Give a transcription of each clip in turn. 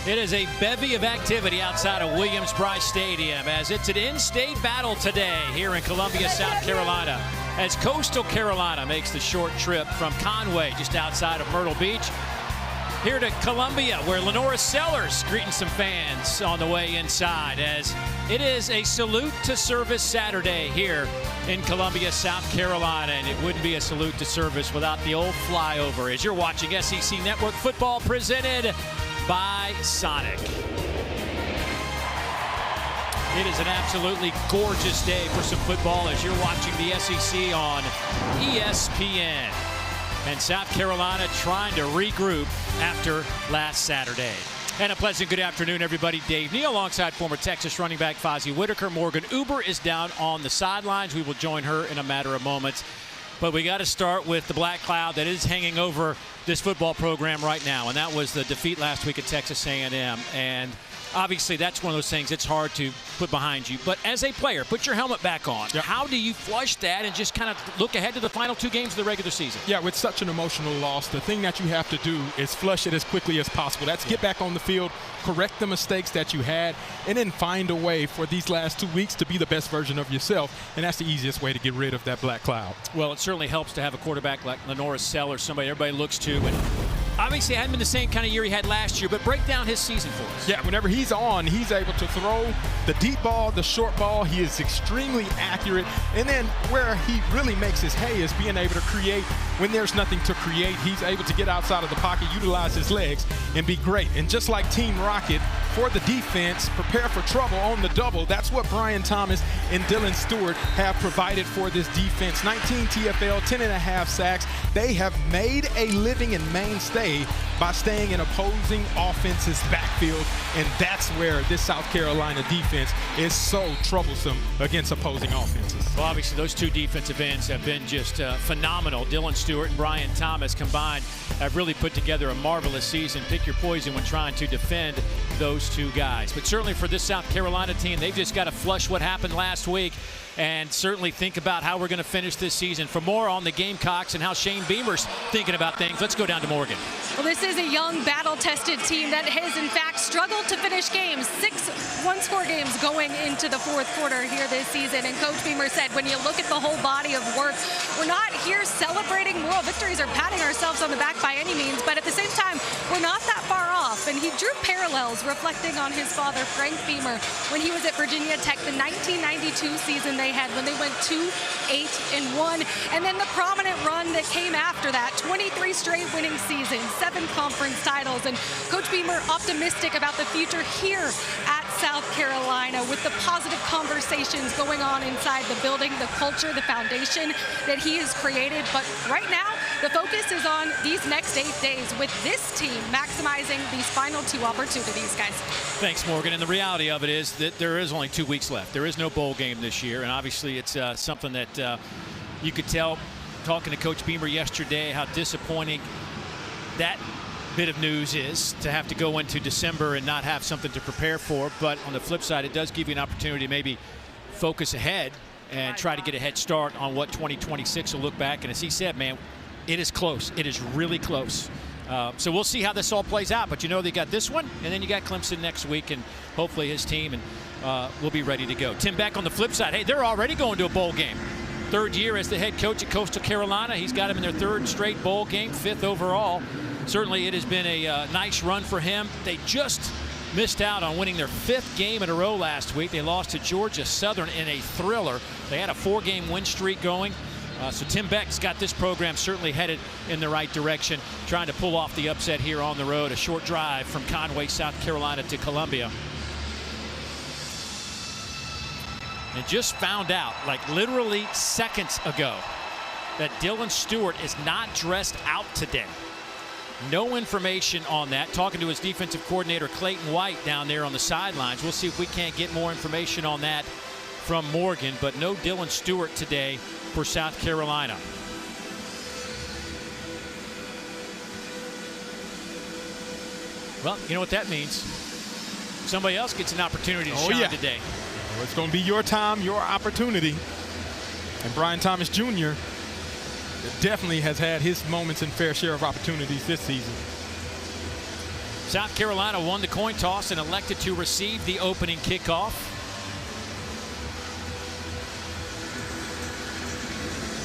It is a bevy of activity outside of Williams-Brice Stadium as it's an in-state battle today here in Columbia, South Carolina, as Coastal Carolina makes the short trip from Conway, just outside of Myrtle Beach, here to Columbia, where Lenora Sellers greeting some fans on the way inside, as it is a salute to service Saturday here in Columbia, South Carolina, and it wouldn't be a salute to service without the old flyover, as you're watching SEC Network football presented by Sonic. It is an absolutely gorgeous day for some football as you're watching the SEC on ESPN. And South Carolina trying to regroup after last Saturday. And a pleasant good afternoon, everybody. Dave Neal alongside former Texas running back Fozzie Whitaker. Morgan Uber is down on the sidelines. We will join her in a matter of moments. But we got to start with the black cloud that is hanging over this football program right now, and that was the defeat last week at Texas A&M. And obviously that's one of those things it's hard to put behind you. But as a player, put your helmet back on. Yep. How do you flush that and just kind of look ahead to the final two games of the regular season? Yeah, with such an emotional loss, the thing that you have to do is flush it as quickly as possible. That's get back on the field, correct the mistakes that you had, and then find a way for these last 2 weeks to be the best version of yourself. And that's the easiest way to get rid of that black cloud. Well, it certainly helps to have a quarterback like Lenora Sellers, somebody everybody looks to. And obviously, it hadn't been the same kind of year he had last year, but break down his season for us. Yeah, whenever he's on, he's able to throw the deep ball, the short ball. He is extremely accurate. And then where he really makes his hay is being able to create when there's nothing to create. He's able to get outside of the pocket, utilize his legs, and be great. And just like Team Rocket, for the defense, prepare for trouble on the double. That's what Brian Thomas and Dylan Stewart have provided for this defense. 19 TFL, 10.5 sacks. They have made a living and mainstay by staying in opposing offense's backfield, and that's where this South Carolina defense is so troublesome against opposing offenses. Well, obviously those two defensive ends have been just phenomenal. Dylan Stewart and Brian Thomas combined have really put together a marvelous season. Pick your poison when trying to defend those two guys. But certainly for this South Carolina team, they've just got to flush what happened last week and certainly think about how we're going to finish this season. For more on the Gamecocks and how Shane Beamer's thinking about things, let's go down to Morgan. Well, this is a young, battle-tested team that has, in fact, struggled to finish games. 6 one-score games going into the fourth quarter here this season. And Coach Beamer said, when you look at the whole body of work, we're not here celebrating moral victories or patting ourselves on the back by any means, but at the same time, we're not that far off. And he drew parallels reflecting on his father, Frank Beamer, when he was at Virginia Tech, the 1992 season they had when they went 2-8-1. And then the prominent run that came after that, 23 straight winning seasons, 7 conference titles. And Coach Beamer optimistic about the future here at South Carolina with the positive conversations going on inside the building, the culture, the foundation that he has created. But right now, the focus is on these next 8 days with this team maximizing these final 2 opportunities, guys. Thanks, Morgan. And the reality of it is that there is only 2 weeks left. There is no bowl game this year, and obviously it's something that you could tell talking to Coach Beamer yesterday how disappointing that bit of news is to have to go into December and not have something to prepare for. But on the flip side, it does give you an opportunity to maybe focus ahead and try to get a head start on what 2026 will look back. And as he said, man, it is close. It is really close. So we'll see how this all plays out. But you know they got this one, and then you got Clemson next week, and hopefully his team and will be ready to go. Tim Beck on the flip side. Hey, they're already going to a bowl game. 3rd year as the head coach at Coastal Carolina. He's got him in their 3rd straight bowl game, 5th overall. Certainly it has been a nice run for him. They just missed out on winning their 5th game in a row last week. They lost to Georgia Southern in a thriller. They had a 4-game win streak going. So Tim Beck's got this program certainly headed in the right direction, trying to pull off the upset here on the road. A short drive from Conway, South Carolina to Columbia. And just found out, like literally seconds ago, that Dylan Stewart is not dressed out today. No information on that. Talking to his defensive coordinator, Clayton White, down there on the sidelines. We'll see if we can't get more information on that from Morgan, but no Dylan Stewart today for South Carolina. Well, you know what that means. Somebody else gets an opportunity to shine today. Well, it's going to be your time, your opportunity. And Brian Thomas Jr. definitely has had his moments and fair share of opportunities this season. South Carolina won the coin toss and elected to receive the opening kickoff.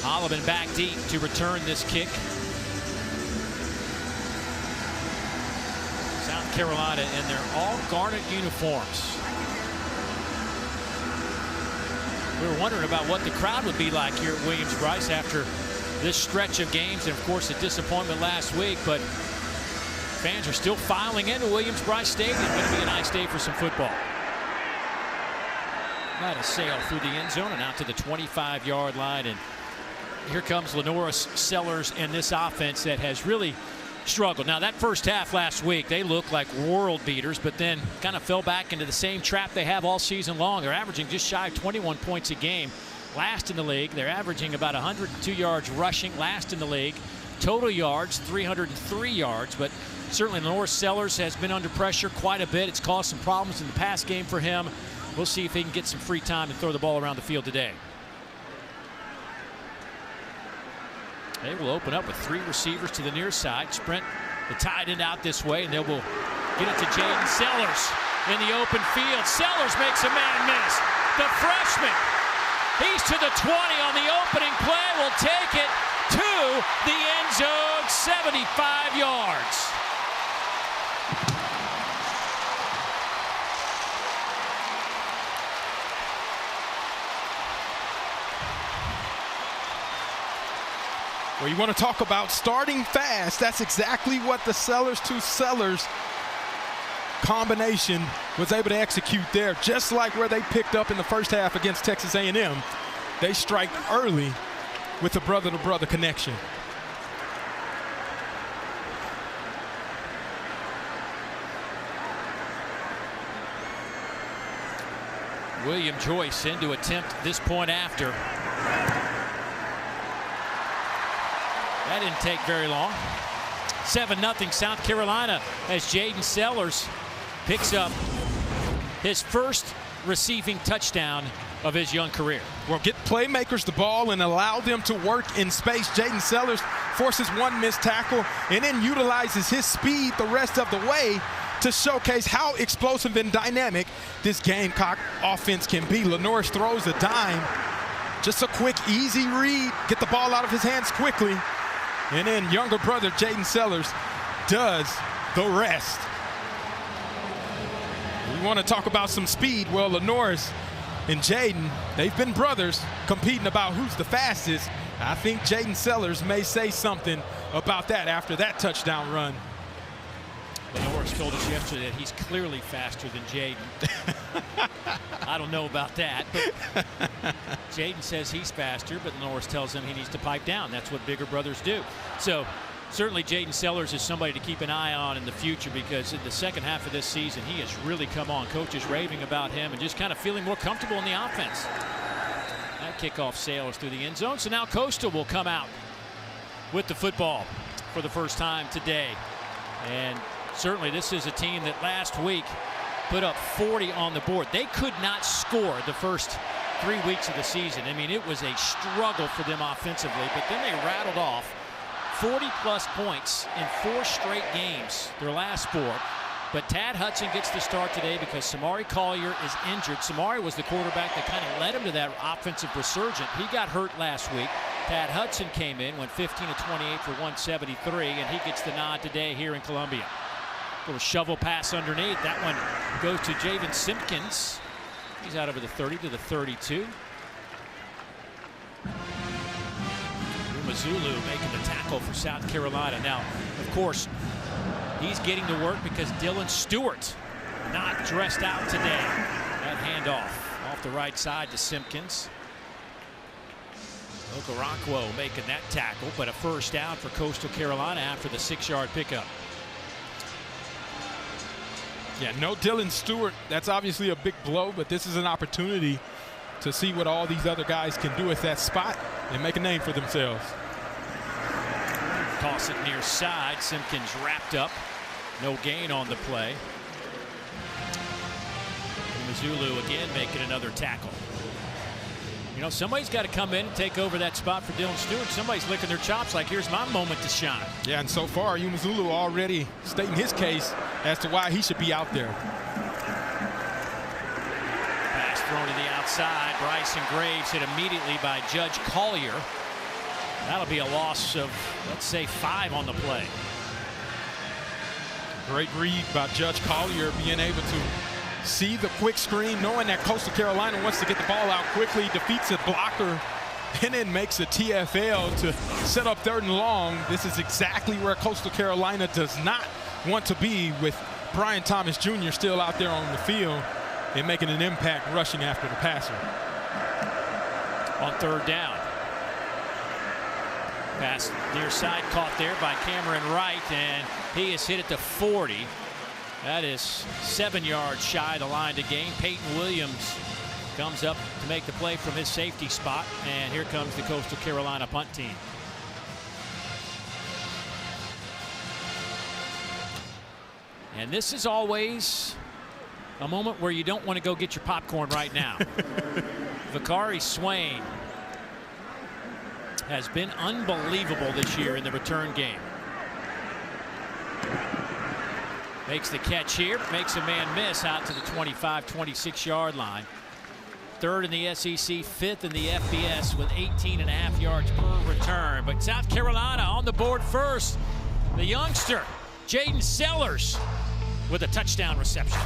Holloman back deep to return this kick. South Carolina in their all garnet uniforms. We were wondering about what the crowd would be like here at Williams-Brice after this stretch of games, and of course the disappointment last week, but fans are still filing into Williams-Brice Stadium. Going to be a nice day for some football. Got a sail through the end zone and out to the 25-yard line, and here comes Lenoris Sellers and this offense that has really struggled. Now, that first half last week, they looked like world beaters, but then kind of fell back into the same trap they have all season long. They're averaging just shy of 21 points a game. Last in the league. They're averaging about 102 yards rushing, last in the league. Total yards, 303 yards, but certainly Lenoris Sellers has been under pressure quite a bit. It's caused some problems in the pass game for him. We'll see if he can get some free time to throw the ball around the field today. They will open up with 3 receivers to the near side. Sprint the tight end out this way, and they will get it to Jaden Sellers in the open field. Sellers makes a man miss. The freshman, he's to the 20 on the opening play, will take it to the end zone, 75 yards. Well, you want to talk about starting fast. That's exactly what the Sellers to Sellers combination was able to execute there. Just like where they picked up in the first half against Texas A&M, they strike early with the brother-to-brother connection. William Joyce in to attempt this point after. That didn't take very long. 7-0 South Carolina as Jaden Sellers picks up his first receiving touchdown of his young career. Well, get playmakers the ball and allow them to work in space. Jaden Sellers forces one missed tackle and then utilizes his speed the rest of the way to showcase how explosive and dynamic this Gamecock offense can be. Lenoris throws a dime. Just a quick, easy read. Get the ball out of his hands quickly. And then younger brother Jaden Sellers does the rest. You want to talk about some speed? Well, Lenoris and Jaden, they've been brothers competing about who's the fastest. I think Jaden Sellers may say something about that after that touchdown run. Lenoris told us yesterday that he's clearly faster than Jaden. I don't know about that, but Jaden says he's faster, but Lenoris tells him he needs to pipe down. That's what bigger brothers do. So certainly Jaden Sellers is somebody to keep an eye on in the future, because in the second half of this season he has really come on. Coach is raving about him and just kind of feeling more comfortable in the offense. That kickoff sails through the end zone. So now Coastal will come out with the football for the first time today. And certainly this is a team that last week put up 40 on the board. They could not score the first 3 weeks of the season. I mean, it was a struggle for them offensively, but then they rattled off 40-plus points in 4 straight games, their last 4. But Tad Hudson gets the start today because Samari Collier is injured. Samari was the quarterback that kind of led him to that offensive resurgence. He got hurt last week. Tad Hudson came in, went 15 of 28 for 173, and he gets the nod today here in Columbia. Little shovel pass underneath. That one goes to Javen Simpkins. He's out over the 30 to the 32. Umazulu making the tackle for South Carolina. Now, of course, he's getting to work because Dylan Stewart not dressed out today. That handoff off the right side to Simpkins. Okoronkwo making that tackle, but a first down for Coastal Carolina after the 6-yard pickup. Yeah, no Dylan Stewart. That's obviously a big blow, but this is an opportunity to see what all these other guys can do at that spot and make a name for themselves. Toss it near side. Simpkins wrapped up. No gain on the play. Umazulu again making another tackle. You know, somebody's got to come in and take over that spot for Dylan Stewart. Somebody's licking their chops like, here's my moment to shine. Yeah, and so far, Umazulu already stating his case as to why he should be out there. Pass thrown to the outside. Bryson Graves hit immediately by Judge Collier. That'll be a loss of, let's say, 5 on the play. Great read by Judge Collier, being able to see the quick screen, knowing that Coastal Carolina wants to get the ball out quickly, defeats a blocker, and then makes a TFL to set up 3rd and long. This is exactly where Coastal Carolina does not want to be, with Brian Thomas Jr. still out there on the field and making an impact rushing after the passer. On 3rd down. Pass near side caught there by Cameron Wright, and he has hit it to 40. That is 7 yards shy of the line to gain. Peyton Williams comes up to make the play from his safety spot, and here comes the Coastal Carolina punt team. And this is always a moment where you don't want to go get your popcorn right now. Vakari Swain has been unbelievable this year in the return game. Makes the catch here, makes a man miss out to the 25, 26-yard line. 3rd in the SEC, 5th in the FBS with 18.5 yards per return. But South Carolina on the board first. The youngster, Jaden Sellers, with a touchdown reception.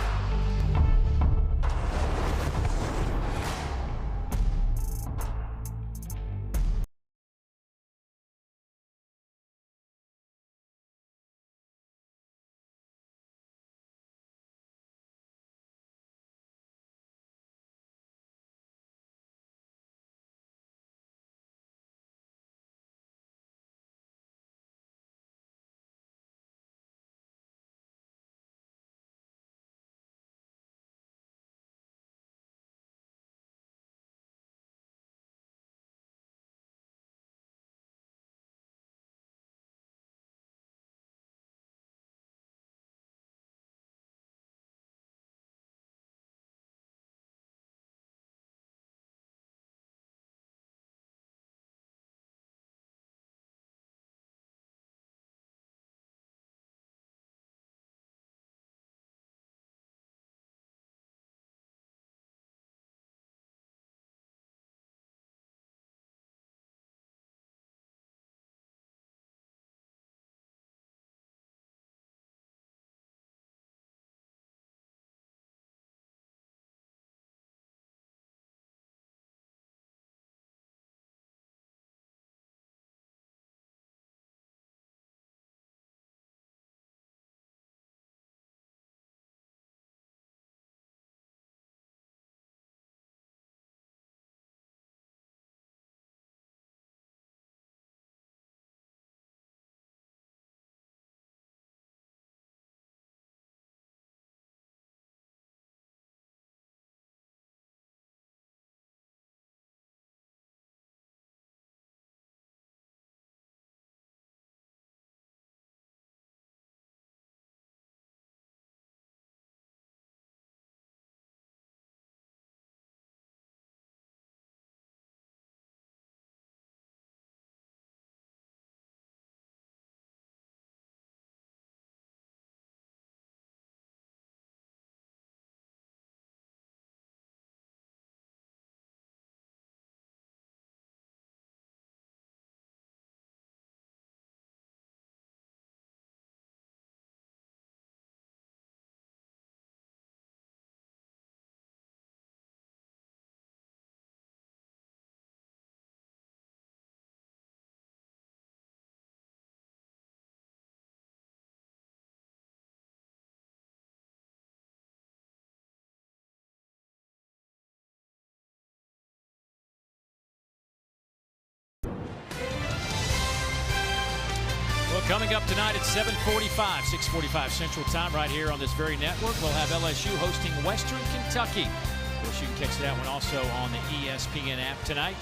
Coming up tonight at 7:45, 6:45 Central Time, right here on this very network. We'll have LSU hosting Western Kentucky. Of course, you can catch that one also on the ESPN app tonight.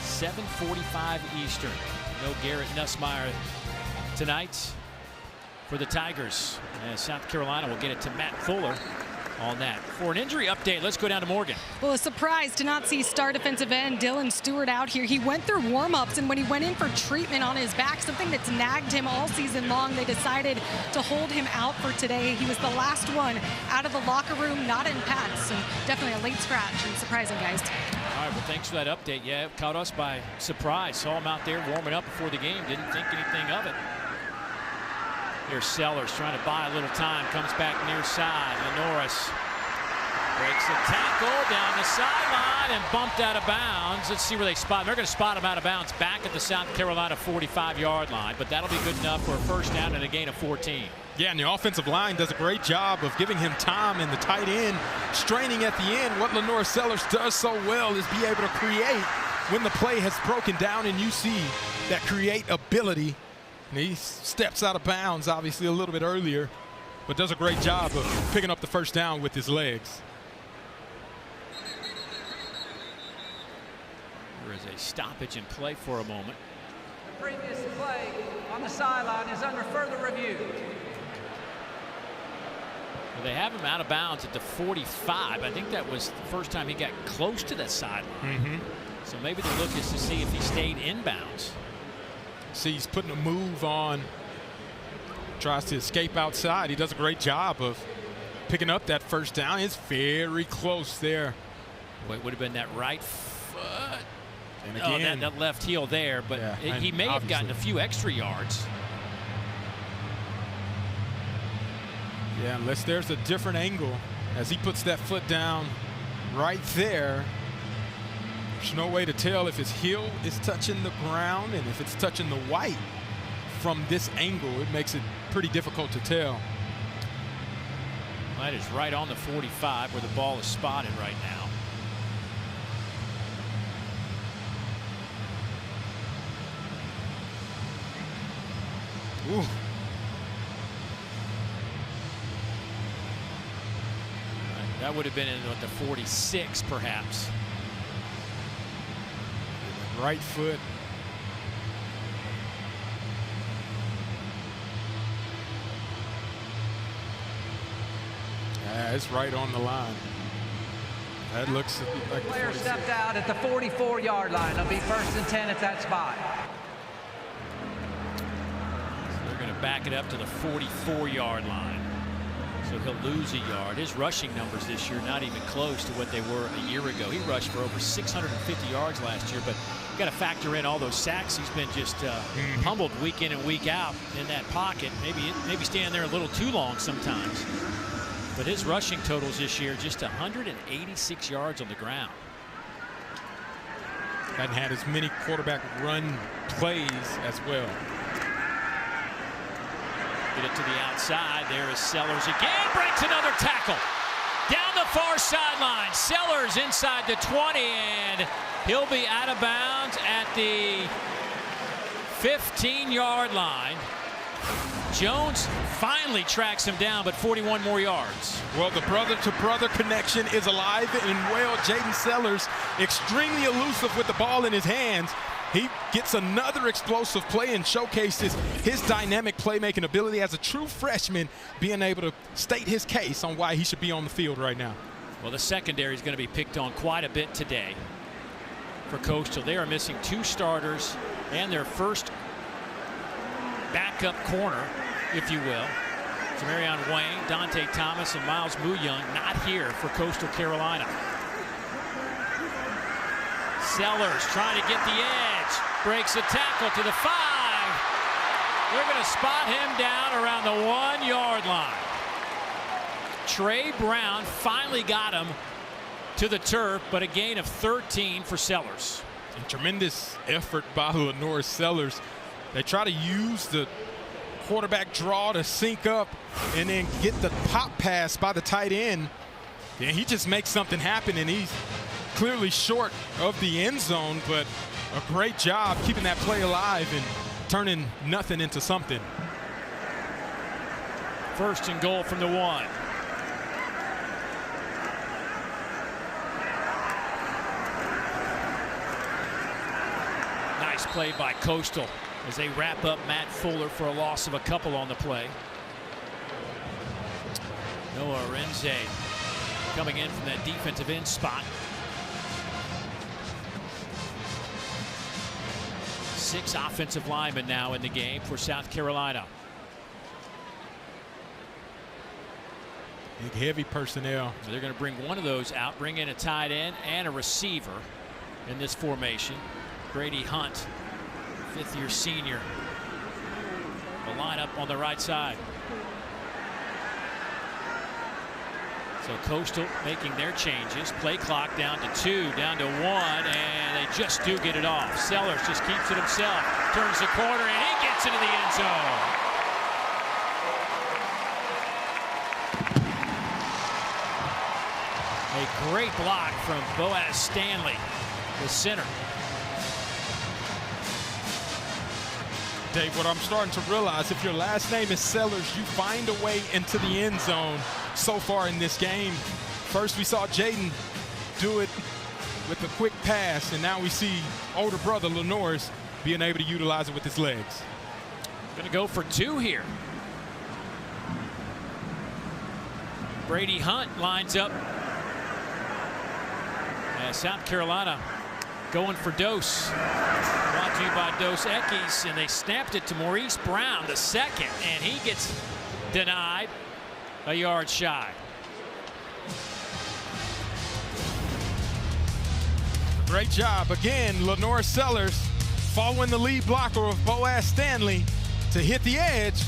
7:45 Eastern. No Garrett Nussmeier tonight for the Tigers. South Carolina will get it to Matt Fuller on that. For an injury update, let's go down to Morgan. Well, a surprise to not see star defensive end Dylan Stewart out here. He went through warm-ups, and when he went in for treatment on his back, something that's nagged him all season long, they decided to hold him out for today. He was the last one out of the locker room, not in pads, so definitely a late scratch and surprising, guys. All right, well, thanks for that update. Yeah, it caught us by surprise. Saw him out there warming up before the game. Didn't think anything of it. Here's Sellers trying to buy a little time. Comes back near side. Lenoris breaks a tackle down the sideline and bumped out of bounds. Let's see where they spot him. They're going to spot him out of bounds back at the South Carolina 45-yard line, but that'll be good enough for a first down and a gain of 14. Yeah, and the offensive line does a great job of giving him time, and the tight end straining at the end. What Lenoris Sellers does so well is be able to create when the play has broken down, and you see that create ability. And he steps out of bounds, obviously, a little bit earlier, but does a great job of picking up the first down with his legs. There is a stoppage in play for a moment. The previous play on the sideline is under further review. Well, they have him out of bounds at the 45. I think that was the first time he got close to the sideline. So maybe the look is to see if he stayed in bounds. See, he's putting a move on, tries to escape outside. He does a great job of picking up that first down. It's very close there. Well, it would have been that right foot. And again, that left heel there, but yeah, he may have gotten a few extra yards. Yeah, unless there's a different angle as he puts that foot down right there. There's no way to tell if his heel is touching the ground and if it's touching the white from this angle. It makes it pretty difficult to tell. That is right on the 45 where the ball is spotted right now. Ooh. That would have been in the 46 perhaps. Right foot. Yeah, it's right on the line. That looks like the player stepped out at the 44-yard line. It'll be 1st and 10 at that spot. So they're going to back it up to the 44-yard line. So he'll lose a yard. His rushing numbers this year not even close to what they were a year ago. He rushed for over 650 yards last year, but you got to factor in all those sacks. He's been just pummeled week in and week out in that pocket. Maybe standing there a little too long sometimes. But his rushing totals this year, just 186 yards on the ground. Hadn't had as many quarterback run plays as well. Get it to the outside. There is Sellers again. Breaks another tackle. Down the far sideline. Sellers inside the 20, and he'll be out of bounds at the 15-yard line. Jones finally tracks him down, but 41 more yards. Well, the brother-to-brother connection is alive and well. Jaden Sellers, extremely elusive with the ball in his hands. He gets another explosive play and showcases his dynamic playmaking ability as a true freshman, being able to state his case on why he should be on the field right now. Well, the secondary is going to be picked on quite a bit today for Coastal. They are missing 2 starters and their first backup corner, if you will. Jamarion Wayne, Dante Thomas, and Miles Muyoung not here for Coastal Carolina. Sellers trying to get the edge. Breaks a tackle to the 5. They're going to spot him down around the 1-yard line. Trey Brown finally got him to the turf, but a gain of 13 for Sellers. And tremendous effort by Lenoris Sellers. They try to use the quarterback draw to sync up and then get the pop pass by the tight end. And he just makes something happen, and he's clearly short of the end zone, but a great job keeping that play alive and turning nothing into something. 1st and goal from the 1. Nice play by Coastal as they wrap up Matt Fuller for a loss of a couple on the play. Noah Renze coming in from that defensive end spot. 6 offensive linemen now in the game for South Carolina. Big, heavy personnel. They're going to bring one of those out, bring in a tight end and a receiver in this formation. Brady Hunt, 5th-year senior, will line up on the right side. So Coastal making their changes. Play clock down to 2, down to 1, and they just do get it off. Sellers just keeps it himself, turns the corner, and he gets into the end zone. A great block from Boaz Stanley, the center. Dave, what I'm starting to realize, if your last name is Sellers, you find a way into the end zone so far in this game. First, we saw Jaden do it with a quick pass, and now we see older brother Lenore's being able to utilize it with his legs. Going to go for 2 here. Brady Hunt lines up. South Carolina going for Dose. Brought to you by Dos Equis, and they snapped it to Maurice Brown, the second, and he gets denied a yard shy. Great job again, Lenore Sellers following the lead blocker of Boaz Stanley to hit the edge,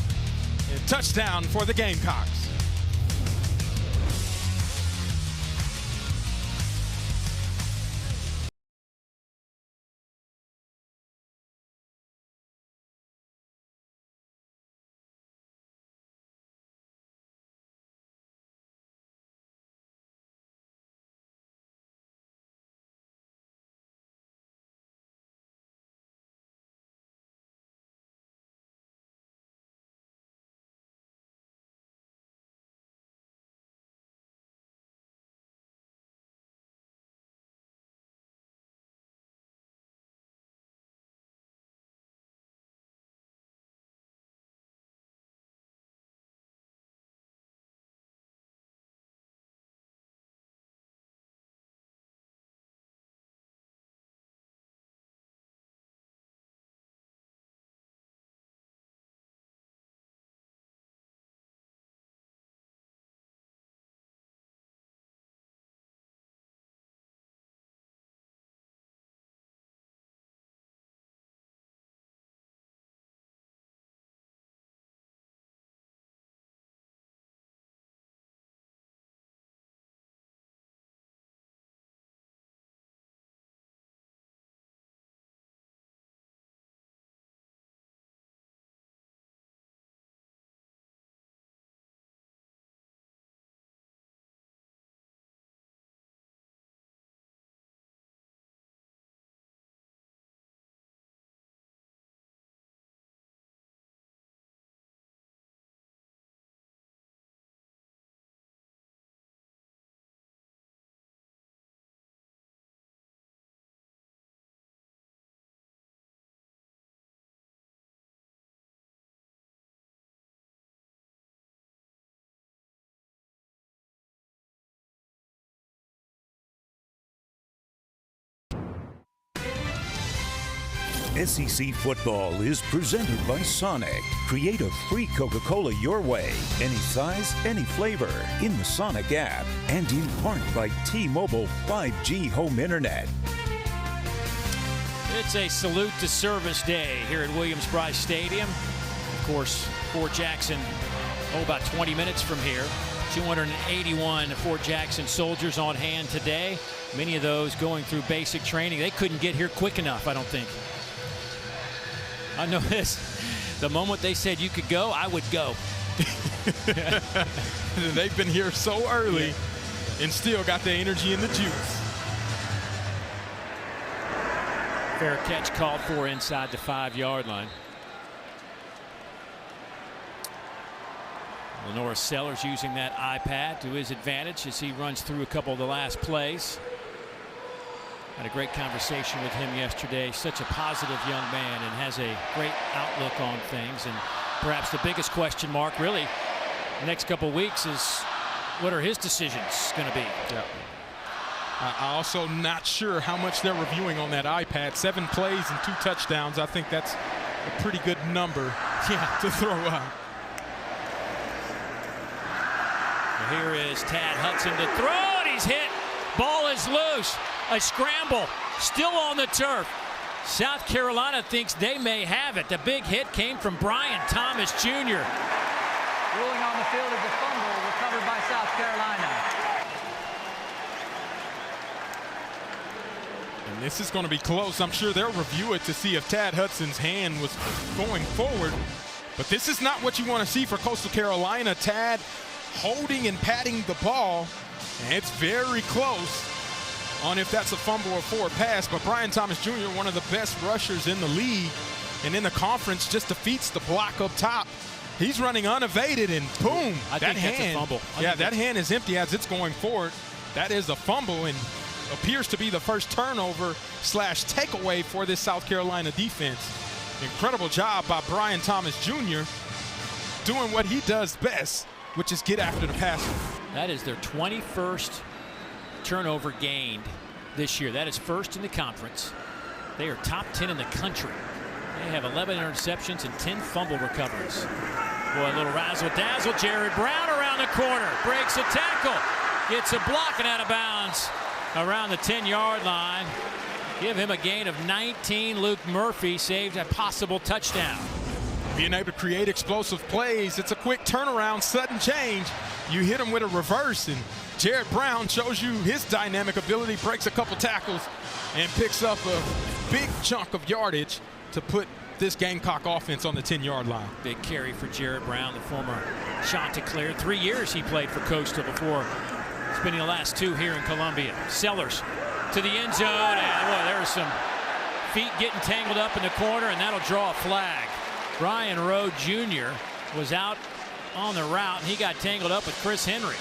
and touchdown for the Gamecocks. SEC football is presented by Sonic. Create a free Coca-Cola your way, any size, any flavor, in the Sonic app, and in part by T-Mobile 5G home internet. It's a salute to service day here at Williams-Brice Stadium. Of course, Fort Jackson, about 20 minutes from here. 281 Fort Jackson soldiers on hand today. Many of those going through basic training. They couldn't get here quick enough, I don't think. I know this. The moment they said you could go, I would go. They've been here so early and still got the energy and the juice. Fair catch called for inside the 5-yard line. Lenore Sellers using that iPad to his advantage as he runs through a couple of the last plays. Had a great conversation with him yesterday. Such a positive young man and has a great outlook on things. And perhaps the biggest question mark really the next couple of weeks is what are his decisions going to be? Yeah. I also not sure how much they're reviewing on that iPad. 7 plays and 2 touchdowns. I think that's a pretty good number, to throw out. Here is Tad Hudson to throw, and he's hit. Ball is loose. A scramble, still on the turf. South Carolina thinks they may have it. The big hit came from Brian Thomas Jr. Ruling on the field is a fumble recovered by South Carolina. And this is going to be close. I'm sure they'll review it to see if Tad Hudson's hand was going forward. But this is not what you want to see for Coastal Carolina. Tad holding and patting the ball. And it's very close on if that's a fumble or forward pass. But Brian Thomas Jr., one of the best rushers in the league and in the conference, just defeats the block up top. He's running unevaded, and boom, I think that's a fumble. That hand is empty as it's going forward. That is a fumble and appears to be the first turnover / takeaway for this South Carolina defense. Incredible job by Brian Thomas Jr. doing what he does best, which is get after the passer. That is their 21st turnover gained this year. That is first in the conference. They are top 10 in the country. They have 11 interceptions and 10 fumble recoveries. Boy, a little razzle-dazzle. Jared Brown around the corner. Breaks a tackle. Gets a block and out of bounds around the 10-yard line. Give him a gain of 19. Luke Murphy saved a possible touchdown. Being able to create explosive plays. It's a quick turnaround, sudden change. You hit him with a reverse, and Jared Brown shows you his dynamic ability, breaks a couple tackles, and picks up a big chunk of yardage to put this Gamecock offense on the 10-yard line. Big carry for Jared Brown, the former Chanticleer. 3 years he played for Coastal before spending the last 2 here in Columbia. Sellers to the end zone, and boy, there's some feet getting tangled up in the corner, and that'll draw a flag. Brian Rowe Jr. was out on the route, and he got tangled up with Chris Henry.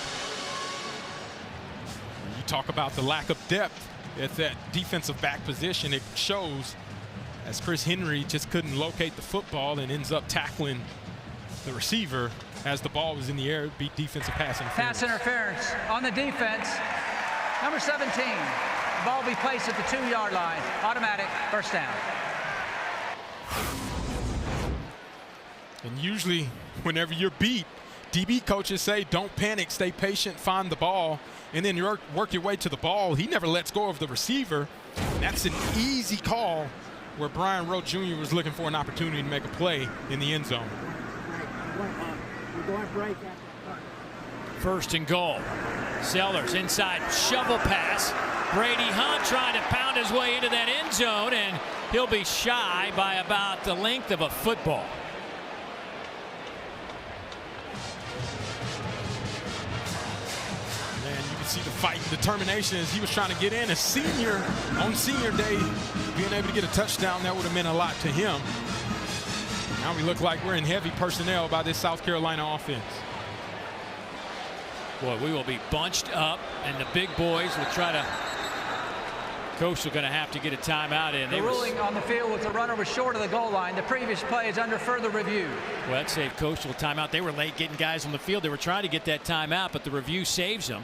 You talk about the lack of depth at that defensive back position. It shows as Chris Henry just couldn't locate the football and ends up tackling the receiver as the ball was in the air. Beat defensive pass interference. Pass interference on the defense. Number 17. Ball be placed at the 2-yard line. Automatic first down. And usually whenever you're beat, DB coaches say don't panic, stay patient, find the ball, and then you work your way to the ball. He never lets go of the receiver. That's an easy call where Brian Rowe Jr. was looking for an opportunity to make a play in the end zone. First and goal. Sellers inside shovel pass. Brady Hunt trying to pound his way into that end zone, and he'll be shy by about the length of a football. And you can see the fight and determination as he was trying to get in. A senior on senior day, being able to get a touchdown, that would have meant a lot to him. Now we look like we're in heavy personnel by this South Carolina offense. Boy, we will be bunched up, and the big boys will try to. Coastal going to have to get a timeout in. The ruling on the field was the runner was short of the goal line. The previous play is under further review. Well, that saved Coastal a timeout. They were late getting guys on the field. They were trying to get that timeout, but the review saves them.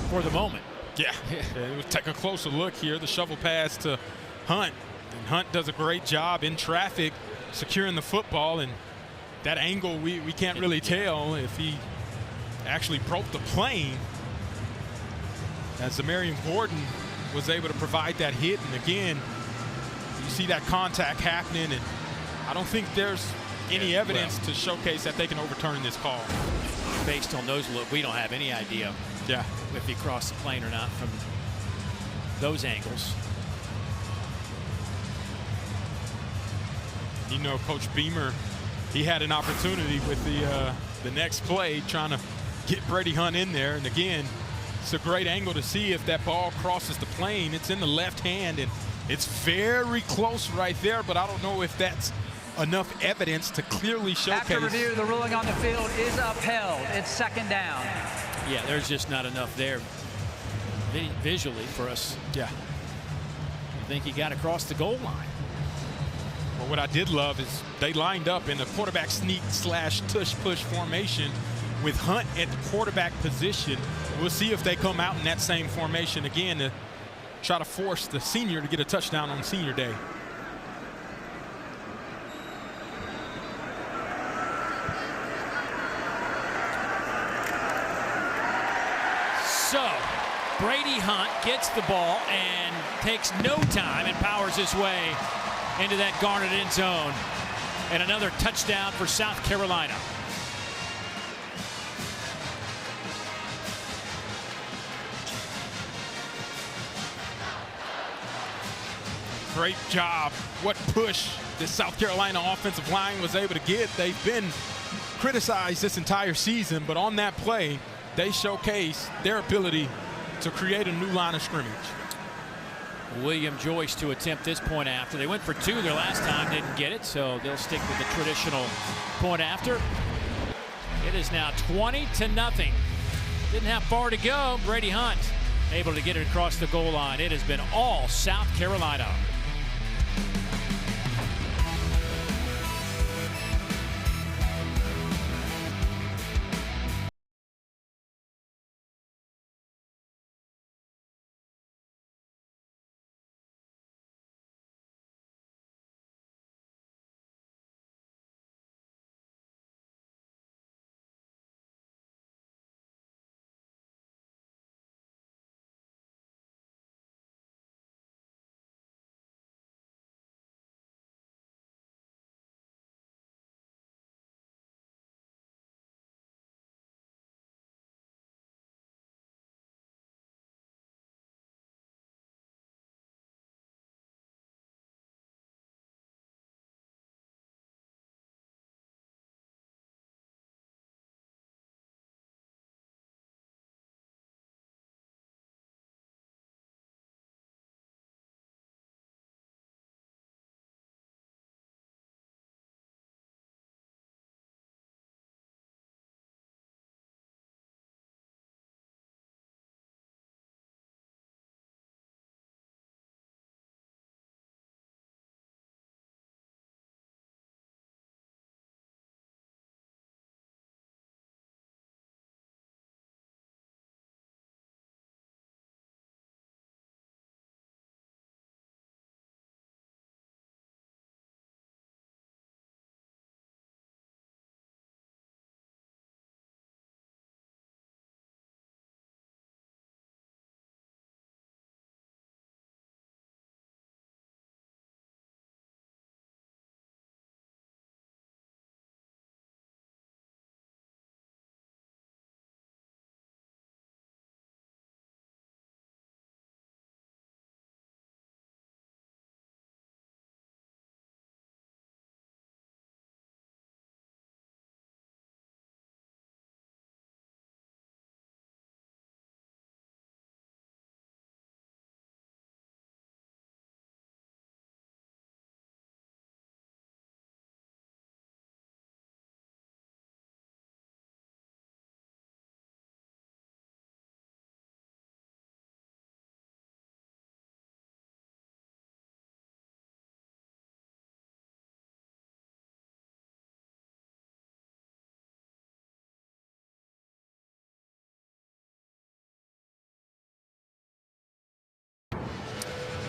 For the moment. Yeah, we'll take a closer look here. The shovel pass to Hunt. And Hunt does a great job in traffic securing the football, and that angle we can't really tell if he actually broke the plane, as Zamarian Gordon was able to provide that hit. And again, you see that contact happening, and I don't think there's any evidence to showcase that they can overturn this call. Based on those, we don't have any idea if he crossed the plane or not from those angles. You know, Coach Beamer, he had an opportunity with the next play, trying to get Brady Hunt in there. And again, it's a great angle to see if that ball crosses the plane. It's in the left hand, and it's very close right there, but I don't know if that's enough evidence to clearly showcase. After review, the ruling on the field is upheld. It's second down. Yeah, there's just not enough there visually for us. Yeah. I think he got across the goal line. But what I did love is they lined up in a quarterback sneak / tush push formation with Hunt at the quarterback position. We'll see if they come out in that same formation again to try to force the senior to get a touchdown on senior day. So Brady Hunt gets the ball and takes no time and powers his way into that Garnet end zone. And another touchdown for South Carolina. Great job. What push the South Carolina offensive line was able to get. They've been criticized this entire season, but on that play, they showcased their ability to create a new line of scrimmage. William Joyce to attempt this point after. They went for two their last time, didn't get it, so they'll stick with the traditional point after. It is now 20-0. Didn't have far to go. Brady Hunt able to get it across the goal line. It has been all South Carolina.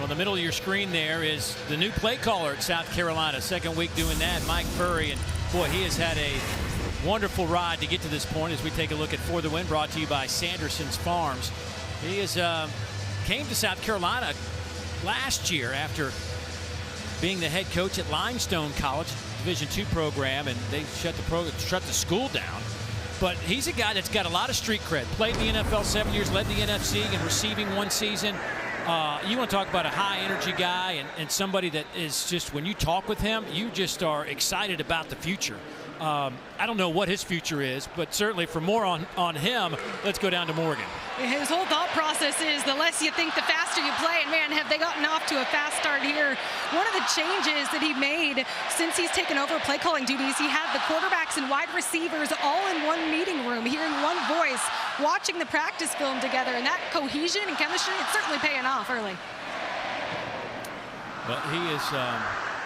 On the middle of your screen there is the new play caller at South Carolina. Second week doing that, Mike Furry. And boy, he has had a wonderful ride to get to this point as we take a look at For the Win, brought to you by Sanderson's Farms. He has came to South Carolina last year after being the head coach at Limestone College, Division II program, and they shut the school down. But he's a guy that's got a lot of street cred. Played in the NFL 7 years, led the NFC in receiving one season. You want to talk about a high-energy guy and somebody that is just, when you talk with him, you just are excited about the future. I don't know what his future is, but certainly for more on him, let's go down to Morgan. His whole thought process is the less you think, the faster you play. And, man, have they gotten off to a fast start here. One of the changes that he made since he's taken over play calling duties, he had the quarterbacks and wide receivers all in one meeting room, hearing one voice, watching the practice film together. And that cohesion and chemistry, it's certainly paying off early. But he is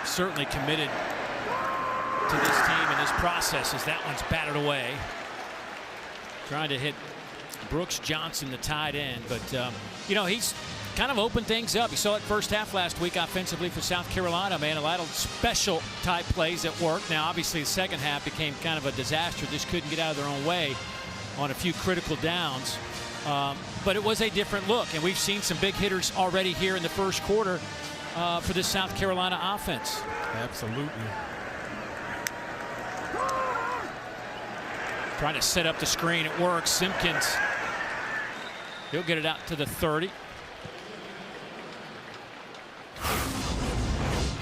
certainly committed to this team and this process as that one's batted away. Trying to hit Brooks Johnson, the tight end, but you know, he's kind of opened things up. You saw it first half last week offensively for South Carolina, man. A lot of special type plays at work. Now, obviously, the second half became kind of a disaster. Just couldn't get out of their own way on a few critical downs. But it was a different look, and we've seen some big hitters already here in the first quarter for this South Carolina offense. Absolutely. Trying to set up the screen. It works. Simpkins, he'll get it out to the 30.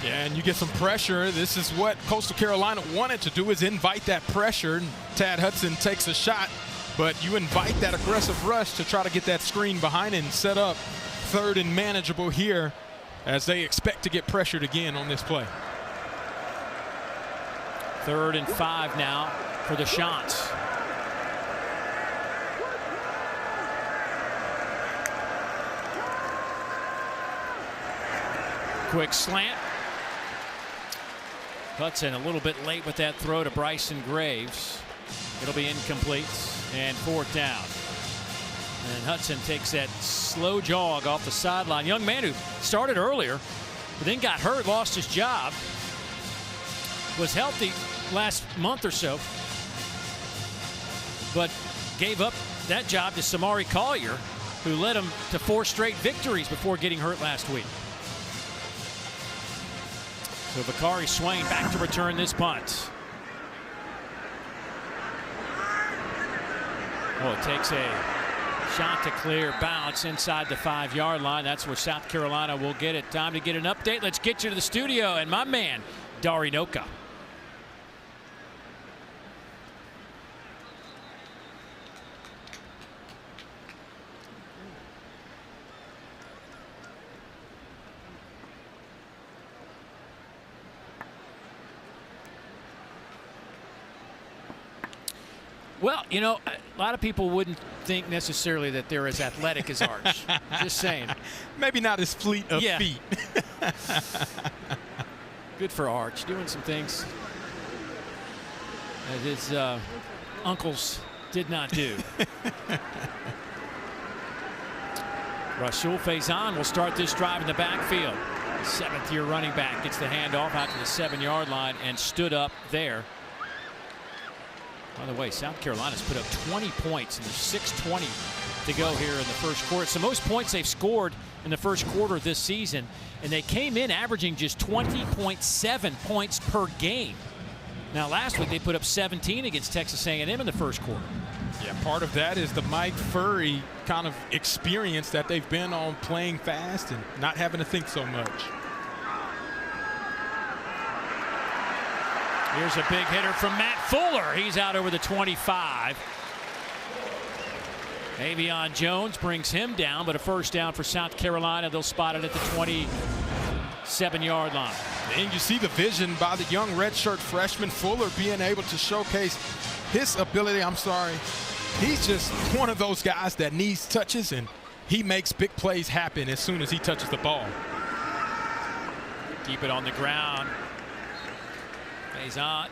Yeah, and you get some pressure. This is what Coastal Carolina wanted to do, is invite that pressure. Tad Hudson takes a shot, but you invite that aggressive rush to try to get that screen behind and set up third and manageable here as they expect to get pressured again on this play. 3rd and 5 now for the Shots. Quick slant. Hudson a little bit late with that throw to Bryson Graves. It'll be incomplete and 4th down. And Hudson takes that slow jog off the sideline. Young man who started earlier, but then got hurt, lost his job. Was healthy last month or so, but gave up that job to Samari Collier, who led him to 4 straight victories before getting hurt last week. So Bakari Swain back to return this punt. Oh, it takes a shot to clear, bounce inside the 5-yard line. That's where South Carolina will get it. Time to get an update. Let's get you to the studio and my man, Dari Noka. Well, you know, a lot of people wouldn't think necessarily that they're as athletic as Arch. Just saying. Maybe not as fleet of feet. Good for Arch, doing some things that his uncles did not do. Rasul Faison will start this drive in the backfield. 7th-year running back gets the handoff out to the 7-yard line and stood up there. By the way, South Carolina's put up 20 points, and there's 6:20 to go here in the first quarter. It's the most points they've scored in the first quarter this season, and they came in averaging just 20.7 points per game. Now, last week they put up 17 against Texas A&M in the first quarter. Yeah, part of that is the Mike Furry kind of experience that they've been on, playing fast and not having to think so much. Here's a big hitter from Matt Fuller. He's out over the 25. Avion Jones brings him down, but a first down for South Carolina. They'll spot it at the 27-yard line. And you see the vision by the young redshirt freshman Fuller being able to showcase his ability. He's just one of those guys that needs touches, and he makes big plays happen as soon as he touches the ball. Keep it on the ground. Faison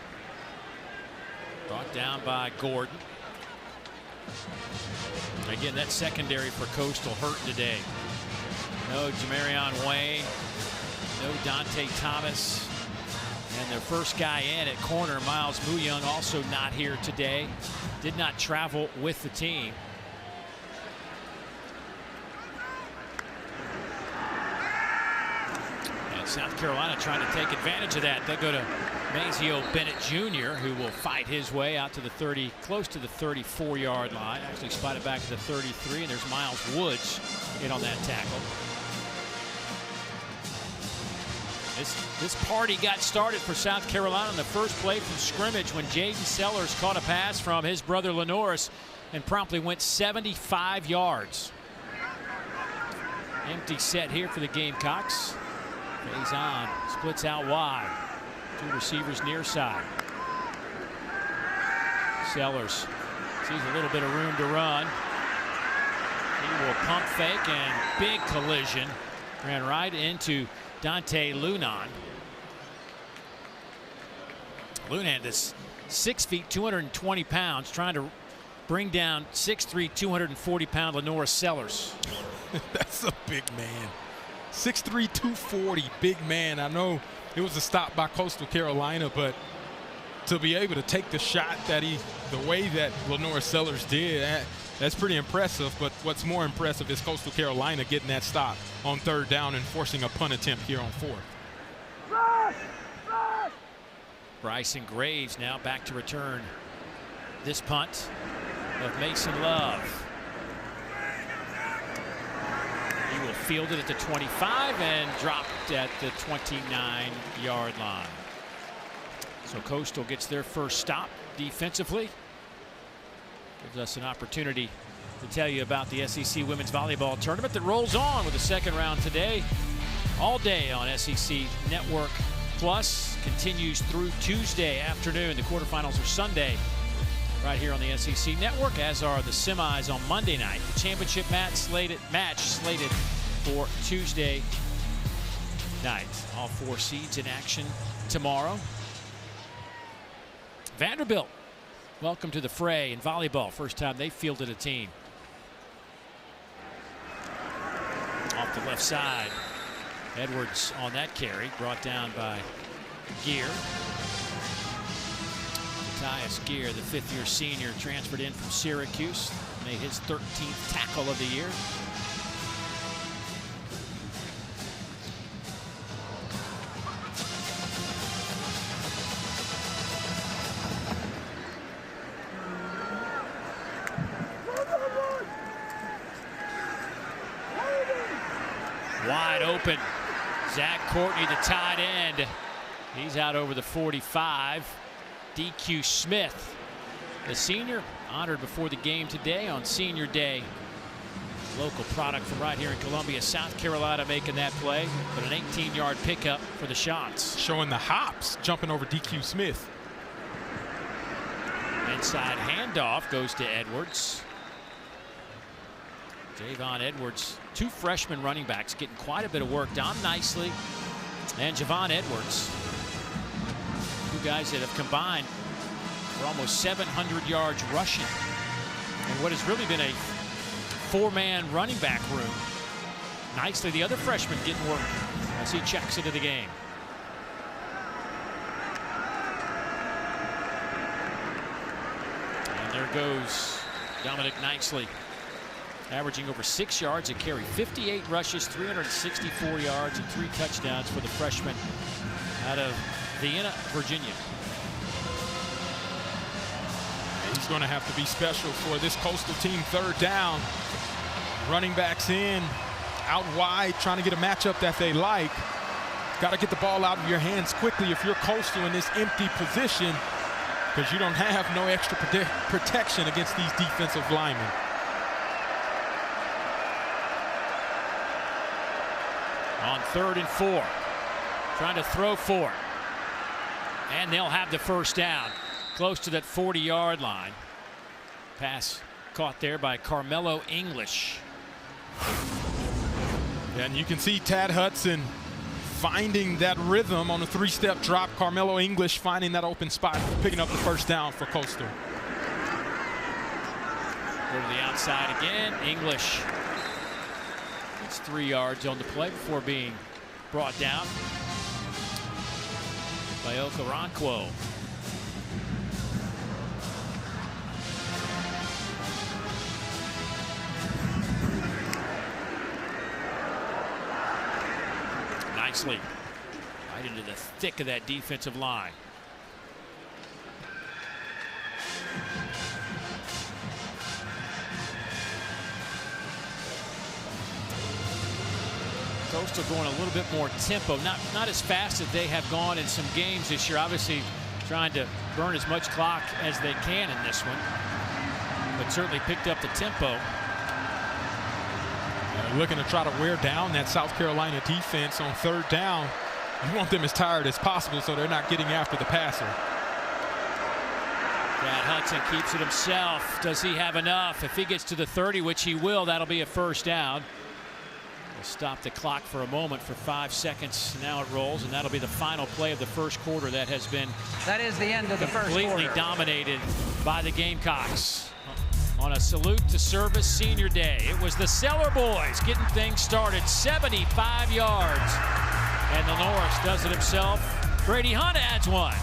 brought down by Gordon. Again, that secondary for Coastal hurt today. No Jamarion Wayne, no Dante Thomas, and their first guy in at corner, Miles Muyung, also not here today. Did not travel with the team. And South Carolina trying to take advantage of that. They'll go to Mazio Bennett Jr., who will fight his way out to the 30, close to the 34-yard line. Actually spotted back to the 33, and there's Miles Woods in on that tackle. This party got started for South Carolina on the first play from scrimmage when Jaden Sellers caught a pass from his brother Lenoris and promptly went 75 yards. Empty set here for the Gamecocks. Faison splits out wide. 2 receivers near side. Sellers sees a little bit of room to run. He will pump fake, and big collision. Ran right into Dante Lunan. Lunan is 6 feet, 220 pounds, trying to bring down 6'3", 240-pound Lenora Sellers. That's a big man. 6'3", 240, big man. I know it was a stop by Coastal Carolina, but to be able to take the shot the way that Lenora Sellers did, that's pretty impressive. But what's more impressive is Coastal Carolina getting that stop on 3rd down and forcing a punt attempt here on 4th. Bryson Graves now back to return this punt of Mason Love. He will field it at the 25 and dropped at the 29-yard line. So Coastal gets their first stop defensively. Gives us an opportunity to tell you about the SEC Women's Volleyball Tournament that rolls on with the 2nd round today. All day on SEC Network Plus. Continues through Tuesday afternoon. The quarterfinals are Sunday right here on the SEC Network, as are the semis on Monday night. The championship match slated for Tuesday night. All 4 seeds in action tomorrow. Vanderbilt, welcome to the fray in volleyball. First time they fielded a team. Off the left side. Edwards on that carry, brought down by Gear. Matthias Gear, the 5th-year senior, transferred in from Syracuse, made his 13th tackle of the year. Wide open. Zach Courtney, the tight end. He's out over the 45. DQ Smith, the senior, honored before the game today on Senior Day. Local product from right here in Columbia, South Carolina, making that play, but an 18-yard pickup for the shots. Showing the hops, jumping over DQ Smith. Inside handoff goes to Edwards. Javon Edwards, 2 freshman running backs getting quite a bit of work done nicely. And Javon Edwards, 2 guys that have combined for almost 700 yards rushing in what has really been a 4-man running back room. Nicely, the other freshman getting work as he checks into the game. And there goes Dominic Nicely, averaging over 6 yards a carry, 58 rushes, 364 yards, and 3 touchdowns for the freshman out of Vienna, Virginia. He's going to have to be special for this Coastal team. 3rd down. Running backs in, out wide, trying to get a matchup that they like. Got to get the ball out of your hands quickly if you're Coastal in this empty position, because you don't have no extra protection against these defensive linemen. On 3rd and 4, trying to throw for it. And they'll have the first down, close to that 40-yard line. Pass caught there by Carmelo English. And you can see Tad Hudson finding that rhythm on a 3-step drop. Carmelo English finding that open spot, picking up the first down for Coastal. Go to the outside again. English. It's 3 yards on the play before being brought down by Okoronkwo. Nicely right into the thick of that defensive line. Coastal going a little bit more tempo, not as fast as they have gone in some games this year. Obviously trying to burn as much clock as they can in this one, but certainly picked up the tempo. Looking to try to wear down that South Carolina defense on 3rd down. You want them as tired as possible so they're not getting after the passer. Brad Hudson keeps it himself. Does he have enough? If he gets to the 30, which he will, that'll be a first down. Stop the clock for a moment for 5 seconds. Now it rolls, and that'll be the final play of the first quarter. That has been That is the end of the first completely quarter. dominated by the Gamecocks. On a salute to Service Senior Day, it was the Cellar boys getting things started, 75 yards. And the Norris does it himself. Brady Hunt adds one.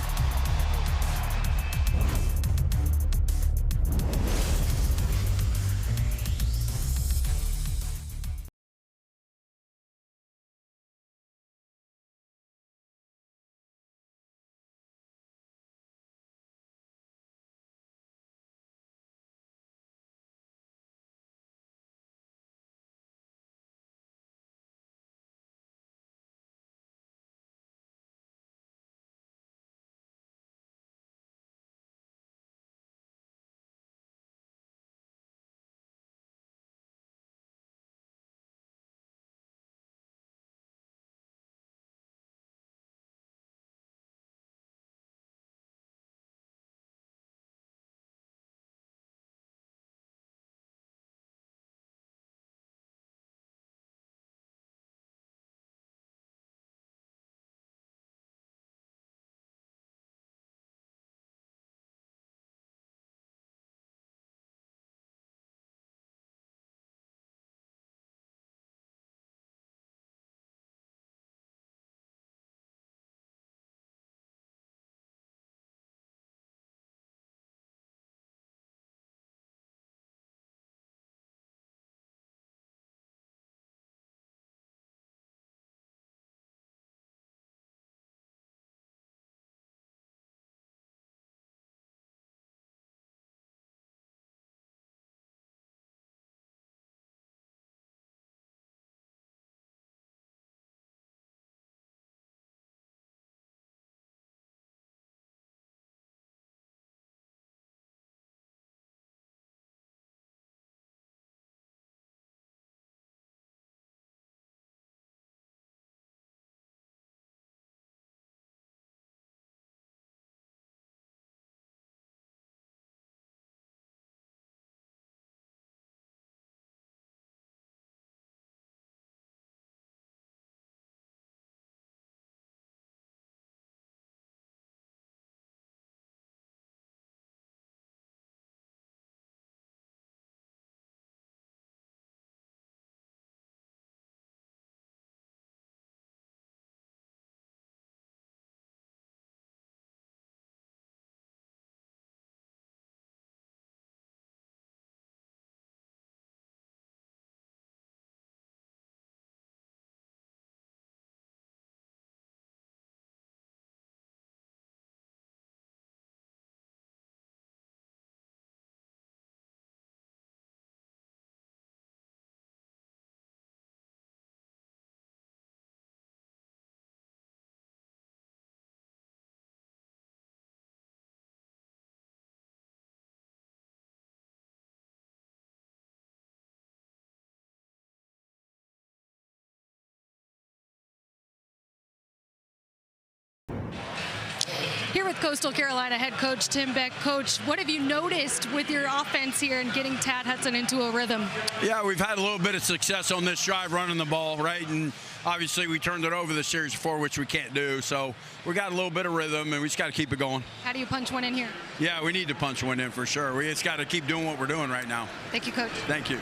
Here with Coastal Carolina head coach Tim Beck. Coach, what have you noticed with your offense here and getting Tad Hudson into a rhythm? Yeah, we've had a little bit of success on this drive running the ball, right? And obviously we turned it over the series before, which we can't do. So we got a little bit of rhythm, and we just got to keep it going. How do you punch one in here? Yeah, we need to punch one in for sure. We just got to keep doing what we're doing right now. Thank you, Coach. Thank you.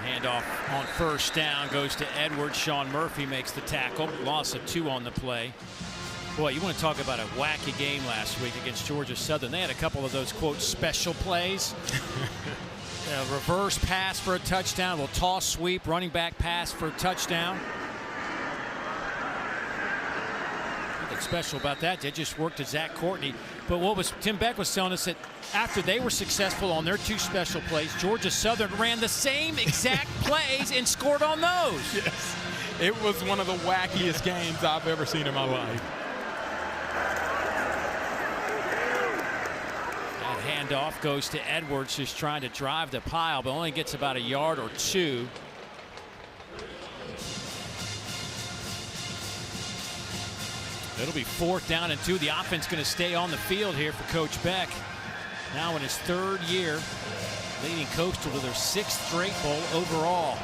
Handoff on first down goes to Edwards. Sean Murphy makes the tackle. Loss of 2 on the play. Boy, you want to talk about a wacky game last week against Georgia Southern. They had a couple of those, quote, special plays. A reverse pass for a touchdown, a little toss sweep, running back pass for a touchdown. Nothing special about that. They just worked to Zach Courtney. But what was Tim Beck was telling us that after they were successful on their 2 special plays, Georgia Southern ran the same exact plays and scored on those. Yes, it was one of the wackiest games I've ever seen in my life. Handoff goes to Edwards, who's trying to drive the pile, but only gets about a yard or 2. It'll be 4th down and 2. The offense going to stay on the field here for Coach Beck. Now in his 3rd year, leading Coastal to their 6th straight bowl overall.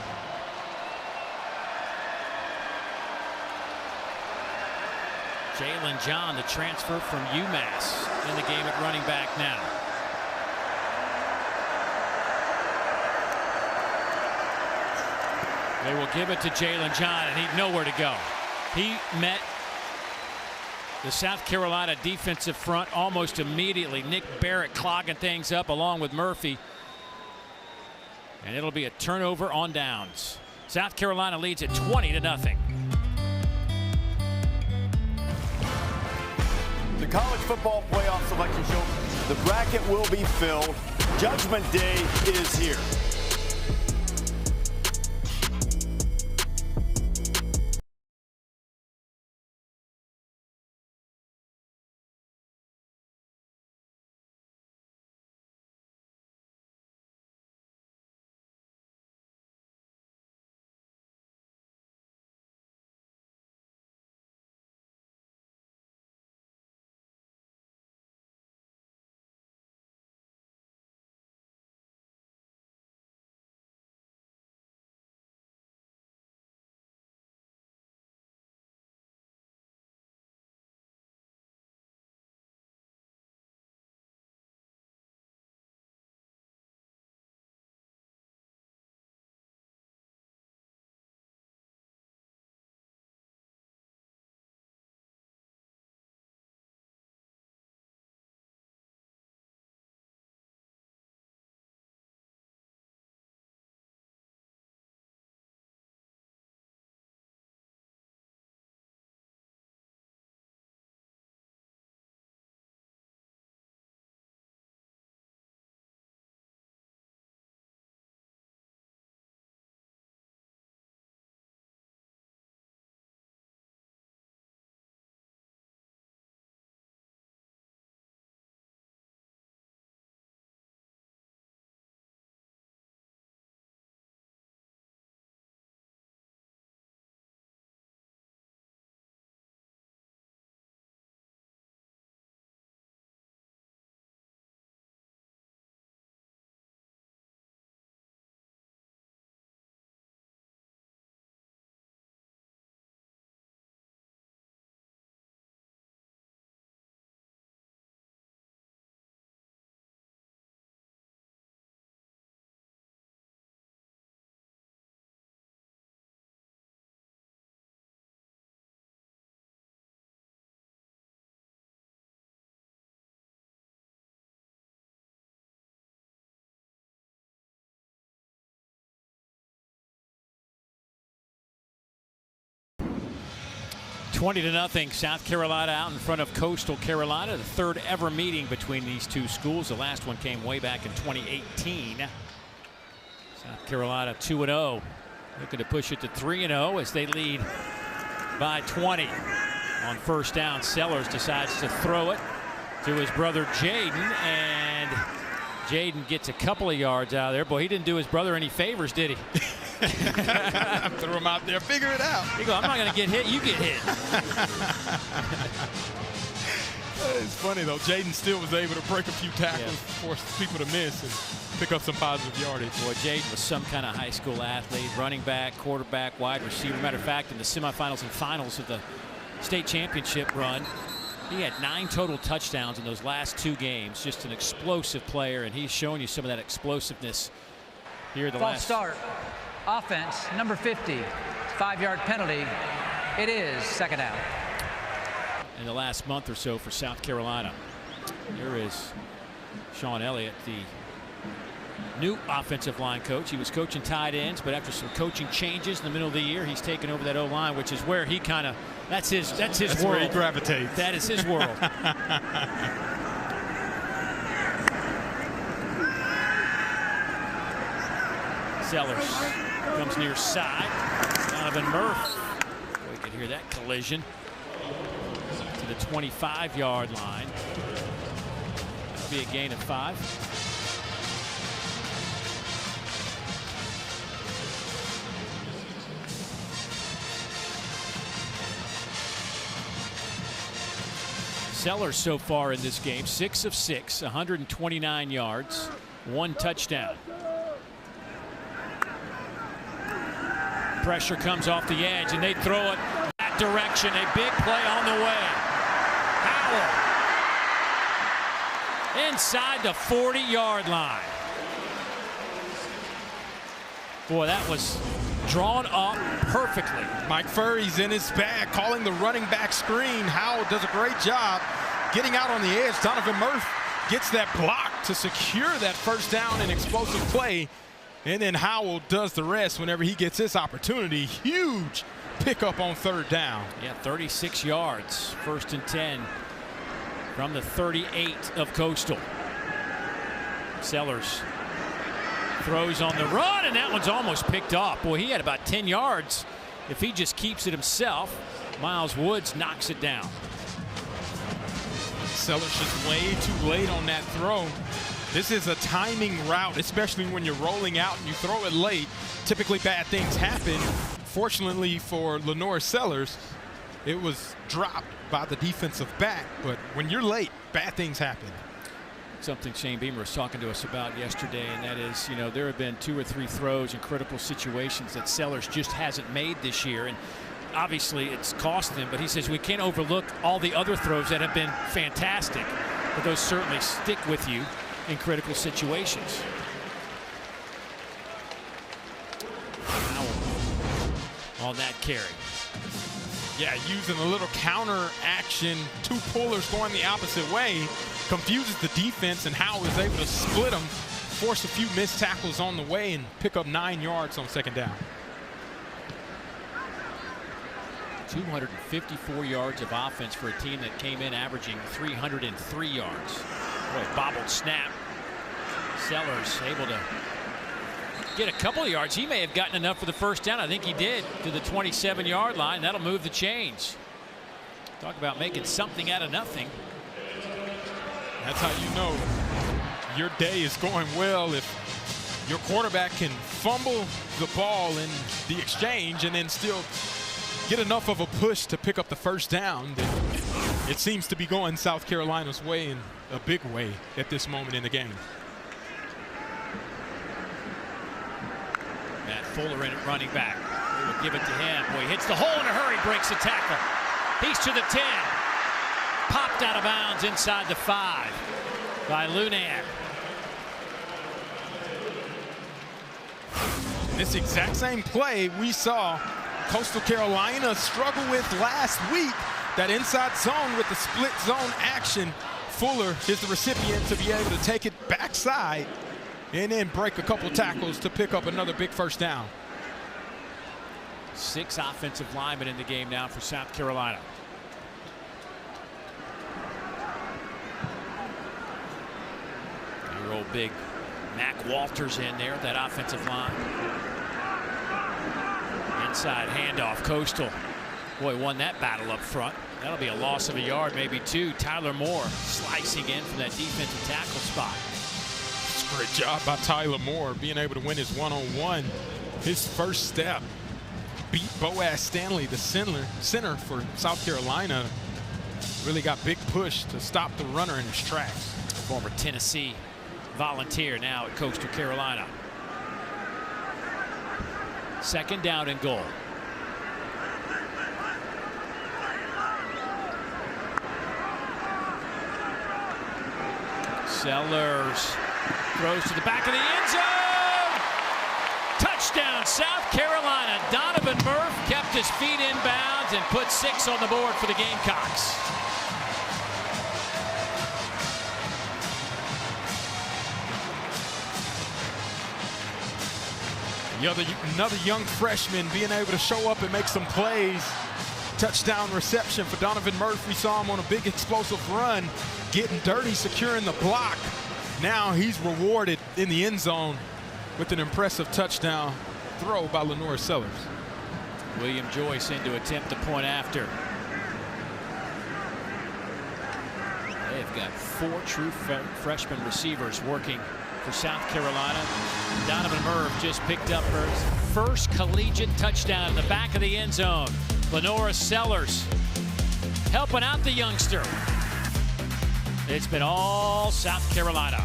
Jalen John, the transfer from UMass, in the game at running back now. They will give it to Jalen John, and he'd nowhere to go. He met the South Carolina defensive front almost immediately. Nick Barrett clogging things up along with Murphy. And it'll be a turnover on downs. South Carolina leads at 20-0. The college football playoff selection show, the bracket will be filled. Judgment Day is here. (20-0). South Carolina out in front of Coastal Carolina. The third ever meeting between these two schools. The last one came way back in 2018. South Carolina 2-0. Looking to push it to 3-0 as they lead by 20. On first down, Sellers decides to throw it to his brother Jaden, and Jaden gets a couple of yards out of there. Boy, he didn't do his brother any favors, did he? Threw him out there. Figure it out. You go, I'm not going to get hit. You get hit. It's funny, though. Jaden still was able to break a few tackles, force people to miss, and pick up some positive yardage. Boy, Jaden was some kind of high school athlete. Running back, quarterback, wide receiver. Matter of fact, in the semifinals and finals of the state championship run, he had 9 total touchdowns in those last 2 games. Just an explosive player, and he's showing you some of that explosiveness here. The False last start. Offense, number 50. 5-yard penalty. It is second down. In the last month or so for South Carolina. Here is Sean Elliott, the new offensive line coach. He was coaching tight ends, but after some coaching changes in the middle of the year, he's taken over that O-line, which is where he kind of, that's his world. Where he gravitates. That is his world. Sellers comes near side. Donovan Murphy. We can hear that collision to the 25-yard line. That'll be a gain of 5. Sellers so far in this game, 6 of 6, 129 yards, 1 touchdown. Pressure comes off the edge, and they throw it back that direction. A big play on the way. Howell inside the 40-yard line. Boy, that was drawn up perfectly. Mike Furry's in his bag, calling the running back screen. Howell does a great job getting out on the edge. Donovan Murphy gets that block to secure that first down and explosive play. And then Howell does the rest whenever he gets this opportunity. Huge pickup on third down. Yeah, 36 yards, 1st and 10 from the 38 of Coastal. Sellers throws on the run, and that one's almost picked off. Boy, he had about 10 yards. If he just keeps it himself, Miles Woods knocks it down. Sellers just way too late on that throw. This is a timing route, especially when you're rolling out and you throw it late. Typically bad things happen. Fortunately for Lenore Sellers, it was dropped by the defensive back. But when you're late, bad things happen. Something Shane Beamer was talking to us about yesterday, and that is, you know, there have been 2 or 3 throws in critical situations that Sellers just hasn't made this year. And obviously it's cost him, but he says we can't overlook all the other throws that have been fantastic. But those certainly stick with you in critical situations. Howell on that carry. Yeah, using a little counter action, 2 pullers going the opposite way, confuses the defense, and Howell is able to split them, force a few missed tackles on the way, and pick up 9 yards on second down. 254 yards of offense for a team that came in averaging 303 yards. Boy, bobbled snap. Sellers able to get a couple of yards. He may have gotten enough for the first down. I think he did, to the 27-yard line. That'll move the chains. Talk about making something out of nothing. That's how you know your day is going well, if your quarterback can fumble the ball in the exchange and then still get enough of a push to pick up the first down. It seems to be going South Carolina's way in a big way at this moment in the game. Matt Fuller in at running back. They will give it to him. Boy, he hits the hole in a hurry, breaks the tackle. He's to the 10. Popped out of bounds inside the 5 by Lunan. This exact same play we saw Coastal Carolina struggle with last week. That inside zone with the split zone action. Fuller is the recipient to be able to take it backside and then break a couple tackles to pick up another big first down. 6 offensive linemen in the game now for South Carolina. Your old big Mac Walters in there, that offensive line. Inside handoff, Coastal. Boy, won that battle up front. That'll be a loss of a yard, maybe 2. Tyler Moore slicing in from that defensive tackle spot. It's a great job by Tyler Moore, being able to win his one-on-one. His first step beat Boaz Stanley, the center for South Carolina. Really got big push to stop the runner in his tracks. Former Tennessee Volunteer now at Coastal Carolina. 2nd down and goal. Sellers throws to the back of the end zone. Touchdown, South Carolina. Donovan Murphy kept his feet in bounds and put 6 on the board for the Gamecocks. Another young freshman being able to show up and make some plays. Touchdown reception for Donovan Murphy. We saw him on a big explosive run, getting dirty, securing the block. Now he's rewarded in the end zone with an impressive touchdown throw by Lenore Sellers. William Joyce in to attempt the point after. They've got 4 true freshman receivers working for South Carolina. Donovan Murphy just picked up her first collegiate touchdown in the back of the end zone. Lenore Sellers helping out the youngster. It's been all South Carolina.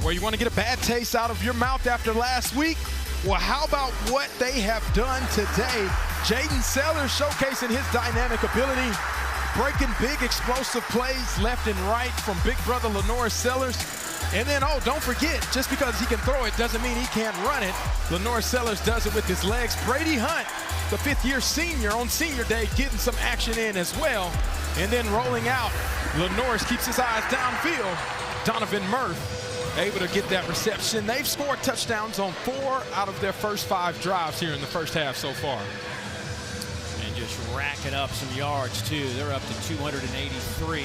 Well, you want to get a bad taste out of your mouth after last week? Well, how about what they have done today? Jaden Sellers showcasing his dynamic ability, breaking big explosive plays left and right from big brother Lenore Sellers. And then, oh, don't forget, just because he can throw it doesn't mean he can't run it. Lenore Sellers does it with his legs. Brady Hunt, the fifth-year senior on senior day, getting some action in as well. And then rolling out, Lenore keeps his eyes downfield. Donovan Murph able to get that reception. They've scored touchdowns on 4 out of their first 5 drives here in the first half so far. And just racking up some yards, too. They're up to 283.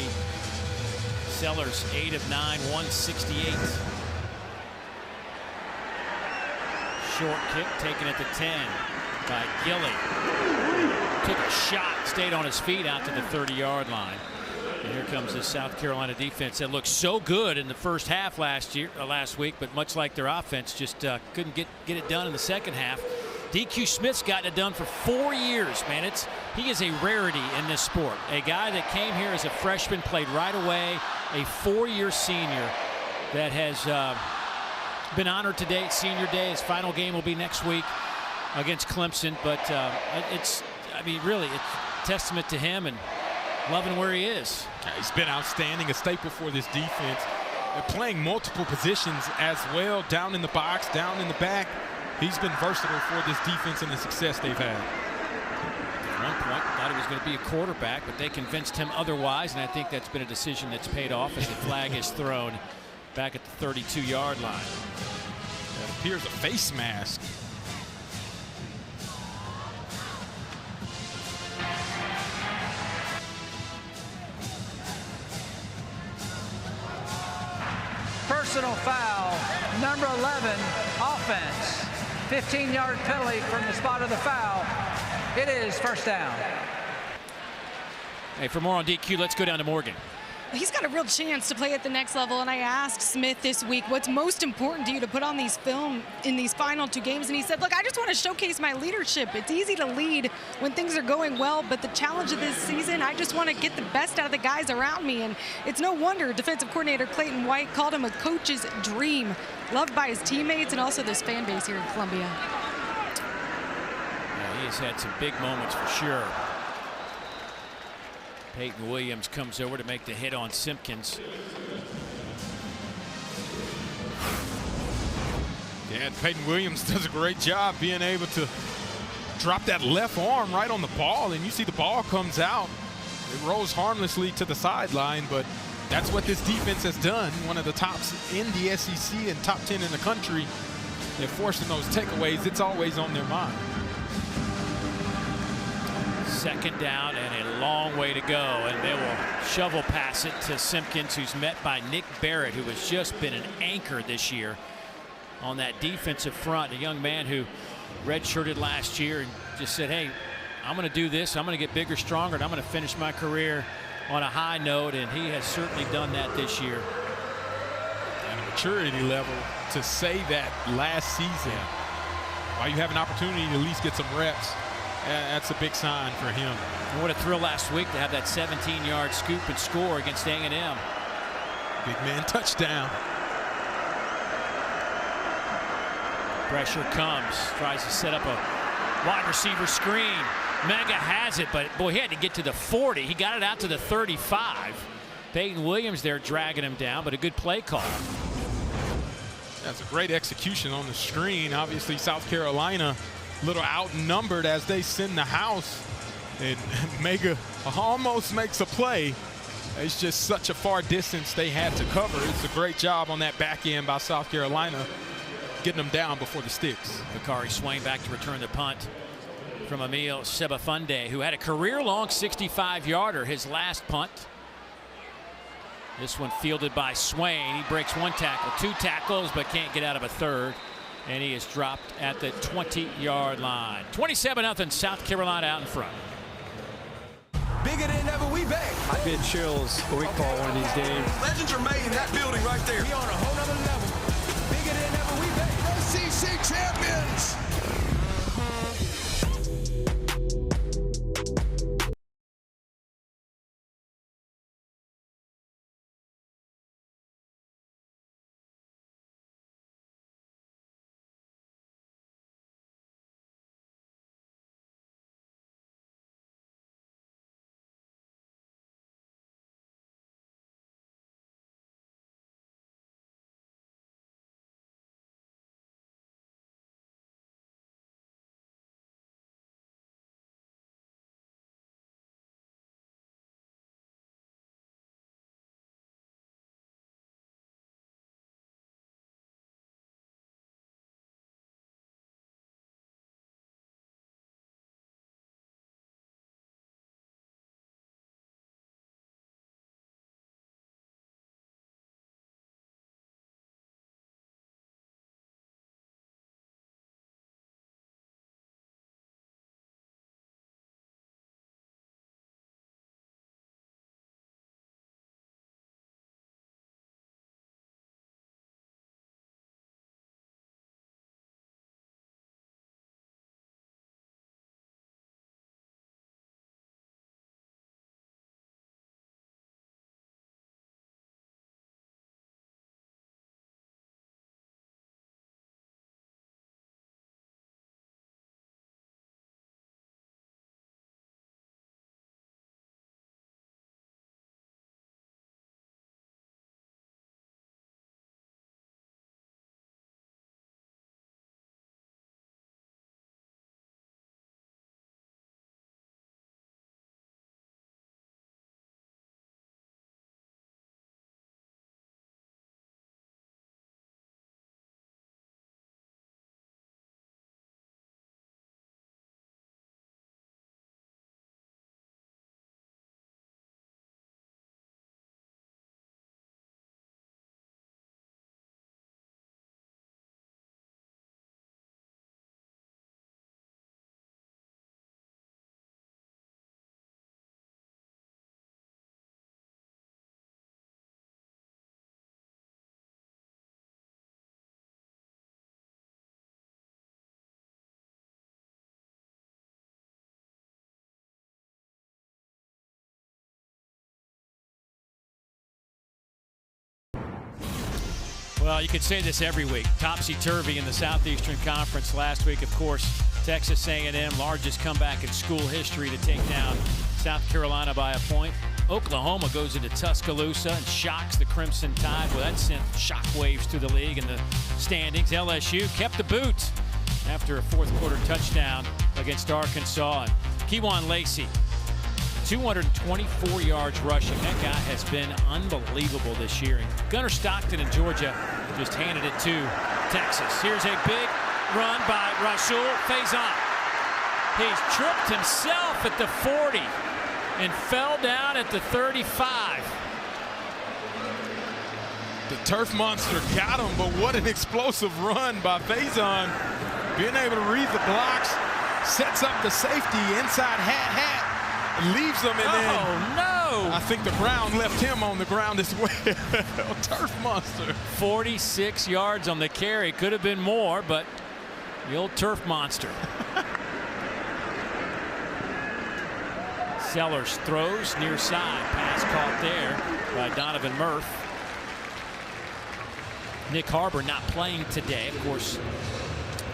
Sellers, 8 of 9, 168. Short kick taken at the 10 by Gilly. Took a shot, stayed on his feet out to the 30-yard line. And here comes this South Carolina defense that looked so good in the first half last week, but much like their offense, just couldn't get it done in the second half. DQ Smith's gotten it done for 4 years, man. He is a rarity in this sport. A guy that came here as a freshman, played right away, a 4-year senior that has been honored today at senior day. His final game will be next week against Clemson, but really, it's a testament to him and loving where he is. He's been outstanding, a staple for this defense. They're playing multiple positions as well, down in the box, down in the back. He's been versatile for this defense and the success they've had. At one point, thought he was going to be a quarterback, but they convinced him otherwise, and I think that's been a decision that's paid off as the flag is thrown back at the 32-yard line. That appears a face mask. Personal foul, number 11, offense. 15-yard penalty from the spot of the foul. It is first down. Hey, for more on DQ, let's go down to Morgan. He's got a real chance to play at the next level, and I asked Smith this week, what's most important to you to put on these film in these final 2 games? And he said, look, I just want to showcase my leadership. It's easy to lead when things are going well, but the challenge of this season, I just want to get the best out of the guys around me. And it's no wonder defensive coordinator Clayton White called him a coach's dream, loved by his teammates and also this fan base here in Columbia. Yeah, he has had some big moments for sure. Peyton Williams comes over to make the hit on Simpkins. Yeah, and Peyton Williams does a great job being able to drop that left arm right on the ball, and you see the ball comes out. It rolls harmlessly to the sideline, but that's what this defense has done. One of the tops in the SEC and top 10 in the country. They're forcing those takeaways. It's always on their mind. Second down and a long way to go, and they will shovel pass it to Simpkins, who's met by Nick Barrett, who has just been an anchor this year on that defensive front. A young man who redshirted last year and just said, hey, I'm going to do this. I'm going to get bigger, stronger, and I'm going to finish my career on a high note, and he has certainly done that this year. And a maturity level to say that last season, while you have an opportunity to at least get some reps, that's a big sign for him. And what a thrill last week to have that 17-yard scoop and score against A&M. Big man touchdown. Pressure comes, tries to set up a wide receiver screen. Mega has it, but boy, he had to get to the 40. He got it out to the 35. Peyton Williams there dragging him down, but a good play call. That's a great execution on the screen. Obviously, South Carolina a little outnumbered as they send the house, and Mega almost makes a play. It's just such a far distance they had to cover. It's a great job on that back end by South Carolina, getting them down before the sticks. Bakari Swain back to return the punt from Emil Sebafunde, who had a career-long 65-yarder his last punt. This one fielded by Swain. He breaks 1 tackle, 2 tackles, but can't get out of a third. And he is dropped at the 20-yard line. 27-0 South Carolina out in front. Bigger than ever, we back. I get chills when we call one of these games. Legends are made in that building right there. We on a whole nother level. Bigger than ever, we back. SEC champions. Well, you could say this every week. Topsy-turvy in the Southeastern Conference. Last week, of course, Texas A&M, largest comeback in school history to take down South Carolina by a point. Oklahoma goes into Tuscaloosa and shocks the Crimson Tide. Well, that sent shockwaves through the league and the standings. LSU kept the boot after a fourth-quarter touchdown against Arkansas. And Kewan Lacey, 224 yards rushing. That guy has been unbelievable this year. And Gunnar Stockton in Georgia just handed it to Texas. Here's a big run by Rasul Faison. He's tripped himself at the 40 and fell down at the 35. The turf monster got him, but what an explosive run by Faison. Being able to read the blocks, sets up the safety inside hat, leaves them, and then no! I think the Brown left him on the ground as well. Turf monster. 46 yards on the carry. Could have been more, but the old turf monster. Sellers throws near side. Pass caught there by Donovan Murph. Nick Harbor not playing today. Of course,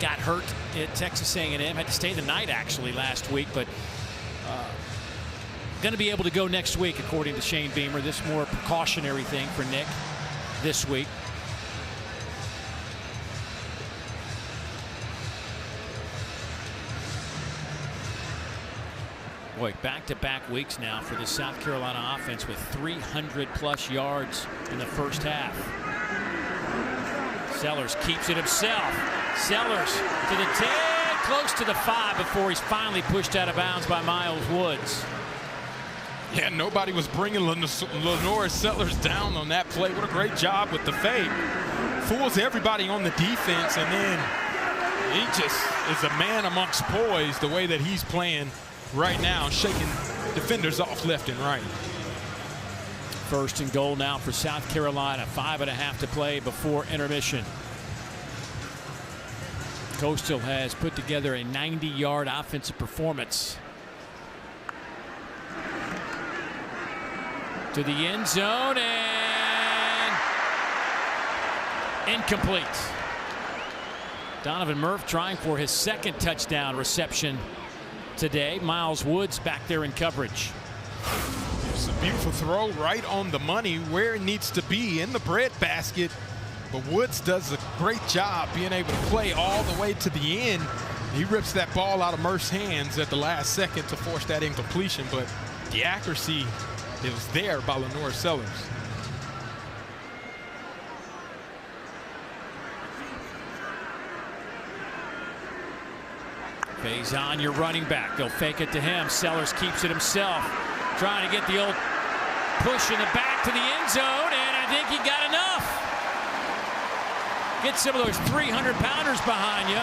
got hurt at Texas A&M. Had to stay the night actually last week, but going to be able to go next week, according to Shane Beamer. This more precautionary thing for Nick this week. Boy, back-to-back weeks now for the South Carolina offense with 300-plus yards in the first half. Sellers keeps it himself. Sellers to the 10, close to the 5 before he's finally pushed out of bounds by Miles Woods. Yeah, nobody was bringing Lenore Sellers down on that play. What a great job with the fake. Fools everybody on the defense, and then he just is a man amongst boys the way that he's playing right now, shaking defenders off left and right. First and goal now for South Carolina. 5.5 to play before intermission. Coastal has put together a 90-yard offensive performance. To the end zone and incomplete. Donovan Murph trying for his second touchdown reception today. Miles Woods back there in coverage. It's a beautiful throw right on the money where it needs to be in the breadbasket. But Woods does a great job being able to play all the way to the end. He rips that ball out of Murph's hands at the last second to force that incompletion, but the accuracy it was there by Lenore Sellers. Faison, your running back. They'll fake it to him. Sellers keeps it himself. Trying to get the old push in the back to the end zone, and I think he got enough. Get some of those 300-pounders behind you.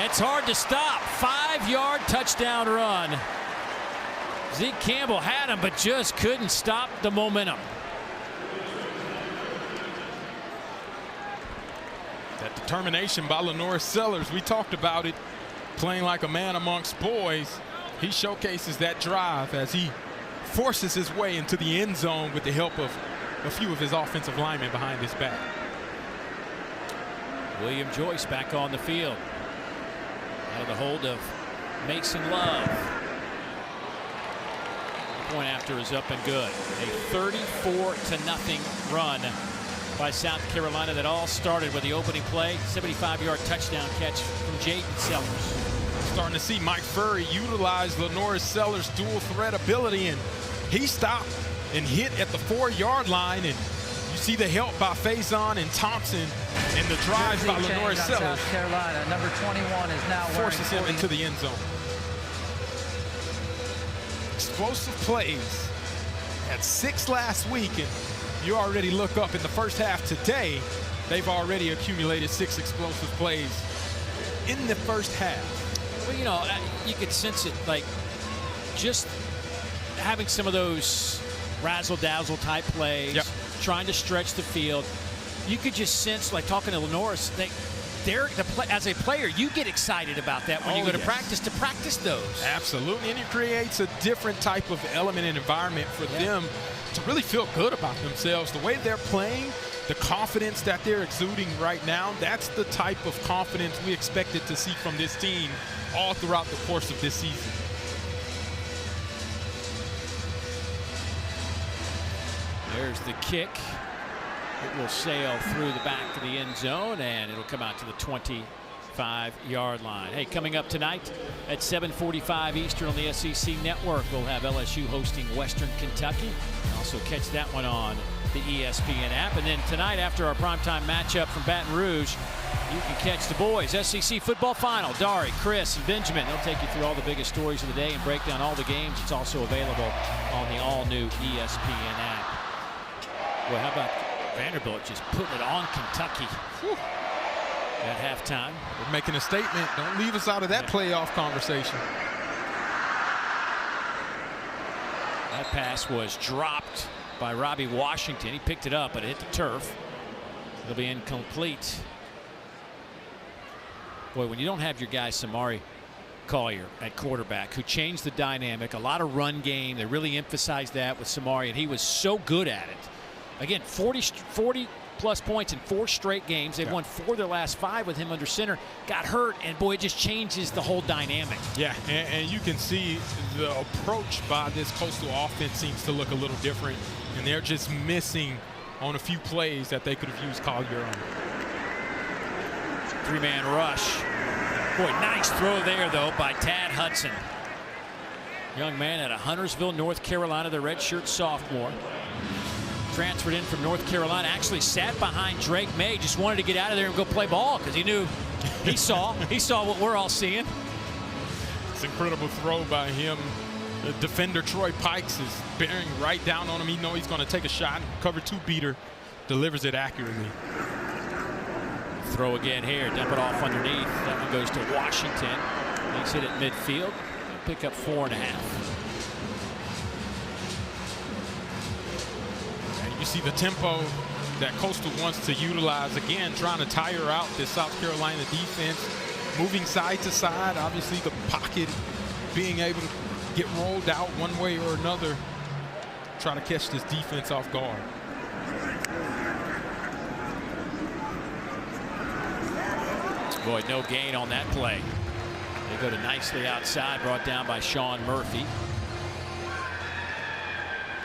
It's hard to stop. 5-yard touchdown run. Zeke Campbell had him, but just couldn't stop the momentum. That determination by Lenore Sellers, we talked about it, playing like a man amongst boys. He showcases that drive as he forces his way into the end zone with the help of a few of his offensive linemen behind his back. William Joyce back on the field. Out of the hold of Mason Love. Point after is up and good. A 34-0 run by South Carolina that all started with the opening play. 75-yard touchdown catch from Jaden Sellers. Starting to see Mike Furry utilize Lenore Sellers' dual threat ability, and he stopped and hit at the 4-yard line, and you see the help by Faison and Thompson and the drive by Lenore Sellers. South Carolina, number 21 is now forces him into the end zone. Explosive plays. Had 6 last week, and you already look up in the first half today, they've already accumulated 6 explosive plays in the first half. Well, you know, you could sense it, like just having some of those razzle-dazzle type plays, trying to stretch the field. You could just sense, like talking to Lenore, as a player, you get excited about that when you go to practice those. Absolutely, and it creates a different type of element and environment for them to really feel good about themselves. The way they're playing, the confidence that they're exuding right now, that's the type of confidence we expected to see from this team all throughout the course of this season. There's the kick. It will sail through the back of the end zone, and it'll come out to the 25-yard line. Hey, coming up tonight at 7:45 Eastern on the SEC Network, we'll have LSU hosting Western Kentucky. Also catch that one on the ESPN app. And then tonight, after our primetime matchup from Baton Rouge, you can catch the boys' SEC football final. Dari, Chris, and Benjamin. They'll take you through all the biggest stories of the day and break down all the games. It's also available on the all-new ESPN app. Well, how about Vanderbilt just putting it on Kentucky at halftime? We're making a statement. Don't leave us out of that playoff conversation. That pass was dropped by Robbie Washington. He picked it up, but it hit the turf. It'll be incomplete. Boy, when you don't have your guy Samari Collier at quarterback, who changed the dynamic, a lot of run game. They really emphasized that with Samari, and he was so good at it. Again, 40-plus points in 4 straight games. They've won 4 of their last 5 with him under center. Got hurt, and boy, it just changes the whole dynamic. Yeah, and you can see the approach by this Coastal offense seems to look a little different, and they're just missing on a few plays that they could have used Collier on. 3-man rush. Boy, nice throw there, though, by Tad Hudson. Young man out of Huntersville, North Carolina, the redshirt sophomore. Transferred in from North Carolina, actually sat behind Drake May, just wanted to get out of there and go play ball because he knew he saw what we're all seeing. It's an incredible throw by him. The defender Troy Pikes is bearing right down on him. He knows he's going to take a shot. Cover 2 beater, delivers it accurately. Throw again here, dump it off underneath. That one goes to Washington. Makes it at midfield. Pick up 4.5. You see the tempo that Coastal wants to utilize. Again, trying to tire out this South Carolina defense. Moving side to side. Obviously, the pocket being able to get rolled out one way or another. Try to catch this defense off guard. Boy, no gain on that play. They go to nicely outside, brought down by Sean Murphy.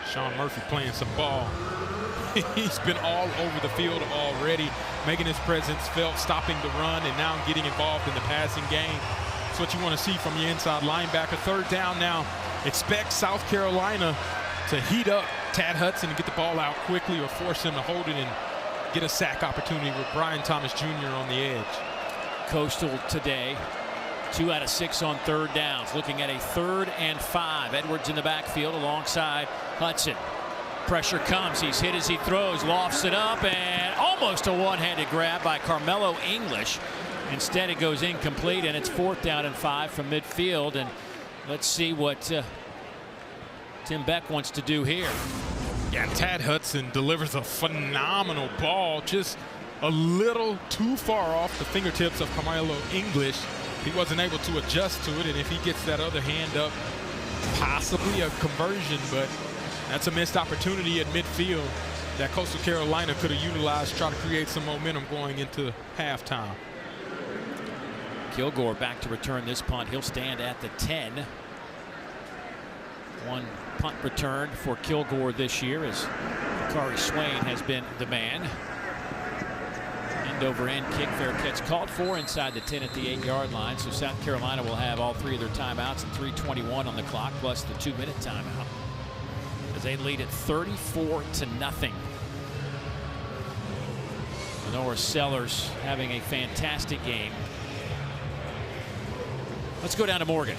Sean Murphy playing some ball. He's been all over the field already, making his presence felt, stopping the run, and now getting involved in the passing game. That's what you want to see from your inside linebacker. 3rd down now. Expect South Carolina to heat up Tad Hudson and get the ball out quickly, or force him to hold it and get a sack opportunity with Brian Thomas Jr. on the edge. Coastal today, 2 out of 6 on 3rd downs. Looking at a 3rd and 5. Edwards in the backfield alongside Hudson. Pressure comes. He's hit as he throws, lofts it up, and almost a one-handed grab by Carmelo English. Instead, it goes incomplete, and it's 4th down and 5 from midfield. And let's see what Tim Beck wants to do here. Yeah, Tad Hudson delivers a phenomenal ball, just a little too far off the fingertips of Carmelo English. He wasn't able to adjust to it, and if he gets that other hand up, possibly a conversion, but that's a missed opportunity at midfield that Coastal Carolina could have utilized to try to create some momentum going into halftime. Kilgore back to return this punt. He'll stand at the 10. 1 punt return for Kilgore this year, as Bakari Swain has been the man. End over end kick, fair catch called for inside the 10 at the 8-yard line. So South Carolina will have all 3 of their timeouts and 3:21 on the clock, plus the 2-minute timeout, as they lead at 34-0. Lenore Sellers having a fantastic game. Let's go down to Morgan.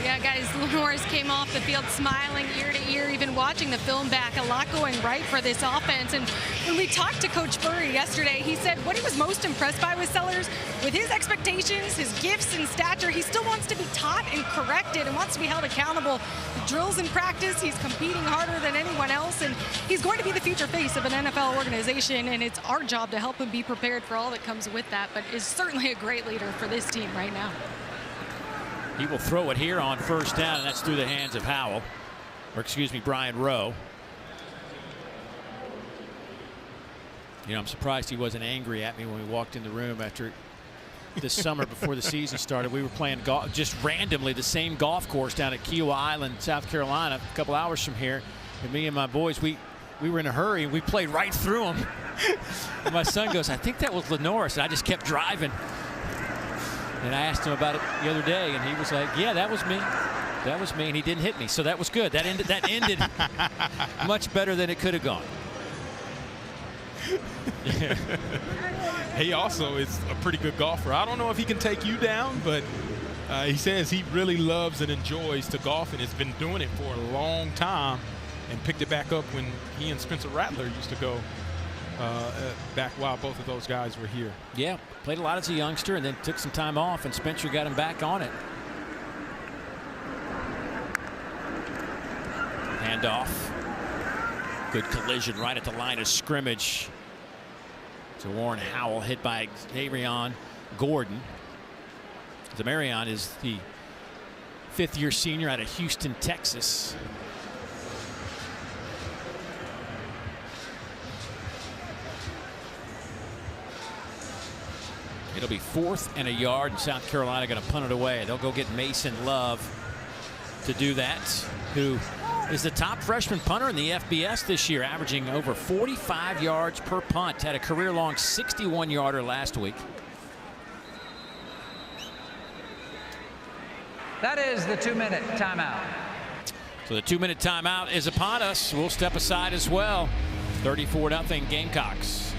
Yeah, guys, Lenore's came off the field smiling ear to ear, even watching the film back. A lot going right for this offense. And when we talked to Coach Burry yesterday, he said what he was most impressed by with Sellers, with his expectations, his gifts and stature, he still wants to be taught and corrected and wants to be held accountable. The drills in practice, he's competing harder than anyone else, and he's going to be the future face of an NFL organization, and it's our job to help him be prepared for all that comes with that, but is certainly a great leader for this team right now. He will throw it here on 1st down, and that's through the hands of Howell, or excuse me, Brian Rowe. You know, I'm surprised he wasn't angry at me when we walked in the room after this summer before the season started. We were playing golf just randomly, the same golf course down at Kiowa Island, South Carolina, a couple hours from here. And me and my boys, we were in a hurry and we played right through them. And my son goes, I think that was Lenoris. And I just kept driving. And I asked him about it the other day, and he was like, yeah, that was me. That was me, and he didn't hit me, so that was good. That ended much better than it could have gone. He also is a pretty good golfer. I don't know if he can take you down, but he says he really loves and enjoys to golf and has been doing it for a long time and picked it back up when he and Spencer Rattler used to go back while both of those guys were here. Yeah, played a lot as a youngster and then took some time off, and Spencer got him back on it. Handoff. Good collision right at the line of scrimmage to Warren Howell, hit by Zamarion Gordon. Zamarion is the fifth-year senior out of Houston, Texas. It'll be 4th and a yard, and South Carolina going to punt it away. They'll go get Mason Love to do that, who is the top freshman punter in the FBS this year, averaging over 45 yards per punt. Had a career-long 61-yarder last week. That is the 2-minute timeout. So the 2-minute timeout is upon us. We'll step aside as well. 34-0 Gamecocks.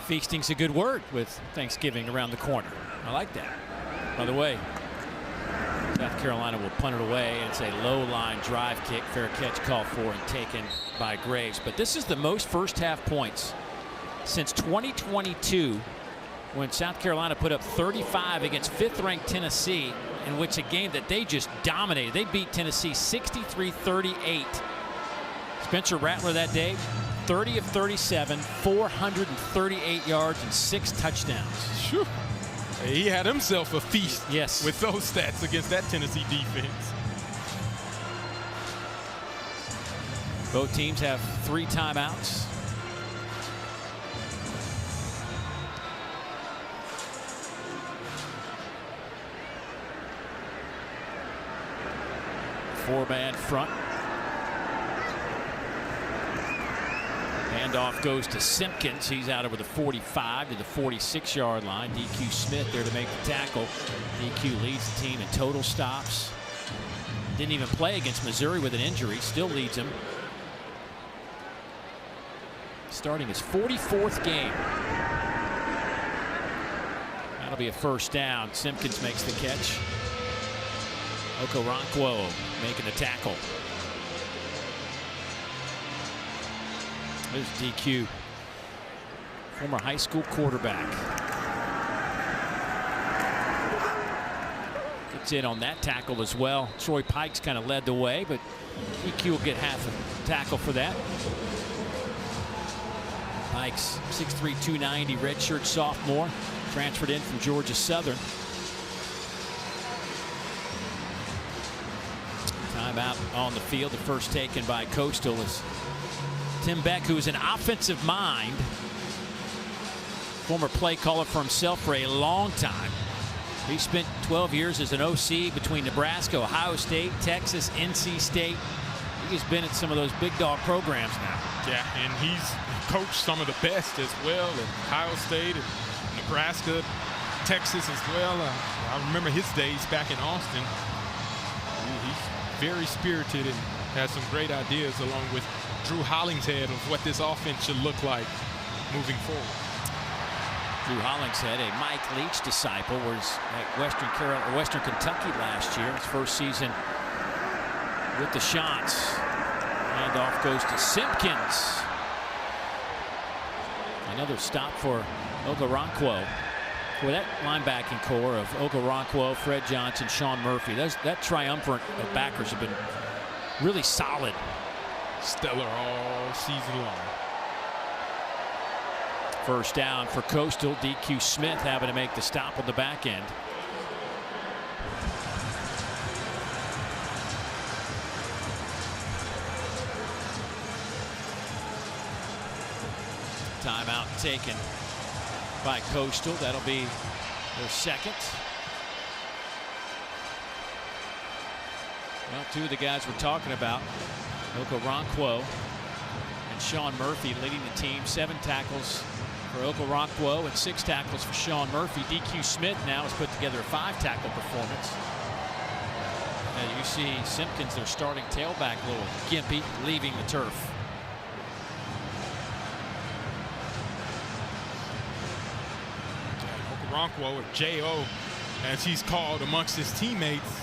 Feasting's a good word with Thanksgiving around the corner. I like that. By the way, South Carolina will punt it away, and it's a low-line drive kick. Fair catch called for and taken by Graves. But this is the most first-half points since 2022 when South Carolina put up 35 against 5th-ranked Tennessee, in which a game that they just dominated. They beat Tennessee 63-38. Spencer Rattler that day, 30 of 37, 438 yards and 6 touchdowns. Whew. He had himself a feast, yes, with those stats against that Tennessee defense. Both teams have 3 timeouts. Four-man front. Handoff goes to Simpkins. He's out over the 45 to the 46-yard line. DQ Smith there to make the tackle. DQ leads the team in total stops. Didn't even play against Missouri with an injury. Still leads him. Starting his 44th game. That'll be a first down. Simpkins makes the catch. Okoronkwo making the tackle. There's DQ, former high school quarterback. Gets in on that tackle as well. Troy Pikes kind of led the way, but DQ will get half a tackle for that. Pikes, 6'3", 290, redshirt sophomore, transferred in from Georgia Southern. Timeout on the field. The first taken by Coastal is Tim Beck, who is an offensive mind, former play caller for himself for a long time. He spent 12 years as an OC between Nebraska, Ohio State, Texas, NC State. He's been at some of those big dog programs now. Yeah, and he's coached some of the best as well at Ohio State, and Nebraska, Texas as well. I remember his days back in Austin. He's very spirited and has some great ideas, along with Drew Hollingshead, of what this offense should look like moving forward. Drew Hollingshead, a Mike Leach disciple, was at Western Kentucky last year, his first season with the Shots. Handoff goes to Simpkins. Another stop for Okoronkwo. Boy, that linebacking core of Okoronkwo, Fred Johnson, Sean Murphy, that triumvirate of backers have been really solid. Stellar all season long. First down for Coastal. DQ Smith having to make the stop on the back end. Timeout taken by Coastal. That'll be their second. Well, two of the guys we're talking about, Okoronkwo and Sean Murphy, leading the team. 7 tackles for Okoronkwo and 6 tackles for Sean Murphy. DQ Smith now has put together a 5-tackle performance. And you see Simpkins, their starting tailback, a little gimpy, leaving the turf. Okoronkwo, or J.O., as he's called amongst his teammates,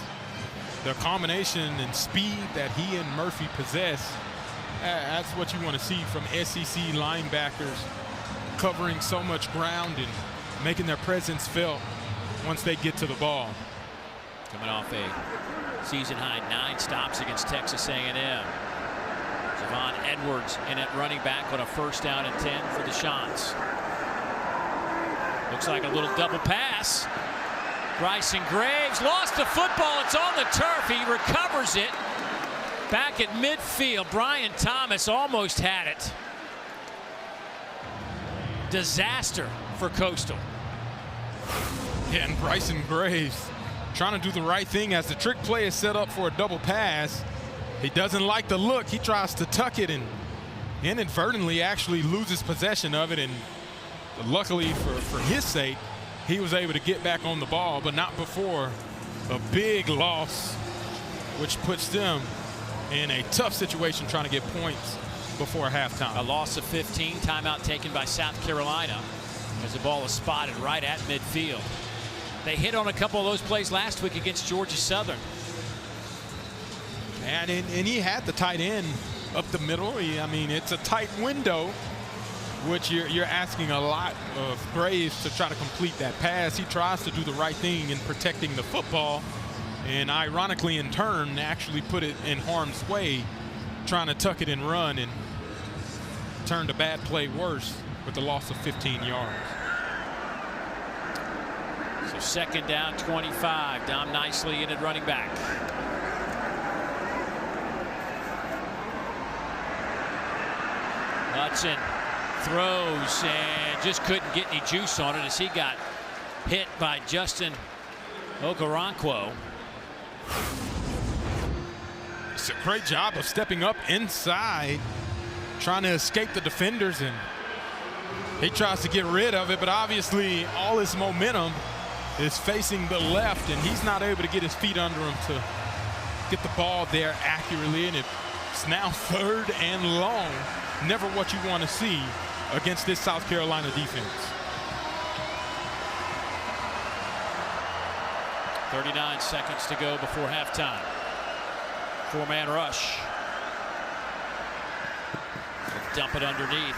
the combination and speed that he and Murphy possess, that's what you want to see from SEC linebackers, covering so much ground and making their presence felt once they get to the ball. Coming off a season-high 9 stops against Texas A&M. Javon Edwards in at running back on a first down and 10 for the Shots. Looks like a little double pass. Bryson Graves lost the football. It's on the turf. He recovers it back at midfield. Brian Thomas almost had it. Disaster for Coastal. Yeah, and Bryson Graves trying to do the right thing as the trick play is set up for a double pass. He doesn't like the look. He tries to tuck it and inadvertently actually loses possession of it. And luckily for his sake, he was able to get back on the ball, but not before a big loss, which puts them in a tough situation trying to get points before halftime. A loss of 15. Timeout taken by South Carolina as the ball is spotted right at midfield. They hit on a couple of those plays last week against Georgia Southern. And he had the tight end up the middle. I mean, it's a tight window which you're asking a lot of Graves to try to complete that pass. He tries to do the right thing in protecting the football, and ironically in turn actually put it in harm's way, trying to tuck it and run, and turned a bad play worse with the loss of 15 yards. So second down, 25. Dom nicely in at running back. Hudson throws and just couldn't get any juice on it as he got hit by Justin Okoronkwo. It's a great job of stepping up inside, trying to escape the defenders, and he tries to get rid of it, but obviously all his momentum is facing the left, and he's not able to get his feet under him to get the ball there accurately, and it's now 3rd and long. Never what you want to see against this South Carolina defense. 39 seconds to go before halftime. 4-man rush. Dump it underneath.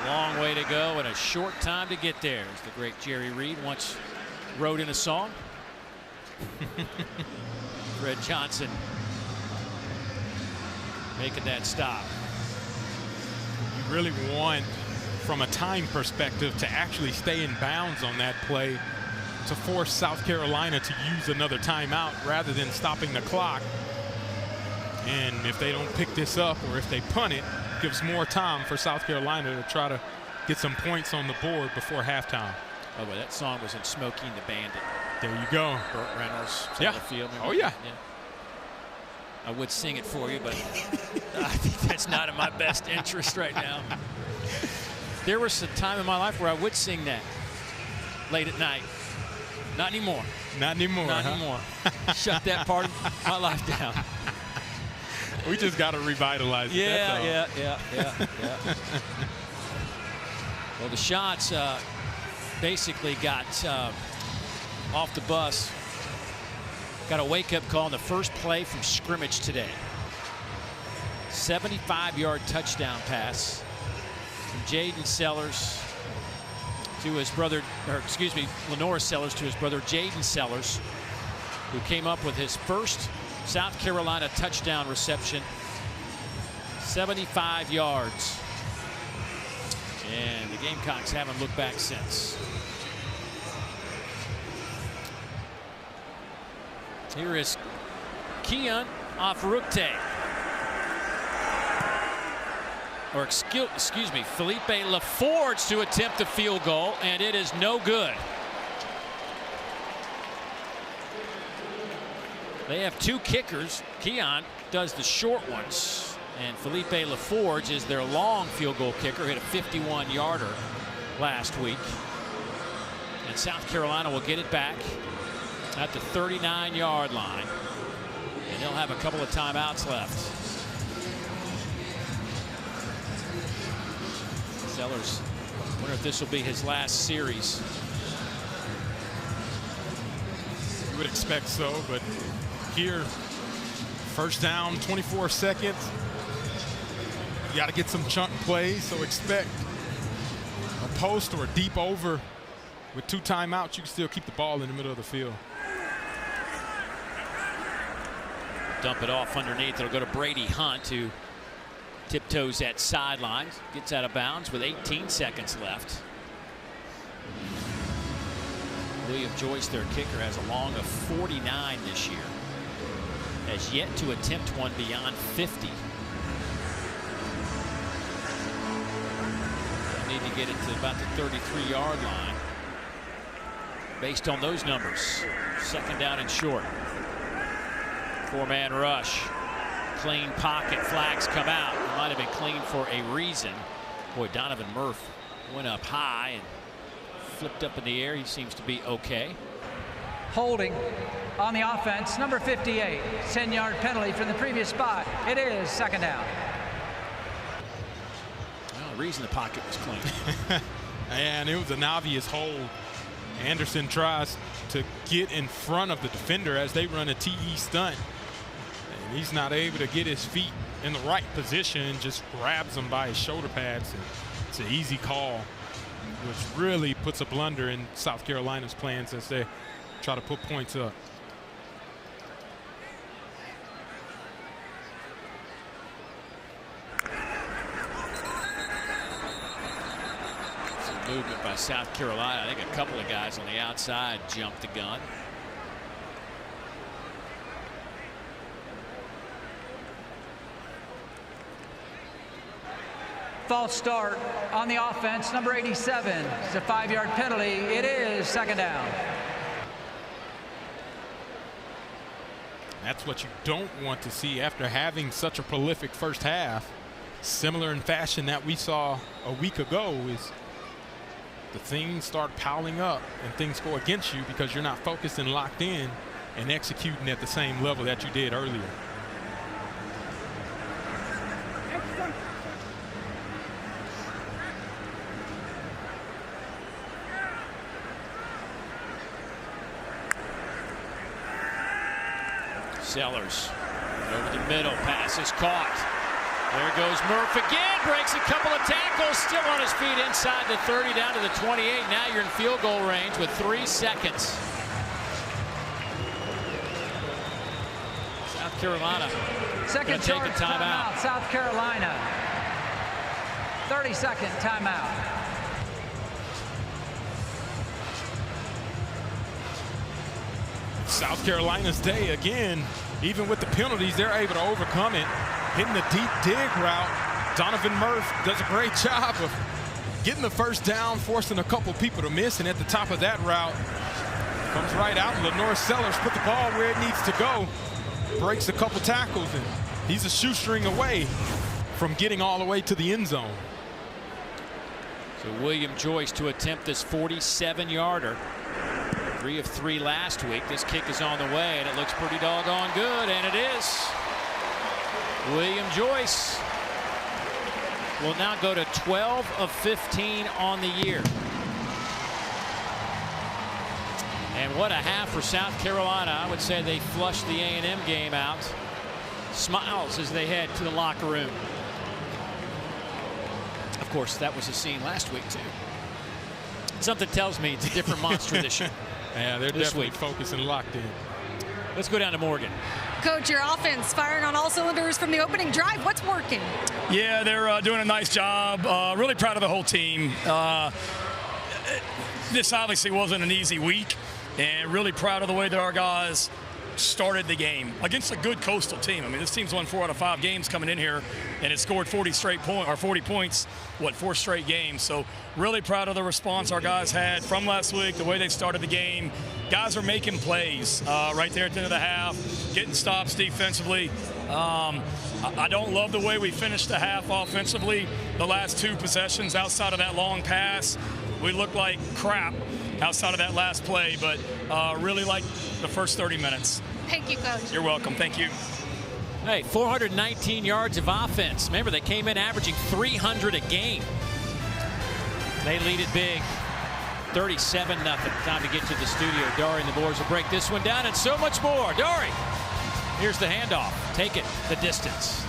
A long way to go and a short time to get there, as the great Jerry Reed once wrote in a song. Fred Johnson making that stop. You really want, from a time perspective, to actually stay in bounds on that play to force South Carolina to use another timeout rather than stopping the clock. And if they don't pick this up, or if they punt it, gives more time for South Carolina to try to get some points on the board before halftime. Oh, but that song was in Smokey and the Bandit. There you go. Burt Reynolds. Yeah. Field, oh, yeah. I would sing it for you, but I think that's not in my best interest right now. There was a time in my life where I would sing that late at night. Not anymore. Not anymore. Not anymore. Shut that part of my life down. We just got to revitalize it. Yeah. Well, the Shots basically got off the bus. Got a wake-up call on the first play from scrimmage today. 75-yard touchdown pass from Jaden Sellers to his brother, or excuse me, Lenore Sellers to his brother Jaden Sellers, who came up with his first South Carolina touchdown reception. 75 yards. And the Gamecocks haven't looked back since. Here is Keon Afrukte. Or excuse me, Felipe LaForge to attempt the field goal, and it is no good. They have two kickers. Keon does the short ones, and Felipe LaForge is their long field goal kicker. Hit a 51-yarder last week. And South Carolina will get it back at the 39-yard line, and they'll have a couple of timeouts left. Sellers, wonder if this will be his last series. You would expect so, but here, first down, 24 seconds. You got to get some chunk plays, so expect a post or a deep over. With two timeouts, you can still keep the ball in the middle of the field. Dump it off underneath. It'll go to Brady Hunt, who tiptoes that sideline. Gets out of bounds with 18 seconds left. William Joyce, their kicker, has a long of 49 this year. Has yet to attempt one beyond 50. They need to get it to about the 33-yard line. Based on those numbers, second down and short. 4-man rush. Clean pocket. Flags come out. It might have been clean for a reason. Boy, Donovan Murph went up high and flipped up in the air. He seems to be okay. Holding on the offense, number 58. 10-yard penalty from the previous spot. It is second down. Well, the reason the pocket was clean. And it was an obvious hold. Anderson tries to get in front of the defender as they run a TE stunt. And he's not able to get his feet in the right position, just grabs him by his shoulder pads and It's an easy call, which really puts a blunder in South Carolina's plans as they try to put points up. Some movement by South Carolina. I think a couple of guys on the outside jumped the gun. False start on the offense, number 87. It's a 5-yard penalty. It is second down. That's what you don't want to see after having such a prolific first half. Similar in fashion that we saw a week ago, is the things start piling up and things go against you because you're not focused and locked in and executing at the same level that you did earlier. Sellers over the middle, pass is caught. There goes Murph again, breaks a couple of tackles, still on his feet inside the 30, down to the 28. Now you're in field goal range with 3 seconds. South Carolina Second charge timeout, South Carolina. 30-second timeout. South Carolina's day again. Even with the penalties, they're able to overcome it. Hitting the deep dig route. Donovan Murph does a great job of getting the first down, forcing a couple people to miss, and at the top of that route, comes right out, and Lenore Sellers put the ball where it needs to go. Breaks a couple tackles, and he's a shoestring away from getting all the way to the end zone. So William Joyce to attempt this 47-yarder. 3 of 3 last week. This kick is on the way, and it looks pretty doggone good, and it is. William Joyce will now go to 12 of 15 on the year. And what a half for South Carolina. I would say they flushed the A&M game out. Smiles as they head to the locker room. Of course, that was a scene last week, too. Something tells me it's a different monster this year. Yeah, they're definitely focused and locked in. Let's go down to Morgan. Coach, your offense firing on all cylinders from the opening drive. What's working? Yeah, they're doing a nice job. Really proud of the whole team. This obviously wasn't an easy week, and really proud of the way that our guys started the game against a good Coastal team. I mean, this team's won 4 out of 5 games coming in here, and it scored 40 points, 4 straight games. So really proud of the response our guys had from last week, the way they started the game. Guys are making plays right there at the end of the half, getting stops defensively. I don't love the way we finished the half offensively. The last 2 possessions outside of that long pass, we looked like crap outside of that last play, but really like the first 30 minutes. Thank you, Coach. You're welcome. Thank you. Hey, 419 yards of offense. Remember, they came in averaging 300 a game. They lead it big, 37-0. Time to get to the studio. Dari and the boys will break this one down and so much more. Dari, here's the handoff. Take it the distance.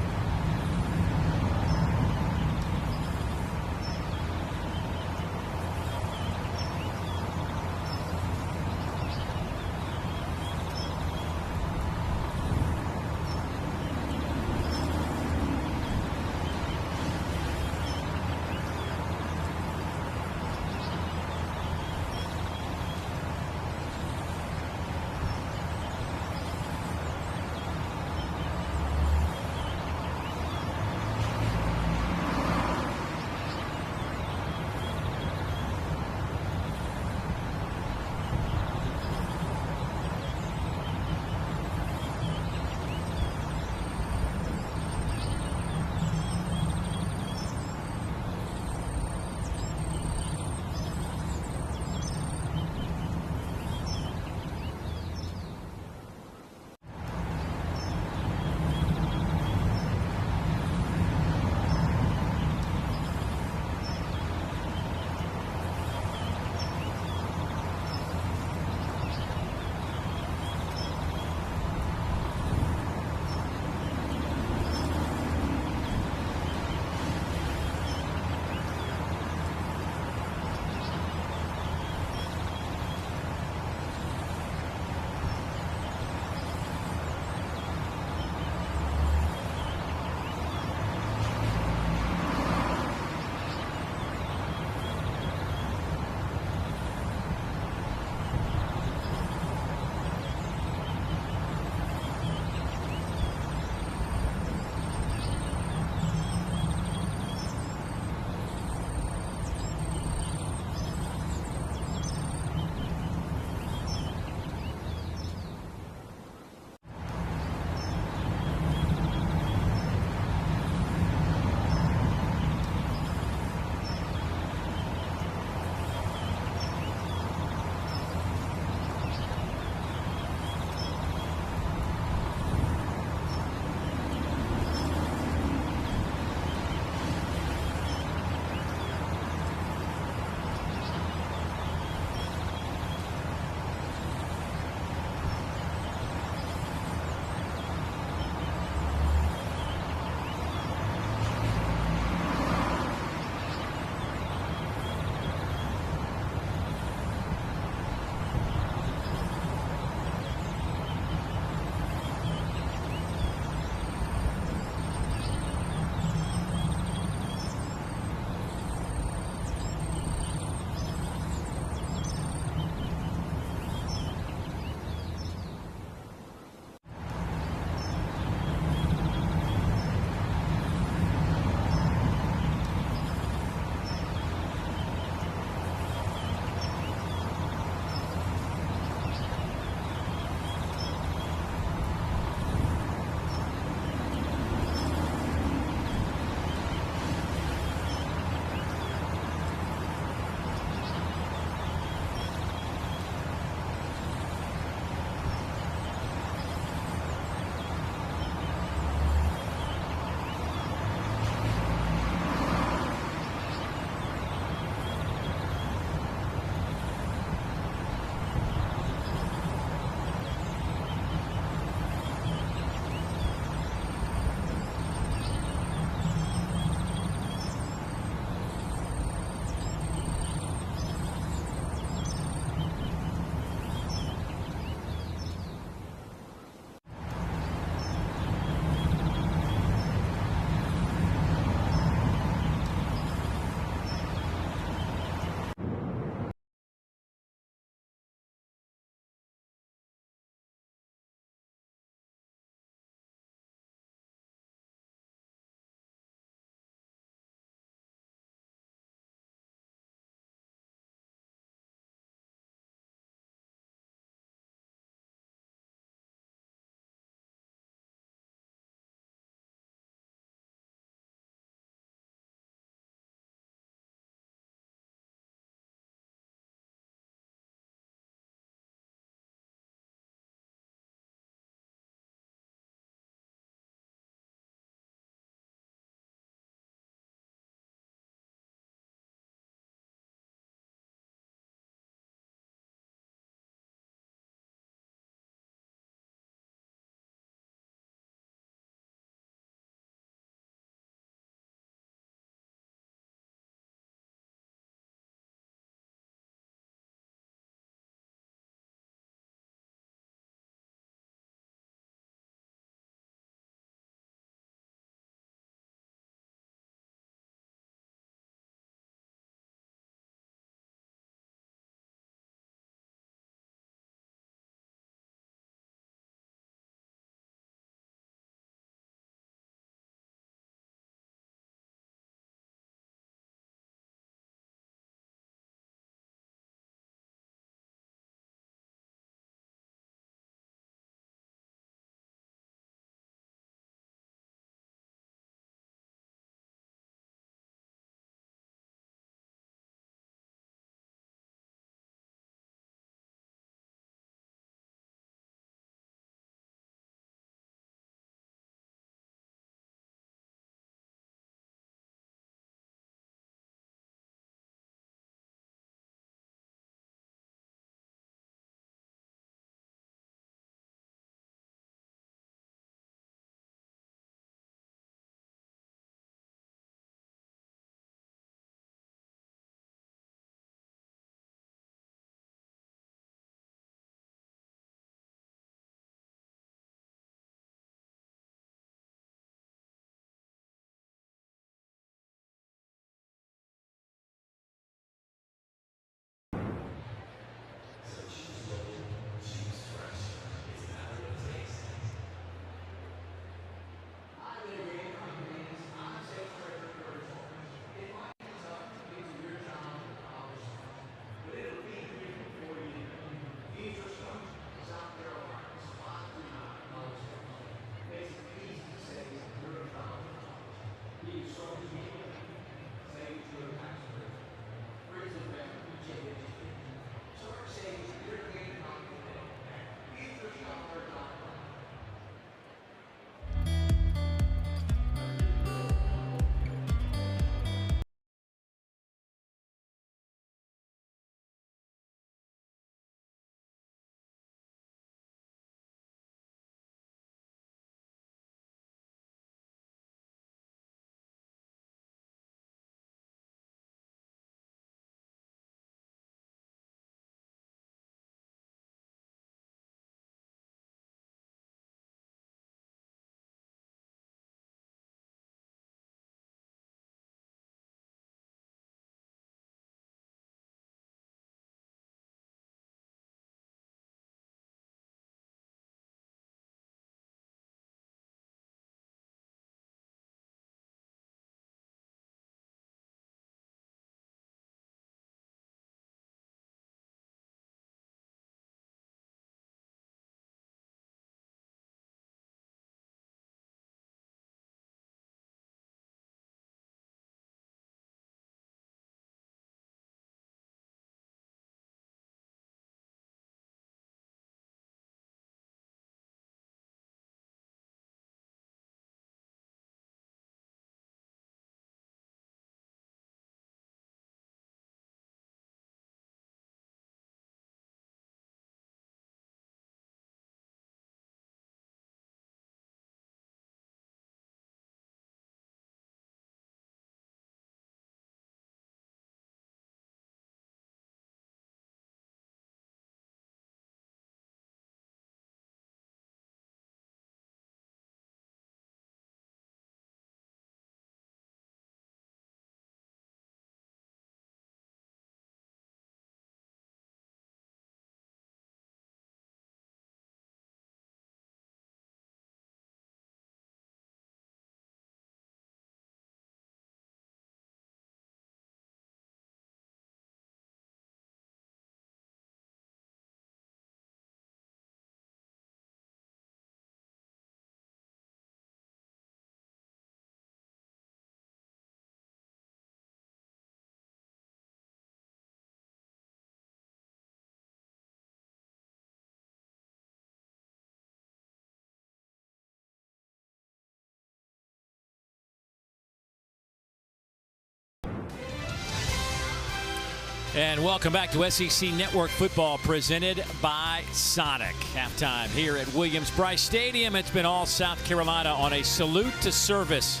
And welcome back to SEC Network Football presented by Sonic. Halftime here at Williams-Brice Stadium. It's been all South Carolina on a salute to service.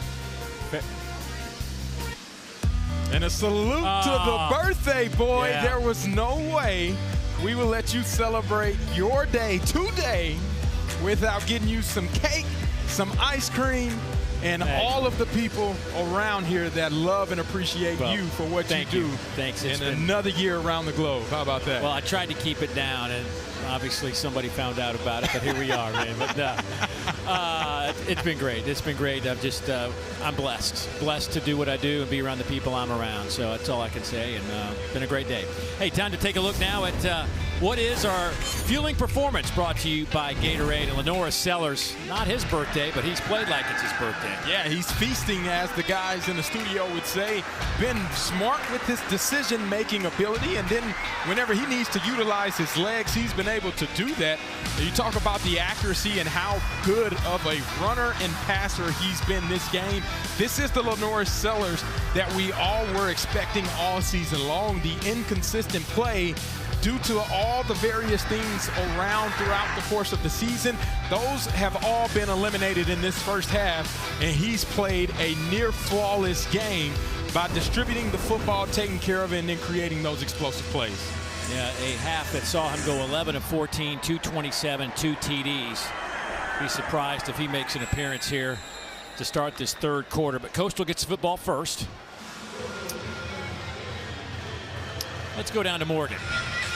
And a salute to the birthday boy. Yeah. There was no way we will let you celebrate your day today without getting you some cake, some ice cream, and all of the people around here that love and appreciate you for what you do. Thanks. And another year around the globe. How about that? Well, I tried to keep it down, and obviously somebody found out about it, but here we are, man. But it's been great. It's been great. I'm blessed to do what I do and be around the people I'm around. So that's all I can say, and it's been a great day. Hey, time to take a look now at what is our fueling performance, brought to you by Gatorade. And Lenora Sellers, not his birthday, but he's played like it's his birthday. Yeah, he's feasting, as the guys in the studio would say. Been smart with his decision-making ability, and then whenever he needs to utilize his legs, he's been able to do that. You talk about the accuracy and how good of a runner and passer he's been this game. This is the Lenora Sellers that we all were expecting all season long. The inconsistent play due to all the various things around throughout the course of the season, those have all been eliminated in this first half, and he's played a near flawless game by distributing the football, taking care of it, and then creating those explosive plays. Yeah, a half that saw him go 11 of 14, 227, 2 TDs. Be surprised if he makes an appearance here to start this third quarter, but Coastal gets the football first. Let's go down to Morgan.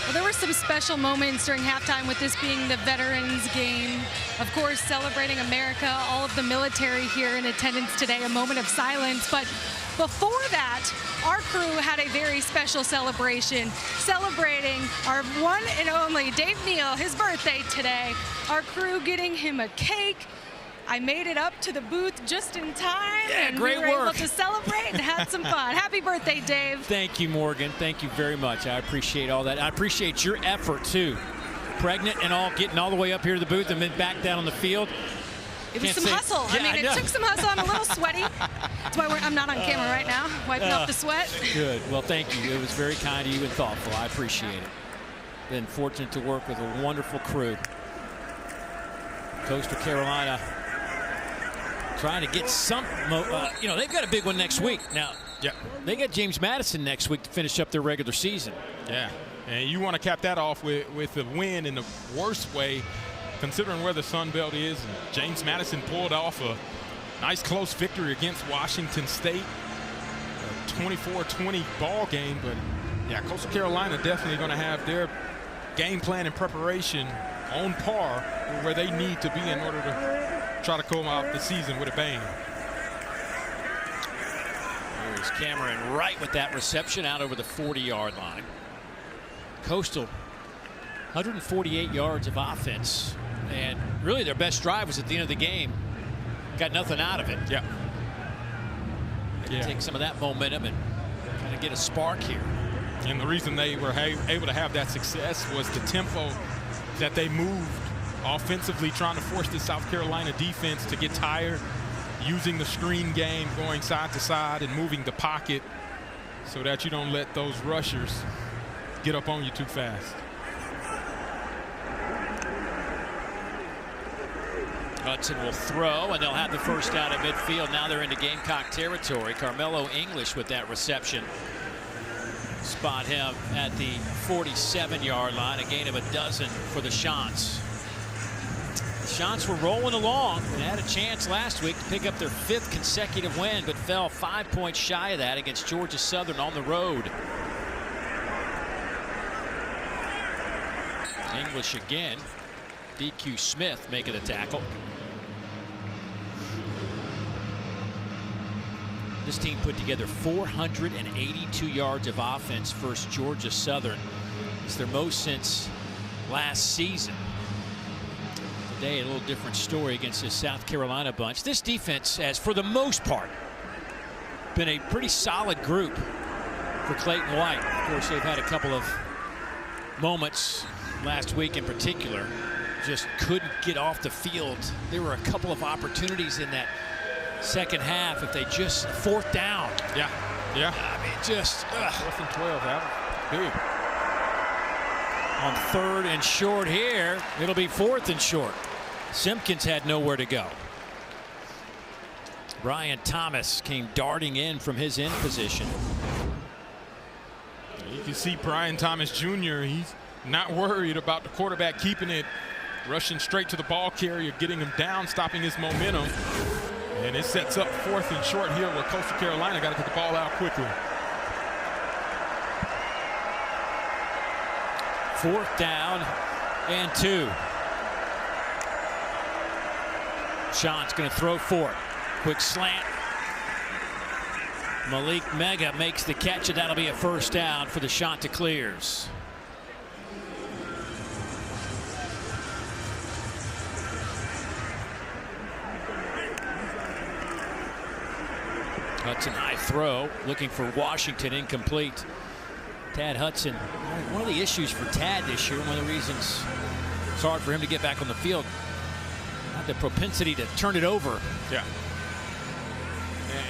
Well, there were some special moments during halftime with this being the Veterans game. Of course, celebrating America, all of the military here in attendance today, a moment of silence. But before that, our crew had a very special celebration, celebrating our one and only Dave Neal, his birthday today. Our crew getting him a cake. I made it up to the booth just in time, and we were able to celebrate and had some fun. Happy birthday, Dave. Thank you, Morgan. Thank you very much. I appreciate all that. I appreciate your effort, too. Pregnant and all, getting all the way up here to the booth and then back down on the field. It was some hustle. Yeah, I mean, it took some hustle. I'm a little sweaty. That's why I'm not on camera right now, wiping off the sweat. Good. Well, thank you. It was very kind of you and thoughtful. I appreciate it. Been fortunate to work with a wonderful crew. Coastal Carolina trying to get some, they've got a big one next week. Now, they got James Madison next week to finish up their regular season. Yeah, and you want to cap that off with a win in the worst way, considering where the Sun Belt is. And James Madison pulled off a nice close victory against Washington State, a 24-20 ball game. But yeah, Coastal Carolina definitely going to have their game plan and preparation on par with where they need to be in order to try to come out the season with a bang. Here's Cameron Wright with that reception out over the 40-yard line. Coastal, 148 yards of offense, and really their best drive was at the end of the game. Got nothing out of it. Yeah. Take some of that momentum and kind of get a spark here. And the reason they were able to have that success was the tempo that they moved offensively, trying to force the South Carolina defense to get tired, using the screen game, going side to side and moving the pocket so that you don't let those rushers get up on you too fast. Hudson will throw, and they'll have the first out of midfield. Now they're into Gamecock territory. Carmelo English with that reception. Spot him at the 47-yard line, a gain of a dozen for the Chants. The Chants were rolling along and had a chance last week to pick up their 5th consecutive win, but fell 5 points shy of that against Georgia Southern on the road. English again. DQ Smith making the tackle. This team put together 482 yards of offense versus Georgia Southern. It's their most since last season. Today, a little different story against this South Carolina bunch. This defense has, for the most part, been a pretty solid group for Clayton White. Of course, they've had a couple of moments last week in particular. Just couldn't get off the field. There were a couple of opportunities in that second half. If they just, 4th down. Yeah. I mean, just 4th and 12, Adam. big. On 3rd and short here, it'll be 4th and short. Simpkins had nowhere to go. Brian Thomas came darting in from his end position. You can see Brian Thomas Jr. He's not worried about the quarterback keeping it, rushing straight to the ball carrier, getting him down, stopping his momentum. And it sets up 4th and short here where Coastal Carolina got to get the ball out quickly. 4th down and 2. Sean's going to throw for it. Quick slant. Malik Mega makes the catch, and that'll be a 1st down for the Chanticleers. Hudson high throw, looking for Washington, incomplete. Tad Hudson, one of the issues for Tad this year, one of the reasons it's hard for him to get back on the field, had the propensity to turn it over. Yeah.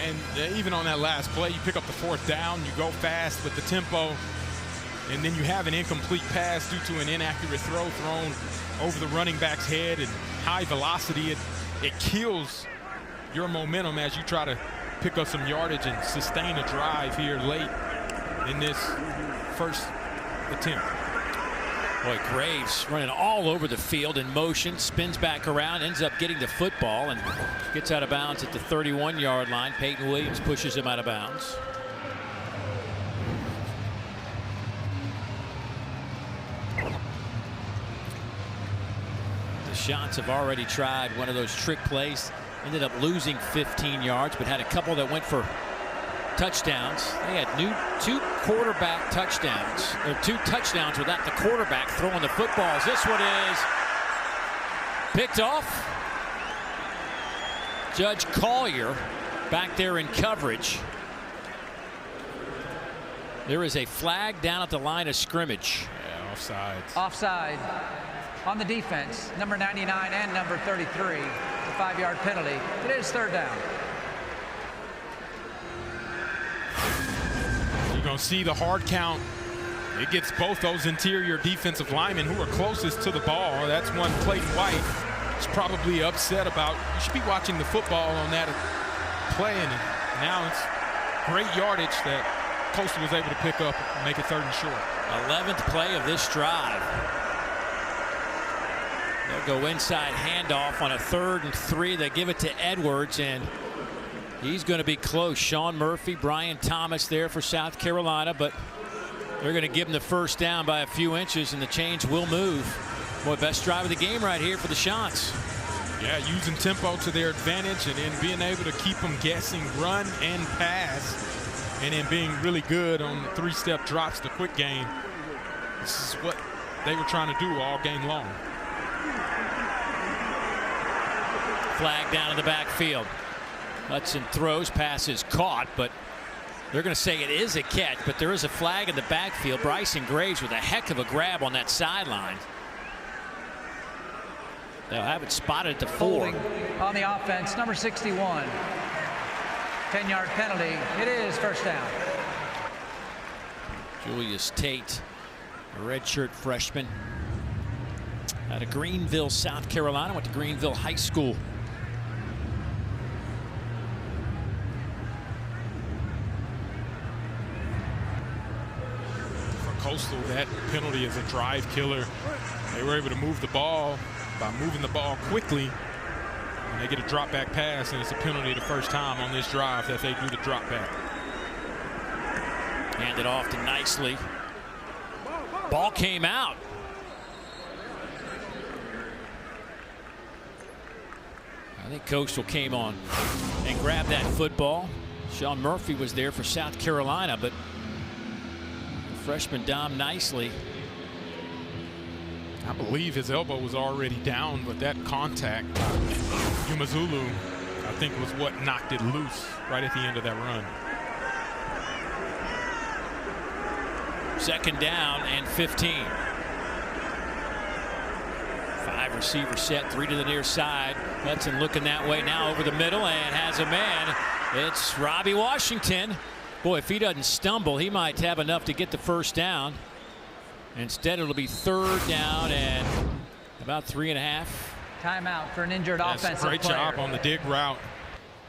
And even on that last play, you pick up the 4th down, you go fast with the tempo, and then you have an incomplete pass due to an inaccurate throw thrown over the running back's head and high velocity. It kills your momentum as you try to pick up some yardage and sustain a drive here late in this first attempt. Boy, Graves running all over the field in motion, spins back around, ends up getting the football and gets out of bounds at the 31-yard line. Peyton Williams pushes him out of bounds. The Shots have already tried one of those trick plays, ended up losing 15 yards, but had a couple that went for touchdowns. They had 2 quarterback touchdowns, or 2 touchdowns without the quarterback throwing the footballs. This one is picked off. Judge Collier back there in coverage. There is a flag down at the line of scrimmage. Yeah, offside. Offside on the defense, number 99 and number 33. The 5-yard penalty. It is 3rd down. You're going to see the hard count. It gets both those interior defensive linemen who are closest to the ball. That's one Clayton White is probably upset about. You should be watching the football on that play, and now it's great yardage that Coastal was able to pick up and make it 3rd and short. 11th play of this drive. They'll go inside handoff on a 3rd and 3. They give it to Edwards, and he's going to be close. Sean Murphy, Brian Thomas there for South Carolina, but they're going to give him the 1st down by a few inches, and the chains will move. Boy, best drive of the game right here for the Shots. Yeah, using tempo to their advantage and then being able to keep them guessing run and pass, and then being really good on the 3-step drops, the quick game. This is what they were trying to do all game long. Flag down in the backfield. Hudson throws, passes caught, but they're going to say it is a catch, but there is a flag in the backfield. Bryson Graves with a heck of a grab on that sideline. They'll have it spotted at the 4. Holding on the offense, number 61. 10-yard penalty. It is 1st down. Julius Tate, a redshirt freshman out of Greenville, South Carolina, went to Greenville High School. Coastal, that penalty is a drive killer. They were able to move the ball by moving the ball quickly, and they get a drop back pass, and it's a penalty the first time on this drive that they do the drop back. Handed off to Nicely. Ball came out. I think Coastal came on and grabbed that football. Sean Murphy was there for South Carolina, but freshman Dom Nicely, I believe his elbow was already down, but that contact, Umazulu, I think was what knocked it loose right at the end of that run. 2nd down and 15. 5 receiver set, 3 to the near side. Hudson looking that way now over the middle and has a man. It's Robbie Washington. Boy, if he doesn't stumble, he might have enough to get the first down. Instead, it'll be 3rd down and about 3.5. Timeout for an injured offensive player. Great job on the dig route.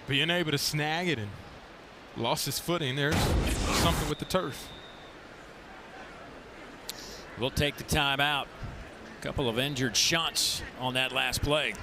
Being able to snag it and lost his footing. There's something with the turf. We'll take the timeout. A couple of injured shots on that last play.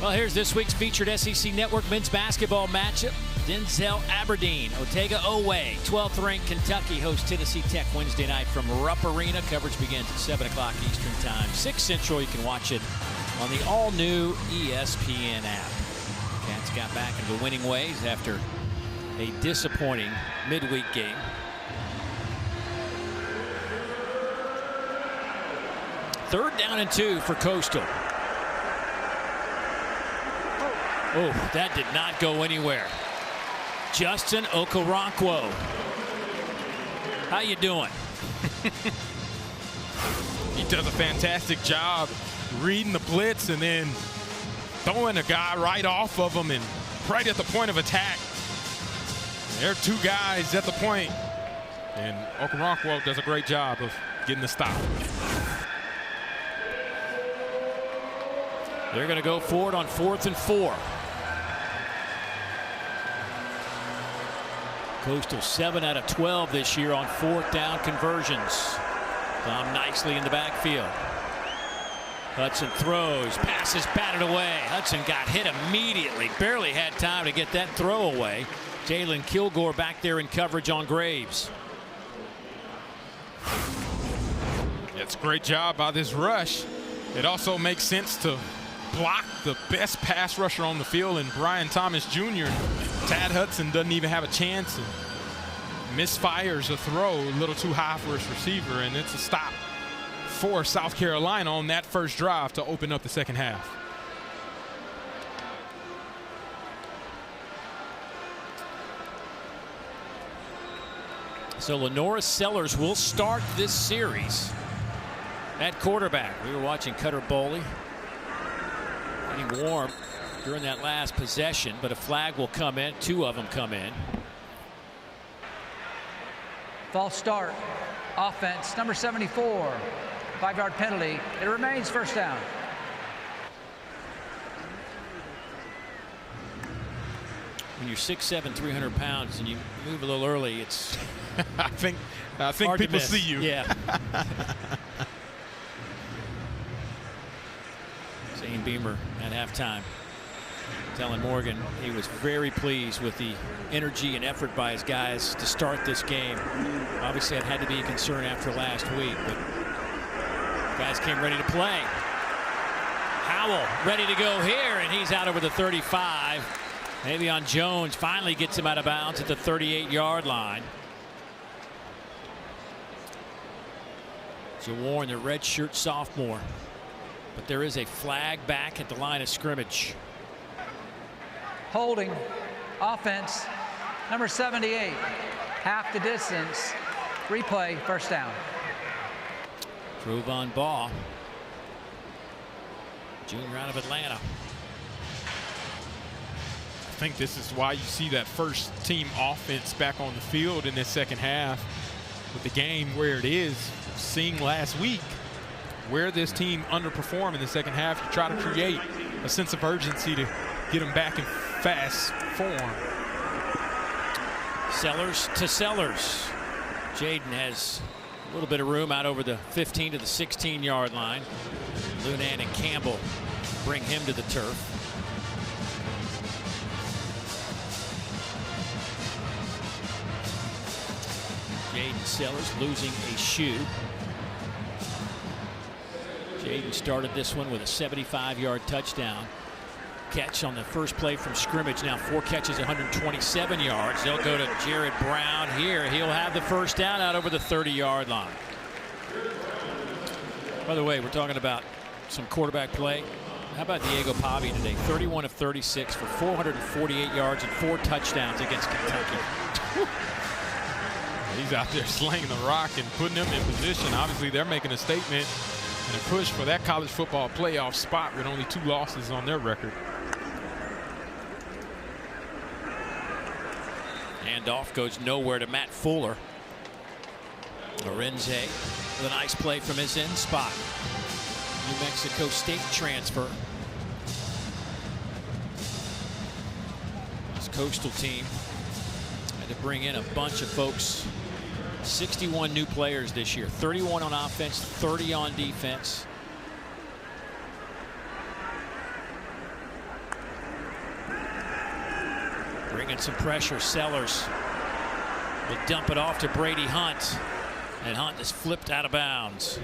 Well, here's this week's featured SEC Network men's basketball matchup. Denzel Aberdeen, Otega Oweh, 12th ranked Kentucky hosts Tennessee Tech Wednesday night from Rupp Arena. Coverage begins at 7 o'clock Eastern Time, 6 Central. You can watch it on the all-new ESPN app. Cats got back into winning ways after a disappointing midweek game. Third down and 2 for Coastal. Oh, that did not go anywhere. Justin Okoronkwo. How you doing? He does a fantastic job reading the blitz and then throwing a guy right off of him and right at the point of attack. There are 2 guys at the point, and Okoronkwo does a great job of getting the stop. They're going to go forward on 4th and 4. Coastal 7 out of 12 this year on 4th down conversions. Tom nicely in the backfield. Hudson throws, passes batted away. Hudson got hit immediately, barely had time to get that throw away. Jalen Kilgore back there in coverage on Graves. It's a great job by this rush. It also makes sense to block the best pass rusher on the field in Brian Thomas Jr. Tad Hudson doesn't even have a chance and misfires a throw a little too high for his receiver, and it's a stop for South Carolina on that first drive to open up the second half. So Lenora Sellers will start this series at quarterback. We were watching Cutter Boley getting warm during that last possession, but a flag will come in. 2 of them come in. False start. Offense, number 74. 5-yard penalty. It remains first down. When you're 6'7", 300 pounds, and you move a little early, it's I think people see you. Yeah. Zane Beamer at halftime telling Morgan he was very pleased with the energy and effort by his guys to start this game. Obviously, it had to be a concern after last week, but guys came ready to play. Howell ready to go here, and he's out over the 35. Avion Jones finally gets him out of bounds at the 38-yard line. So Warren, the redshirt sophomore, but there is a flag back at the line of scrimmage. Holding. Offense, number 78. Half the distance. Replay, first down. Trovon Baugh, junior out of Atlanta. I think this is why you see that first team offense back on the field in this second half with the game where it is. Seeing last week where this team underperformed in the second half, you try to create a sense of urgency to get them back in fast form. Sellers to Sellers. Jaden has a little bit of room out over the 15 to the 16-yard line. Lunan and Campbell bring him to the turf. Jaden Sellers losing a shoe. Jaden started this one with a 75-yard touchdown catch on the first play from scrimmage. Now 4 catches, 127 yards. They'll go to Jared Brown here. He'll have the first down out over the 30-yard line. By the way, we're talking about some quarterback play. How about Diego Pavi today? 31 of 36 for 448 yards and 4 touchdowns against Kentucky. He's out there slinging the rock and putting them in position. Obviously, they're making a statement and a push for that college football playoff spot with only 2 losses on their record. Handoff goes nowhere to Matt Fuller. Lorenze with a nice play from his end spot. New Mexico State transfer. This Coastal team had to bring in a bunch of folks. 61 new players this year, 31 on offense, 30 on defense. Bringing some pressure. Sellers will dump it off to Brady Hunt, and Hunt is flipped out of bounds.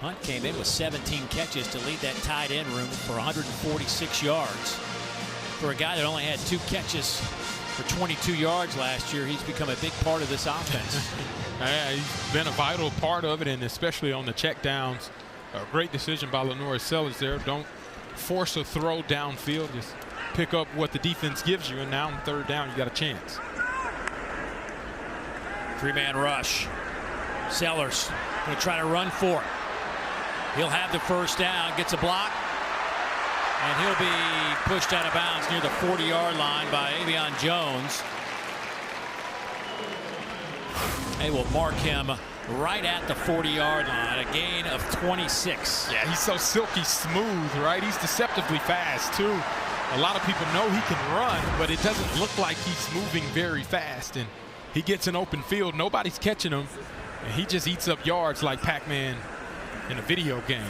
Hunt came in with 17 catches to lead that tight end room for 146 yards. For a guy that only had 2 catches for 22 yards last year, he's become a big part of this offense. Yeah, he's been a vital part of it, and especially on the checkdowns. A great decision by Lenora Sellers there. Don't force a throw downfield. Just pick up what the defense gives you, and now on 3rd down, you got a chance. 3-man rush. Sellers going to try to run for it. He'll have the first down, gets a block, and he'll be pushed out of bounds near the 40-yard line by Avion Jones. They will mark him right at the 40-yard line, a gain of 26. Yeah, he's so silky smooth, right? He's deceptively fast, too. A lot of people know he can run, but it doesn't look like he's moving very fast. And he gets an open field. Nobody's catching him, and he just eats up yards like Pac-Man in a video game.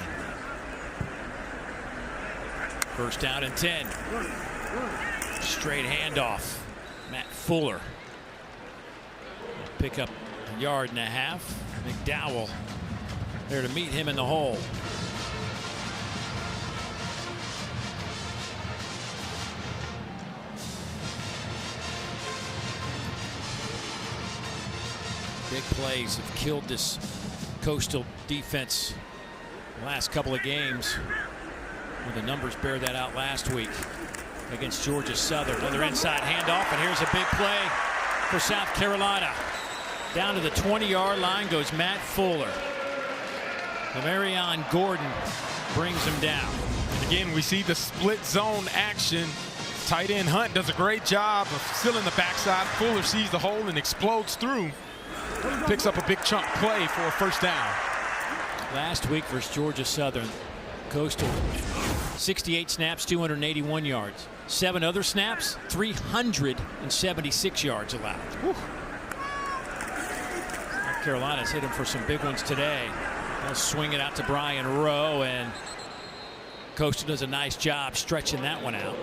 First down and 10. Straight handoff. Matt Fuller. Pick up a yard and a half. McDowell there to meet him in the hole. Big plays have killed this Coastal defense the last couple of games. Well, the numbers bear that out last week against Georgia Southern. Another inside handoff, and here's a big play for South Carolina. Down to the 20-yard line goes Matt Fuller. Marion Gordon brings him down. And again, we see the split zone action. Tight end Hunt does a great job of sealing the backside. Fuller sees the hole and explodes through. Picks up a big chunk play for a first down. Last week versus Georgia Southern, Coastal 68 snaps, 281 yards. 7 other snaps, 376 yards allowed. Whew. South Carolina's hit him for some big ones today. They'll swing it out to Brian Rowe, and Coastal does a nice job stretching that one out.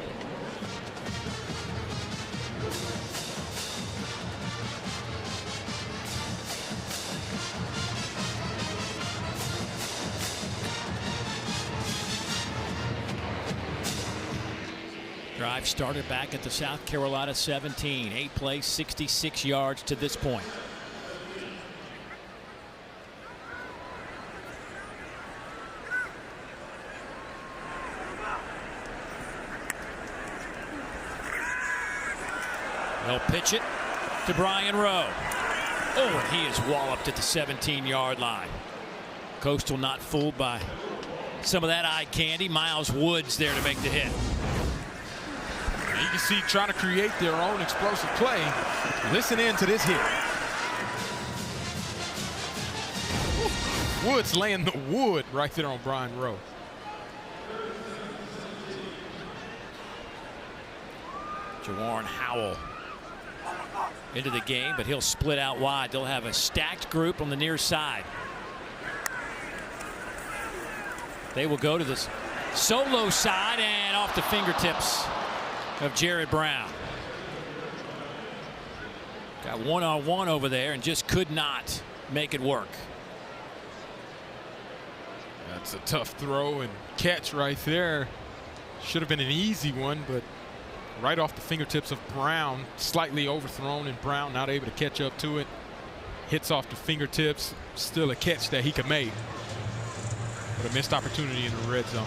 Drive started back at the South Carolina 17. 8 plays, 66 yards to this point. They'll pitch it to Brian Rowe. Oh, and he is walloped at the 17-yard line. Coastal not fooled by some of that eye candy. Miles Woods there to make the hit. You can see trying to create their own explosive play. Listen in to this hit. Woods laying the wood right there on Brian Rowe. Jawarn Howell into the game, but he'll split out wide. They'll have a stacked group on the near side. They will go to this solo side and off the fingertips of Jared Brown. Got one-on-one over there and just could not make it work. That's a tough throw and catch right there. Should have been an easy one, but right off the fingertips of Brown, slightly overthrown, and Brown not able to catch up to it. Hits off the fingertips, still a catch that he could make, but a missed opportunity in the red zone.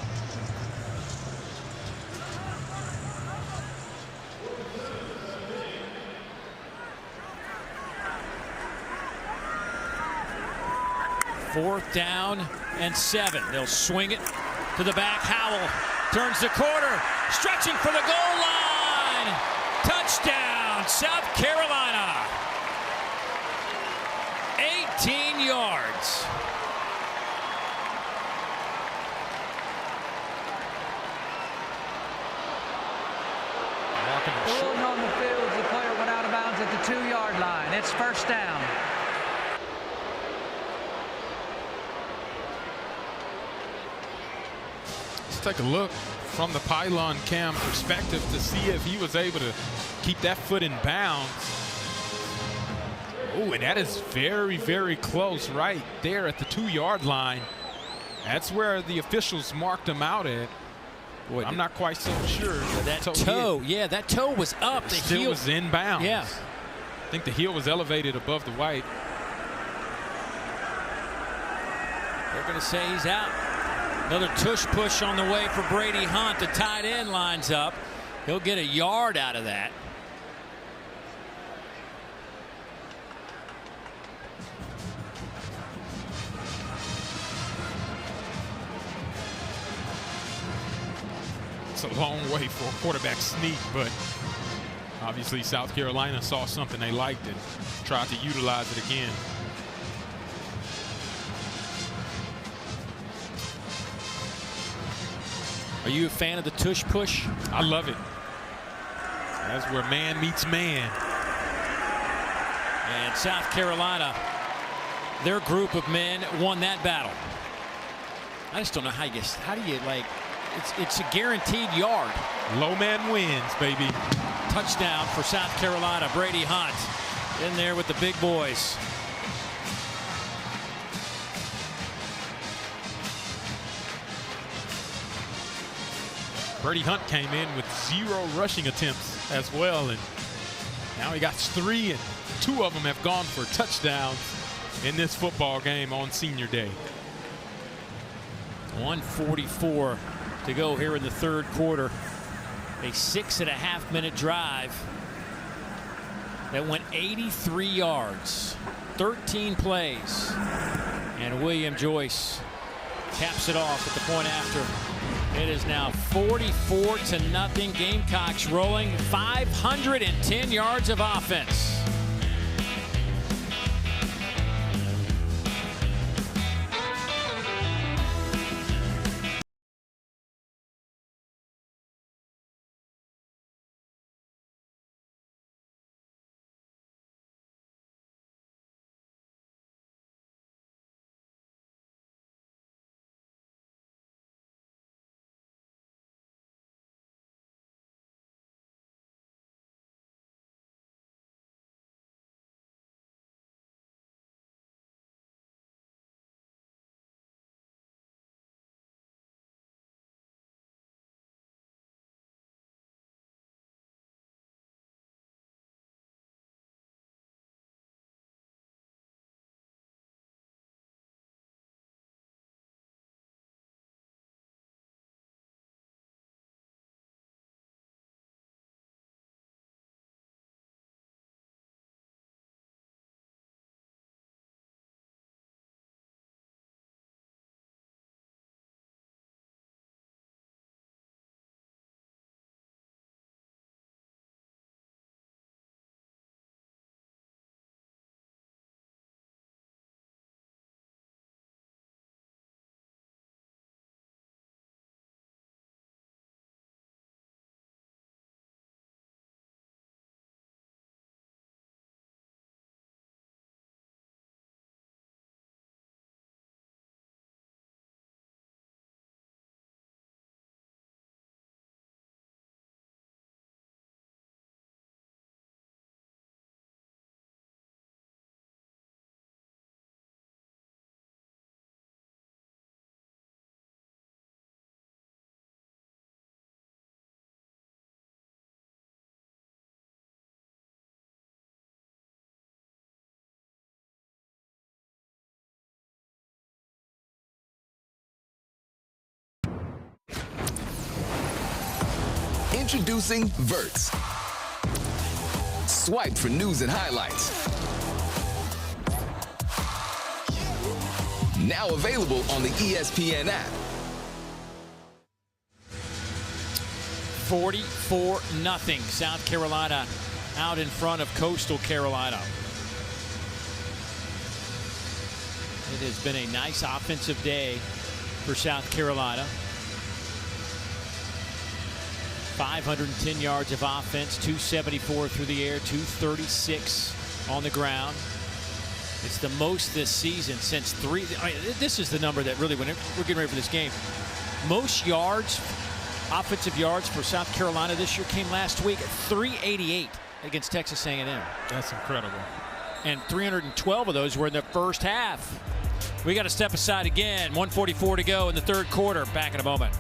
Fourth down and 7. They'll swing it to the back. Howell turns the corner, stretching for the goal line. Touchdown, South Carolina. 18 yards. Pulling on the field as the player went out of bounds at the 2-yard line. It's first down. Let's take a look from the pylon cam perspective to see if he was able to keep that foot in bounds. Oh, and that is very, very close right there at the 2-yard line. That's where the officials marked him out at. Boy, I'm not quite so sure. That toe, yeah, that toe was up. The still heel was in bounds. Yeah. I think the heel was elevated above the white. They're going to say he's out. Another tush push on the way for Brady Hunt. The tight end lines up. He'll get a yard out of that. It's a long way for a quarterback sneak, but obviously South Carolina saw something they liked and tried to utilize it again. Are you a fan of the tush push? I love it. That's where man meets man. And South Carolina, their group of men won that battle. I just don't know how do you like, it's a guaranteed yard. Low man wins, baby. Touchdown for South Carolina. Brady Hunt in there with the big boys. Brady Hunt came in with 0 rushing attempts as well, and now he got 3, and 2 of them have gone for touchdowns in this football game on Senior Day. 1:44 to go here in the third quarter. A 6.5-minute drive. that went 83 yards, 13 plays. And William Joyce caps it off at the point after. It is now 44-0. Gamecocks rolling 510 yards of offense. Introducing Verts. Swipe for news and highlights. Now available on the ESPN app. 44-0. South Carolina out in front of Coastal Carolina. It has been a nice offensive day for South Carolina. 510 yards of offense, 274 through the air, 236 on the ground. It's the most this season since this is the number that really, when we're getting ready for this game, most yards, offensive yards for South Carolina this year came last week at 388 against Texas A&M. That's incredible. And 312 of those were in the first half. We got to step aside again. 1:44 to go in the third quarter. Back in a moment.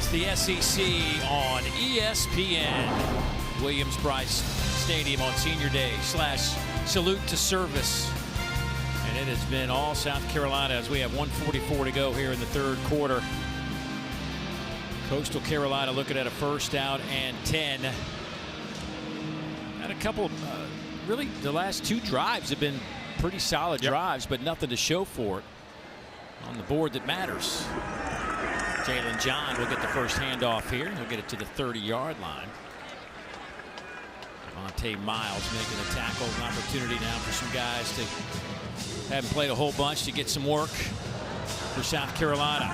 It's the SEC on ESPN. Williams-Brice Stadium on Senior Day / Salute to Service. And it has been all South Carolina as we have 1:44 to go here in the third quarter. Coastal Carolina looking at a first down and 10. Had a couple, really the last two drives have been pretty solid drives, but nothing to show for it on the board that matters. Jalen John will get the first handoff here. He'll get it to the 30-yard line. Devontae Miles making a tackle. An opportunity now for some guys to haven't played a whole bunch to get some work for South Carolina.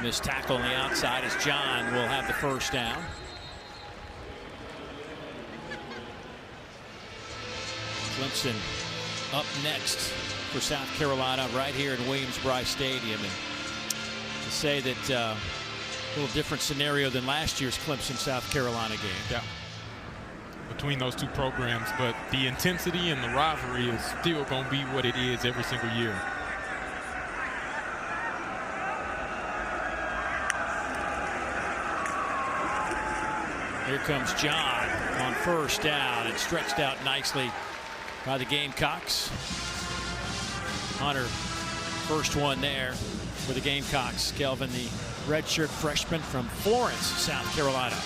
Missed tackle on the outside as John will have the first down. Clemson up next for South Carolina right here in Williams-Brice Stadium. And to say that a little different scenario than last year's Clemson-South Carolina game. Yeah. Between those two programs, but the intensity and the rivalry is still going to be what it is every single year. Here comes John on first down and stretched out nicely by the Gamecocks. Hunter, first one there for the Gamecocks. Kelvin, the redshirt freshman from Florence, South Carolina.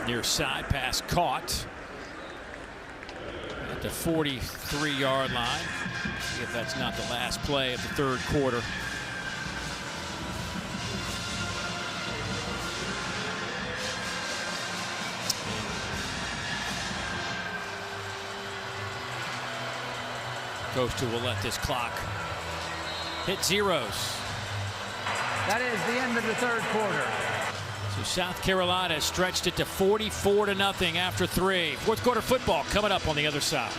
Near side pass caught at the 43-yard line. See if that's not the last play of the third quarter. Coastal will let this clock hit zeros. That is the end of the third quarter. So South Carolina stretched it to 44-0 after 3. Fourth quarter football coming up on the other side.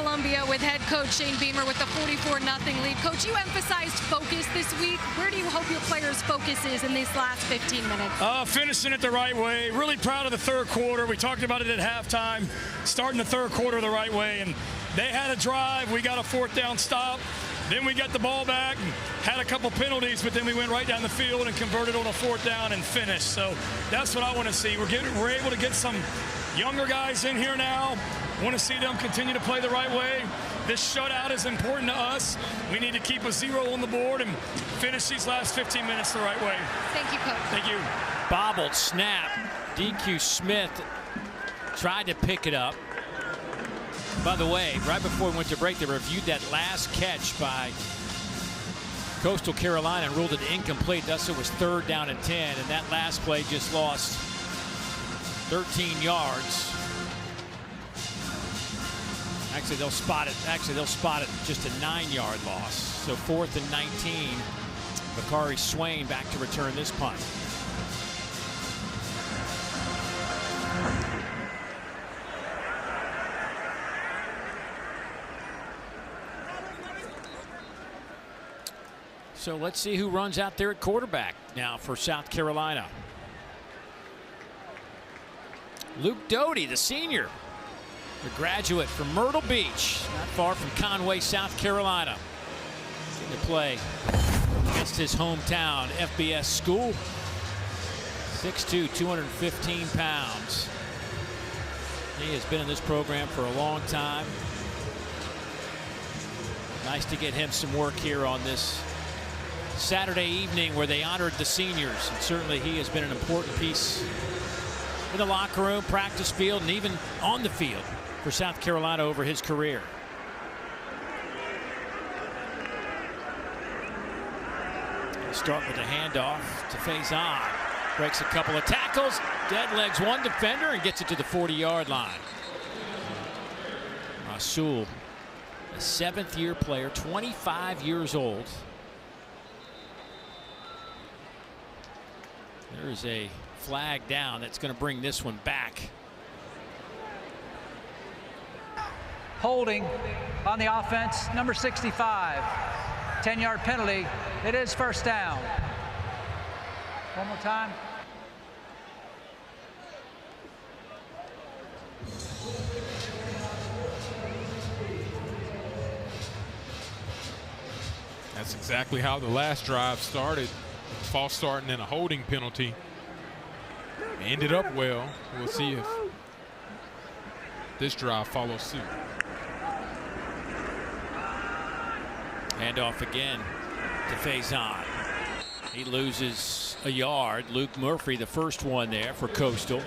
Columbia with head coach Shane Beamer with the 44-0 lead. Coach, you emphasized focus this week. Where do you hope your players' focus is in these last 15 minutes? Finishing it the right way. Really proud of the third quarter. We talked about it at halftime, starting the third quarter the right way. And they had a drive. We got a 4th down stop. Then we got the ball back and had a couple penalties, but then we went right down the field and converted on a 4th down and finished. So that's what I want to see. We're able to get some younger guys in here now. Want to see them continue to play the right way. This shutout is important to us. We need to keep a 0 on the board and finish these last 15 minutes the right way. Thank you, Coach. Thank you. Bobbled snap. DQ Smith tried to pick it up. By the way, right before we went to break, they reviewed that last catch by Coastal Carolina and ruled it incomplete. Thus, it was 3rd down and 10, and that last play just lost 13 yards. Actually, they'll spot it. Just a 9-yard loss. So 4th and 19. Bakari Swain back to return this punt. So let's see who runs out there at quarterback now for South Carolina. Luke Doty, the senior, the graduate from Myrtle Beach, not far from Conway, South Carolina. Going to play against his hometown FBS school. 6'2", 215 pounds. He has been in this program for a long time. Nice to get him some work here on this Saturday evening where they honored the seniors. And certainly he has been an important piece in the locker room, practice field, and even on the field for South Carolina over his career. He'll start with a handoff to Faison. Breaks a couple of tackles, dead legs one defender, and gets it to the 40-yard line. Rasul, a 7th-year player, 25 years old. There is a flag down that's going to bring this one back. Holding on the offense, number 65. 10-yard penalty. It is 1st down. One more time. That's exactly how the last drive started. False start and then a holding penalty. Ended up well. We'll see if this drive follows suit. Handoff again to Faison. He loses a yard. Luke Murphy, the first one there for Coastal.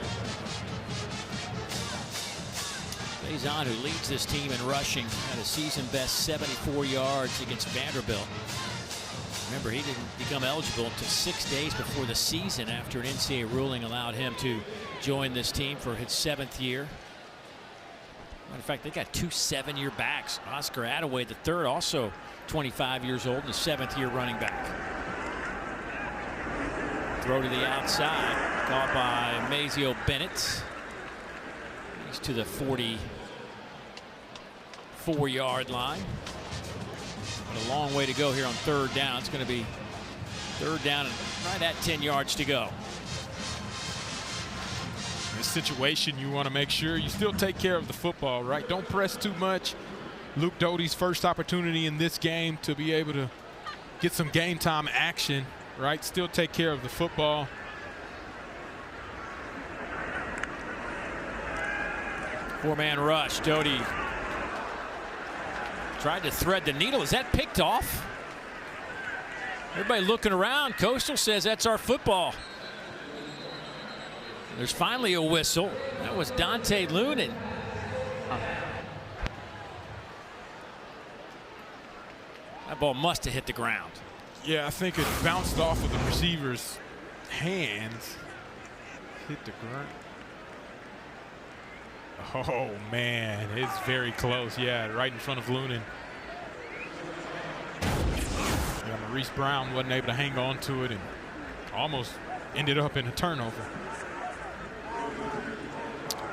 Faison, who leads this team in rushing, had a season best 74 yards against Vanderbilt. Remember, he didn't become eligible until 6 days before the season after an NCAA ruling allowed him to join this team for his 7th year. Matter of fact, they got 2 7-year backs. Oscar Attaway, the third, also 25 years old and a 7th-year running back. Throw to the outside, caught by Mazio Bennett. He's to the 44-yard line. A long way to go here on 3rd down. It's going to be 3rd down and right at 10 yards to go. In this situation, you want to make sure you still take care of the football, right? Don't press too much. Luke Doty's first opportunity in this game to be able to get some game time action, right? Still take care of the football. Four-man rush. Doty tried to thread the needle. Is that picked off? Everybody looking around. Coastal says that's our football. There's finally a whistle. That was Dante Lunan. That ball must have hit the ground. Yeah, I think it bounced off of the receiver's hands. Hit the ground. Oh, man, it's very close. Yeah, right in front of Lunan. Yeah, Maurice Brown wasn't able to hang on to it and almost ended up in a turnover.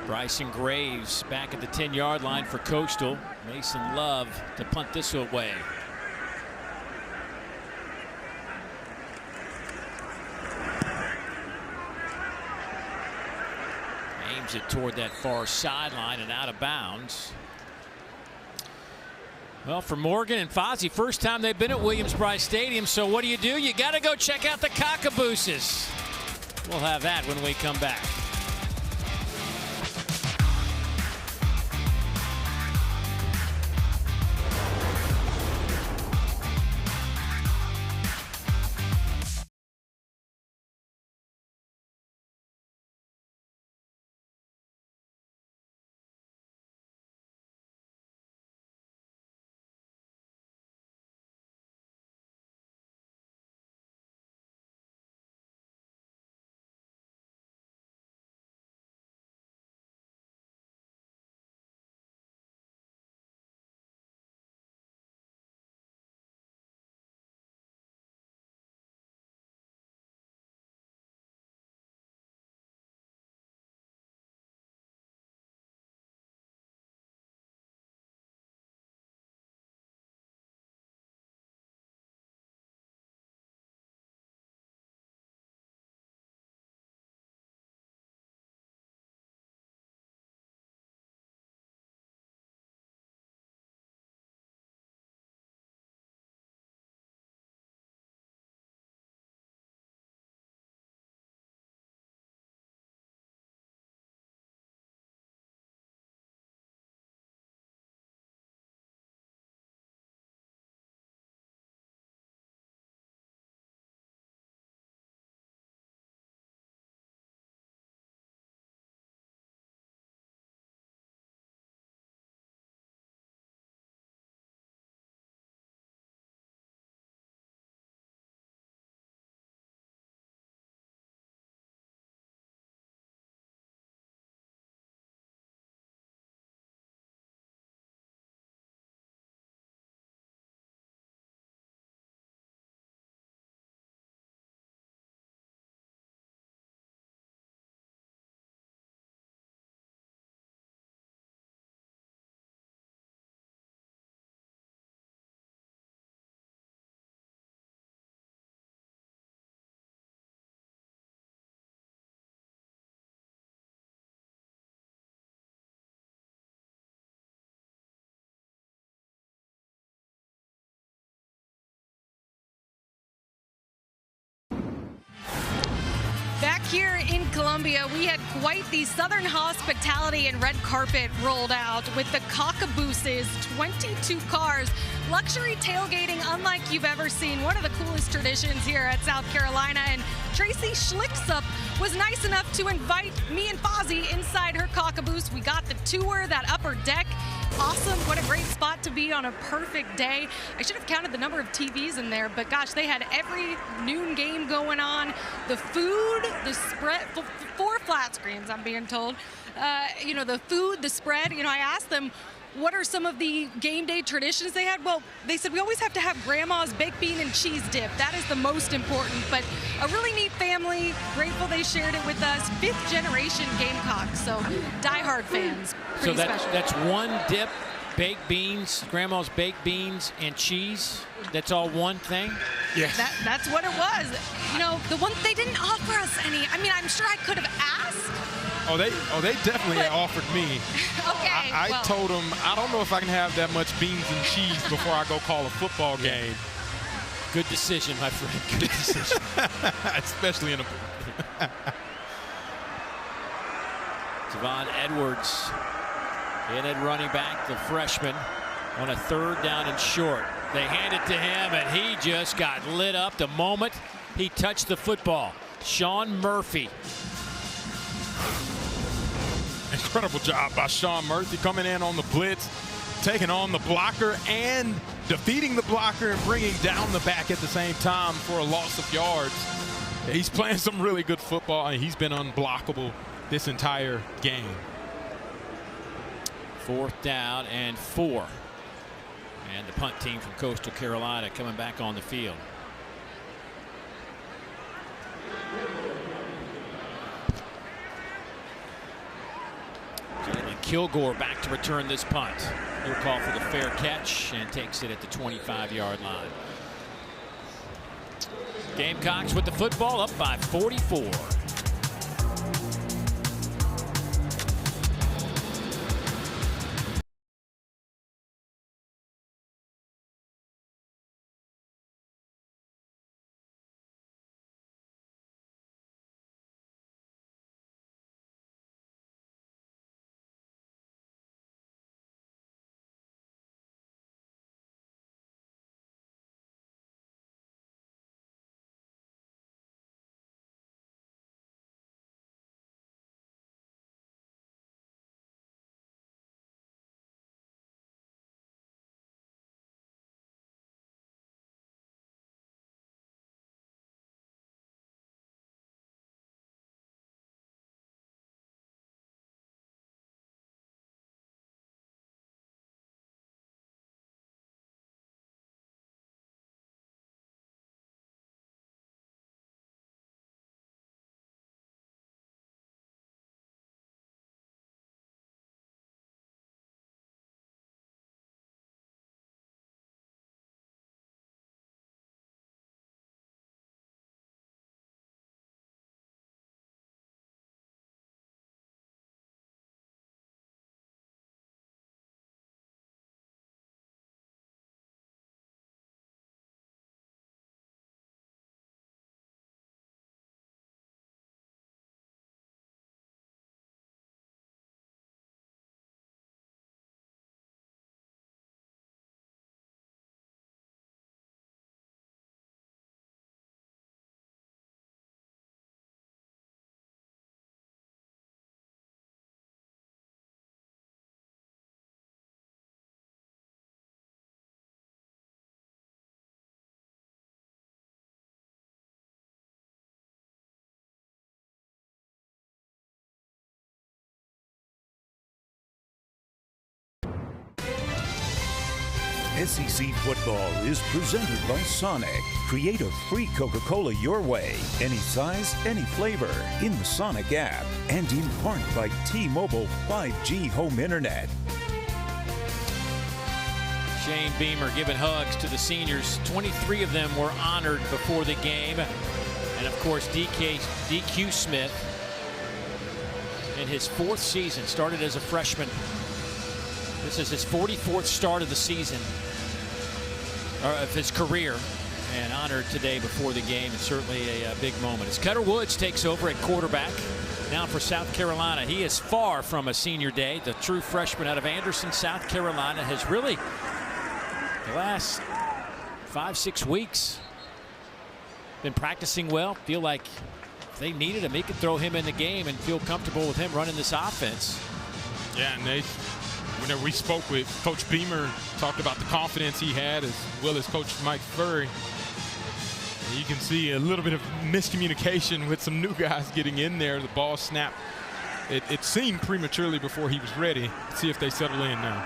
Bryson Graves back at the 10-yard line for Coastal. Mason Love to punt this away. Aims it toward that far sideline and out of bounds. Well, for Morgan and Fozzie, first time they've been at Williams-Brice Stadium, so what do? You got to go check out the Cockabooses. We'll have that when we come back. Back here in Columbia, we had quite the Southern hospitality and red carpet rolled out with the Cockabooses, 22 cars, luxury tailgating unlike you've ever seen. One of the coolest traditions here at South Carolina. And Tracy Schlicksup was nice enough to invite me and Fozzie inside her Cockaboose. We got the tour, that upper deck. Awesome. What a great spot to be on a perfect day. I should have counted the number of TVs in there, but gosh, they had every noon game going on. The food, the spread, 4 flat screens, I'm being told. You know, the food, the spread. You know, I asked them, what are some of the game day traditions they had? Well, they said we always have to have grandma's baked bean and cheese dip. That is the most important, but a really neat family. Grateful they shared it with us. 5th generation Gamecocks, so diehard fans. Pretty special. That's one dip, baked beans, grandma's baked beans and cheese. That's all one thing? Yes. That's what it was. You know, the one they didn't offer us any. I mean, I'm sure I could have asked. Oh, they definitely offered me. Okay. I told them, I don't know if I can have that much beans and cheese before I go call a football game. Good decision, my friend. Good decision. Especially in a Javon Edwards in at running back, the freshman, on a 3rd down and short. They hand it to him, and he just got lit up the moment he touched the football. Sean Murphy. Incredible job by Sean Murphy coming in on the blitz, taking on the blocker and defeating the blocker and bringing down the back at the same time for a loss of yards. He's playing some really good football, and he's been unblockable this entire game. 4th down and 4. And the punt team from Coastal Carolina coming back on the field. Kilgore back to return this punt. He'll call for the fair catch and takes it at the 25-yard line. Gamecocks with the football, up by 44. SEC football is presented by Sonic. Create a free Coca-Cola your way. Any size, any flavor. In the Sonic app. And in part by T-Mobile 5G home internet. Shane Beamer giving hugs to the seniors. 23 of them were honored before the game. And of course, DQ Smith, in his 4th season, started as a freshman. This is his 44th start of the season, or of his career, and honored today before the game, and certainly a big moment. As Cutter Woods takes over at quarterback now for South Carolina. He is far from a senior day. The true freshman out of Anderson, South Carolina, has really, the last 5-6 weeks, been practicing well. Feel like if they needed him, he could throw him in the game and feel comfortable with him running this offense. Yeah, and whenever we spoke with Coach Beamer, talked about the confidence he had, as well as Coach Mike Furry. And you can see a little bit of miscommunication with some new guys getting in there. The ball snapped. It seemed prematurely before he was ready. Let's see if they settle in now.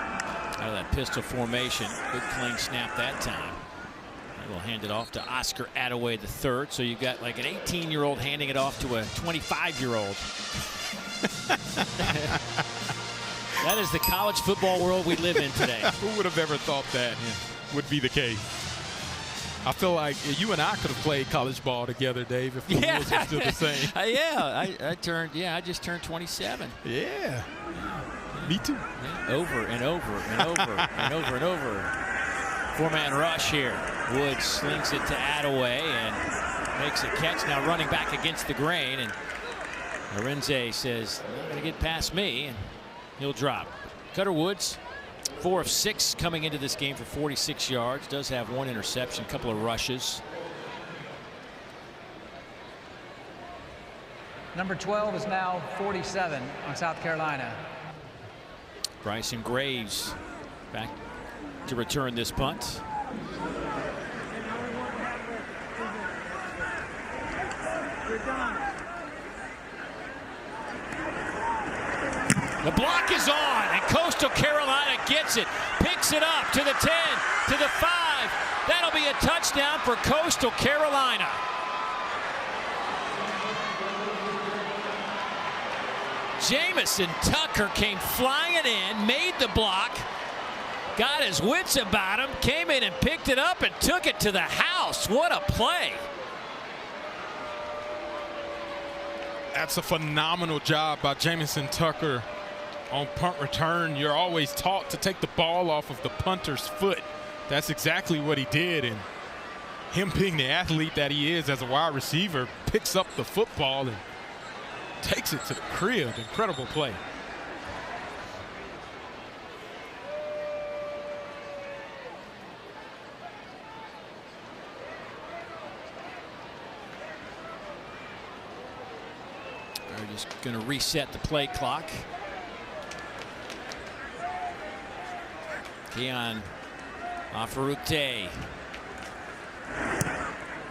Out of that pistol formation. Good clean snap that time. We'll hand it off to Oscar Attaway III. So you've got like an 18-year-old handing it off to a 25-year-old. That is the college football world we live in today. Who would have ever thought that would be the case? I feel like you and I could have played college ball together, Dave, if the rules were still the same. I just turned 27. Yeah. Me too. Yeah. Over and over and over and over and over. 4-man rush here. Woods slings it to Attaway and makes a catch, now running back against the grain, and Arinze says, not going to get past me, and he'll drop. Cutter Woods, 4 of 6 coming into this game for 46 yards. Does have 1 interception, a couple of rushes. Number 12 is now 47 on South Carolina. Bryson Graves back to return this punt. The block is on, and Coastal Carolina gets it, picks it up to the 10, to the 5. That'll be a touchdown for Coastal Carolina. Jamison Tucker came flying in, made the block, got his wits about him, came in and picked it up and took it to the house. What a play. That's a phenomenal job by Jamison Tucker on punt return. You're always taught to take the ball off of the punter's foot. That's exactly what he did, and him being the athlete that he is as a wide receiver, picks up the football and takes it to the crib. Incredible play. They're just going to reset the play clock. Keon Afarute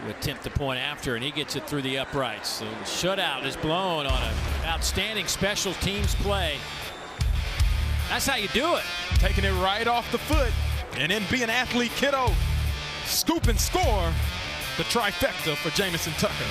will attempt the point after, and he gets it through the uprights. So the shutout is blown on an outstanding special teams play. That's how you do it. Taking it right off the foot, and then be an athlete, kiddo. Scoop and score. The trifecta for Jamison Tucker.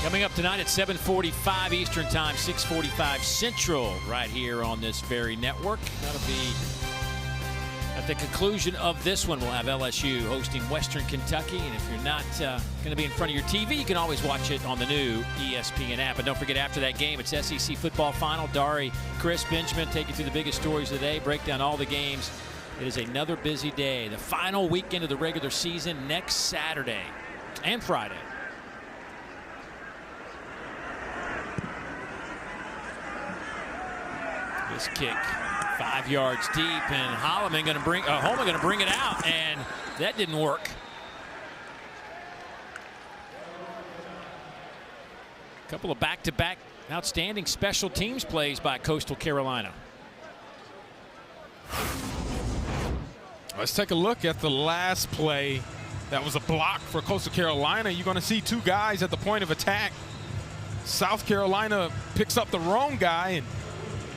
Coming up tonight at 7:45 Eastern Time, 6:45 Central, right here on this very network. That'll be at the conclusion of this one. We'll have LSU hosting Western Kentucky, and if you're not going to be in front of your TV, you can always watch it on the new ESPN app. And don't forget, after that game, it's SEC football final. Dari, Chris, Benjamin take you through the biggest stories of the day, break down all the games. It is another busy day. The final weekend of the regular season next Saturday and Friday. This kick 5 yards deep, and Holloman going to bring Holman going to bring it out, and that didn't work. A couple of back-to-back outstanding special teams plays by Coastal Carolina. Let's take a look at the last play. That was a block for Coastal Carolina. You're going to see two guys at the point of attack. South Carolina picks up the wrong guy, and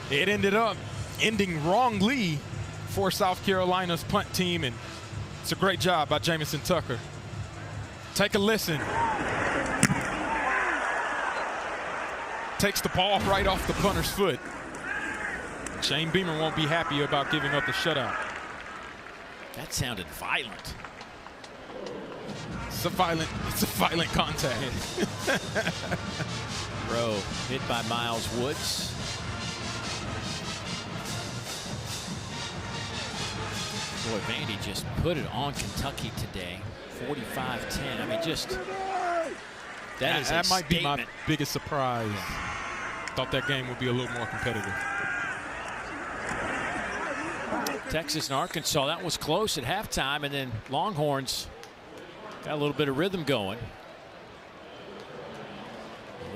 it ended up ending wrongly for South Carolina's punt team, and it's a great job by Jamison Tucker. Take a listen. Takes the ball right off the punter's foot. Shane Beamer won't be happy about giving up the shutout. That sounded violent. It's a violent contact. Rowe hit by Miles Woods. Boy, Vandy just put it on Kentucky today. 45-10. I mean, just that might be my statement. biggest surprise. Thought that game would be a little more competitive. Texas and Arkansas, that was close at halftime, and then Longhorns got a little bit of rhythm going.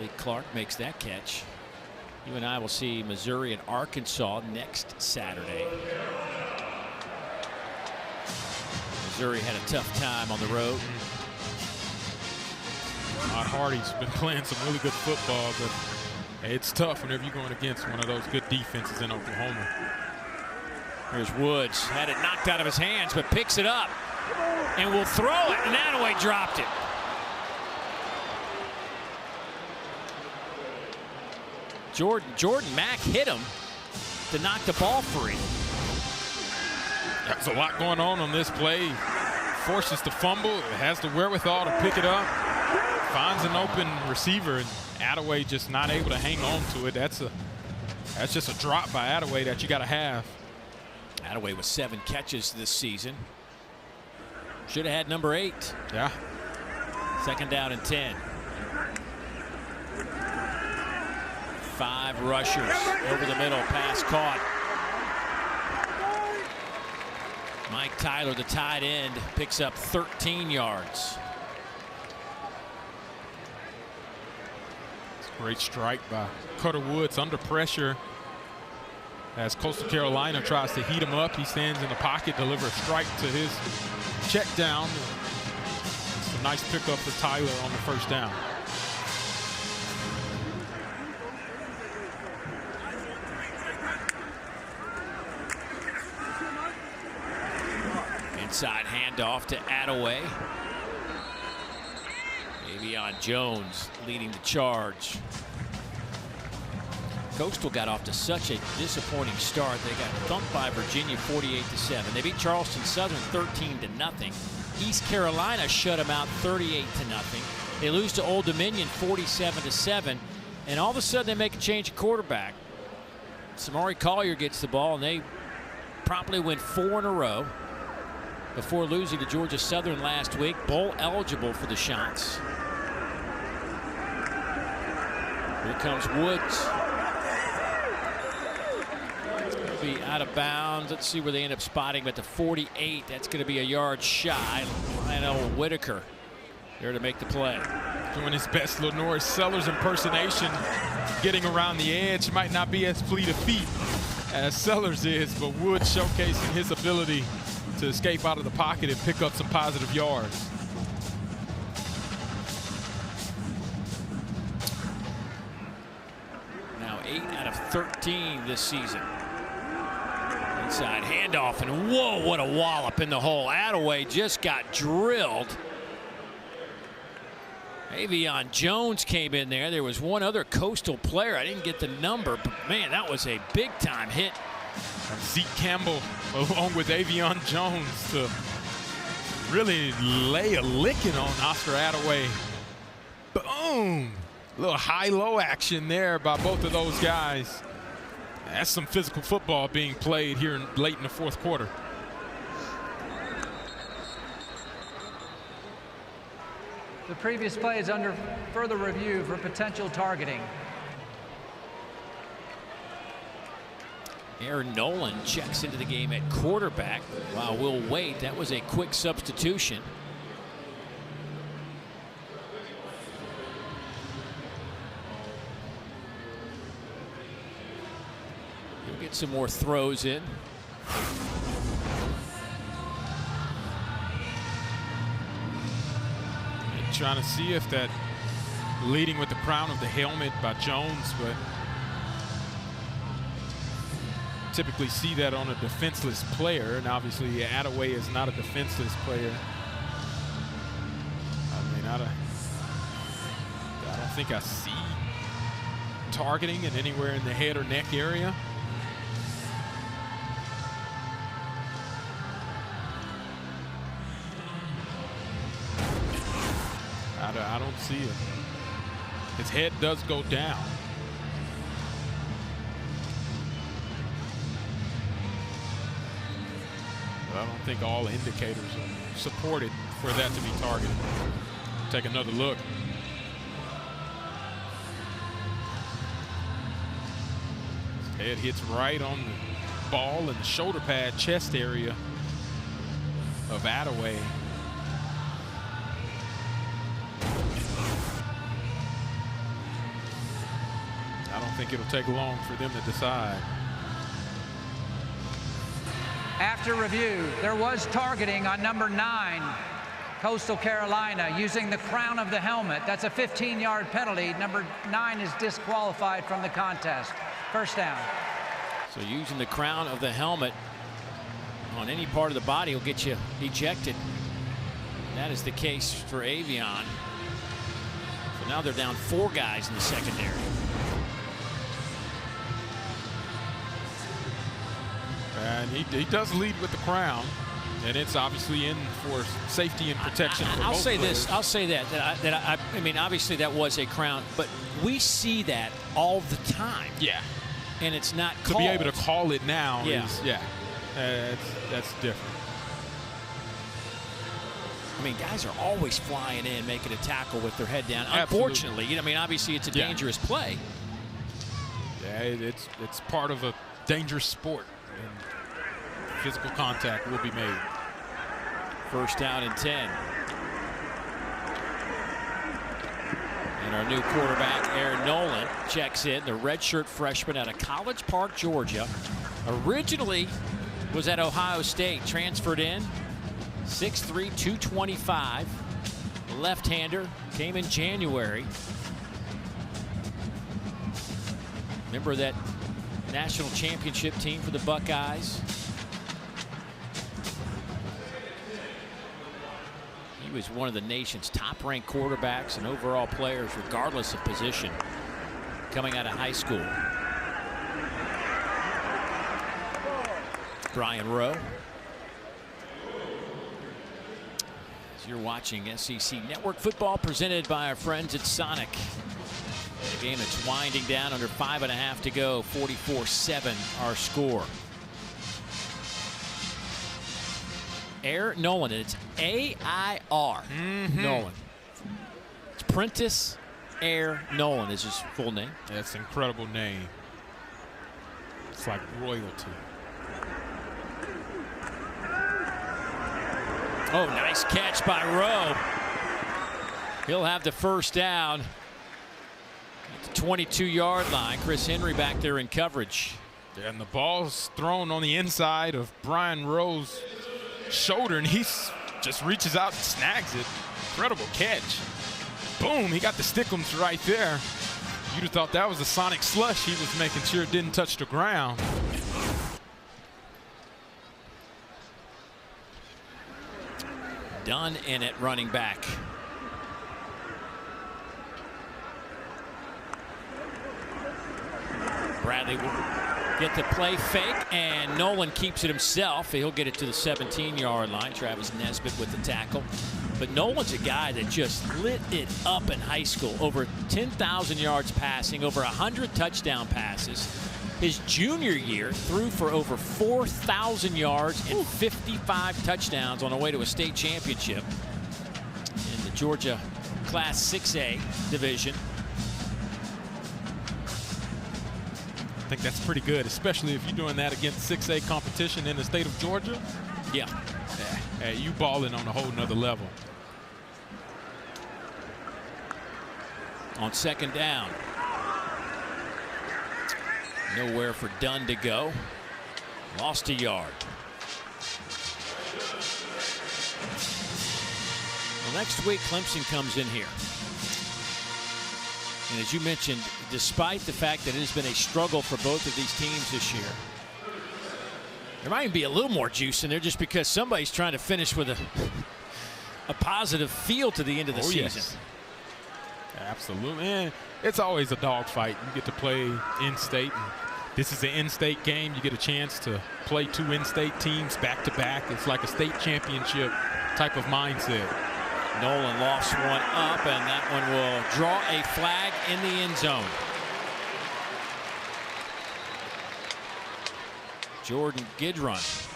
Lee Clark makes that catch. You and I will see Missouri and Arkansas next Saturday. Missouri had a tough time on the road. Todd Hardy's been playing some really good football, but it's tough whenever you're going against one of those good defenses in Oklahoma. Here's Woods, had it knocked out of his hands, but picks it up and will throw it, and Attaway dropped it. Jordan Mack hit him to knock the ball free. There's a lot going on this play. Forces the fumble, has the wherewithal to pick it up, finds an open receiver, and Attaway just not able to hang on to it. That's just a drop by Attaway that you got to have. Attaway with 7 catches this season. Should have had number 8. Yeah. 2nd down and 10. 5 rushers over the middle, pass caught. Mike Tyler, the tight end, picks up 13 yards. It's a great strike by Cutter Woods under pressure. As Coastal Carolina tries to heat him up, he stands in the pocket, delivers a strike to his check down. It's a nice pickup for Tyler on the first down. Inside handoff to Attaway. Avion Jones leading the charge. Coastal got off to such a disappointing start. They got thumped by Virginia 48-7. They beat Charleston Southern 13-0. East Carolina shut them out 38-0. They lose to Old Dominion 47-7. And all of a sudden they make a change of quarterback. Samari Collier gets the ball, and they promptly win 4 in a row before losing to Georgia Southern last week. Bowl eligible for the Shots. Here comes Woods. Be out of bounds. Let's see where they end up spotting him at the 48. That's going to be a yard shy. Lionel Whitaker there to make the play. Doing his best Lenore Sellers impersonation, getting around the edge. Might not be as fleet of feet as Sellers is, but Woods showcasing his ability to escape out of the pocket and pick up some positive yards. Now 8 out of 13 this season. Inside handoff, and whoa, what a wallop in the hole. Attaway just got drilled. Avion Jones came in there. There was one other Coastal player. I didn't get the number, but man, that was a big time hit. Zeke Campbell along with Avion Jones to really lay a licking on Oscar Attaway. Boom! A little high-low action there by both of those guys. That's some physical football being played here late in the fourth quarter. The previous play is under further review for potential targeting. Aaron Nolan checks into the game at quarterback while Will Wade. That was a quick substitution. He'll get some more throws in. And trying to see if that leading with the crown of the helmet by Jones, but typically see that on a defenseless player, and obviously Attaway is not a defenseless player. I mean, I don't think I see targeting and anywhere in the head or neck area. I don't see it. His head does go down. But I don't think all indicators are supported for that to be targeted. Take another look. His head hits right on the ball and the shoulder pad, chest area of Attaway. I don't think it'll take long for them to decide. After review, there was targeting on number 9, Coastal Carolina, using the crown of the helmet. That's a 15-yard penalty. Number 9 is disqualified from the contest. First down. So using the crown of the helmet on any part of the body will get you ejected. And that is the case for Avion. So now they're down 4 guys in the secondary. And he does lead with the crown, and it's obviously in for safety and protection for I'll both say players. this. I'll say that I mean, obviously that was a crown, but we see that all the time. Yeah. And it's not to called. be able to call it now Yeah. is that's different. I mean, guys are always flying in, making a tackle with their head down. Absolutely. Unfortunately, I mean, obviously it's a dangerous play. Yeah, it's part of a dangerous sport. And physical contact will be made. First down and 10. And our new quarterback, Aaron Nolan, checks in, the redshirt freshman out of College Park, Georgia. Originally was at Ohio State, transferred in, 6'3", 225. Left-hander, came in January. Member of that national championship team for the Buckeyes. He was one of the nation's top-ranked quarterbacks and overall players, regardless of position, coming out of high school. Brian Rowe. As you're watching SEC Network football presented by our friends at Sonic. A game that's winding down, under 5.5 to go. 44-7 our score. Air Nolan. It's A-I-R. Nolan. It's Prentice Air Nolan is his full name. That's an incredible name. It's like royalty. Oh, nice catch by Rowe. He'll have the first down at the 22-yard line. Chris Henry back there in coverage. Yeah, and the ball's thrown on the inside of Brian Rowe's shoulder, and he just reaches out and snags it. Incredible catch. Boom, he got the stickums right there. You'd have thought that was a sonic slush. He was making sure it didn't touch the ground. Dunn in at running back. Bradley will get the play fake, and Nolan keeps it himself. He'll get it to the 17-yard line. Travis Nesbitt with the tackle. But Nolan's a guy that just lit it up in high school. Over 10,000 yards passing, over 100 touchdown passes. His junior year threw for over 4,000 yards and 55 touchdowns on the way to a state championship in the Georgia Class 6A division. I think that's pretty good, especially if you're doing that against 6A competition in the state of Georgia. Yeah. Hey, you balling on a whole nother level. On second down. Nowhere for Dunn to go. Lost a yard. Well, next week, Clemson comes in here. And as you mentioned, despite the fact that it has been a struggle for both of these teams this year, There might even be a little more juice in there just because somebody's trying to finish with a positive feel to the end of the season. Yes. Absolutely. And it's always a dogfight. You get to play in-state. This is an in-state game. You get a chance to play two in-state teams back-to-back. It's like a state championship type of mindset. Nolan lofts one up, and that one will draw a flag in the end zone. Jordan Gidron.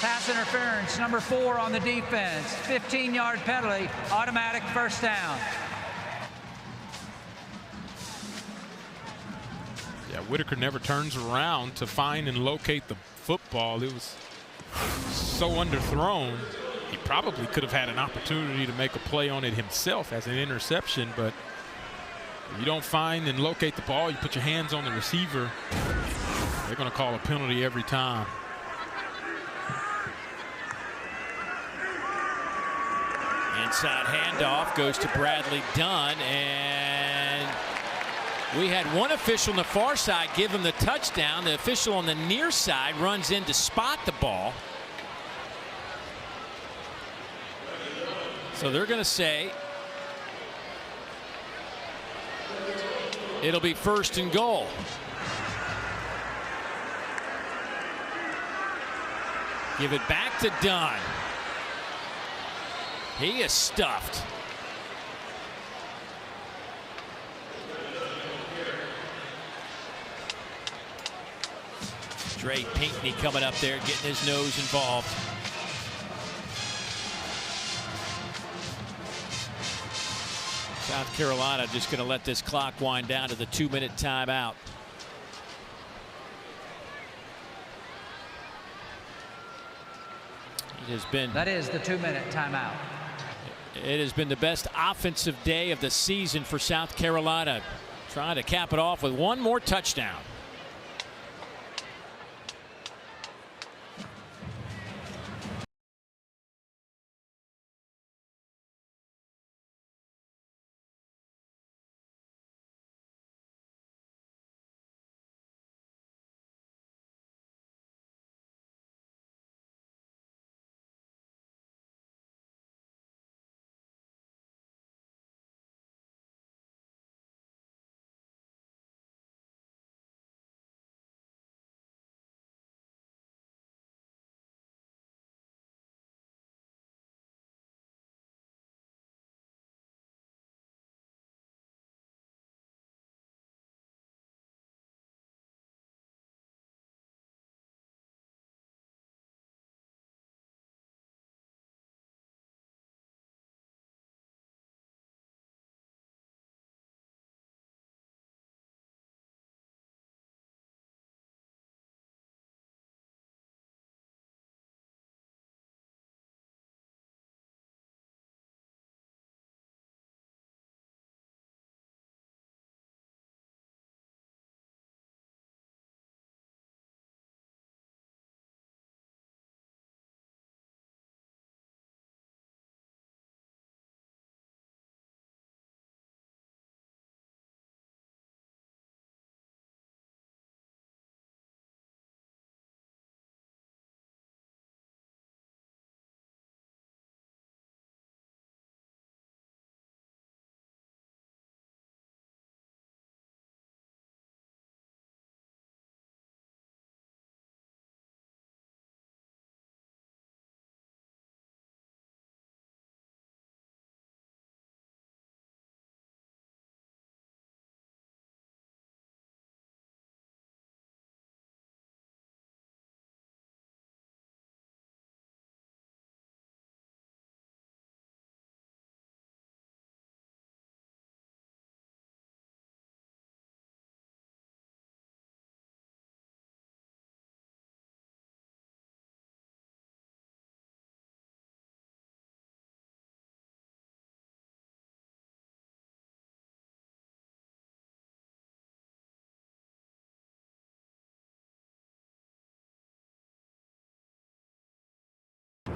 Pass interference, number 4 on the defense. 15-yard penalty, automatic first down. Yeah, Whitaker never turns around to find and locate the football. It was so underthrown. He probably could have had an opportunity to make a play on it himself as an interception, but you don't find and locate the ball, you put your hands on the receiver, they're going to call a penalty every time. Inside handoff goes to Bradley Dunn, and we had one official on the far side give him the touchdown. The official on the near side runs in to spot the ball. So they're going to say it'll be 1st and goal. Give it back to Dunn. He is stuffed. Dre Pinckney coming up there, getting his nose involved. South Carolina just going to let this clock wind down to the 2-minute timeout. It has been. That is the 2-minute timeout. It has been the best offensive day of the season for South Carolina. Trying to cap it off with one more touchdown.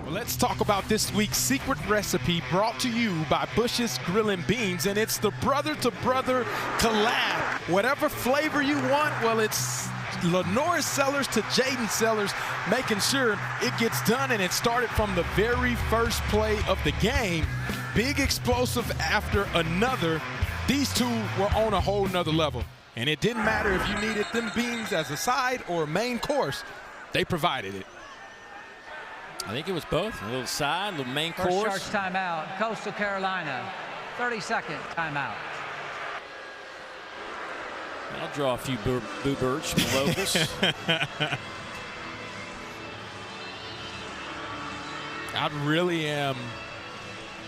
Well, let's talk about this week's secret recipe brought to you by Bush's Grill and Beans, and it's the brother-to-brother collab. Whatever flavor you want, well, it's Lenore Sellers to Jaden Sellers, making sure it gets done, and it started from the very first play of the game. Big explosive after another. These two were on a whole nother level, and it didn't matter if you needed them beans as a side or a main course. They provided it. I think it was both. A little side, a little main First course. Sharks timeout, Coastal Carolina. 30-second timeout. I'll draw a few boo birds from the locals. I really am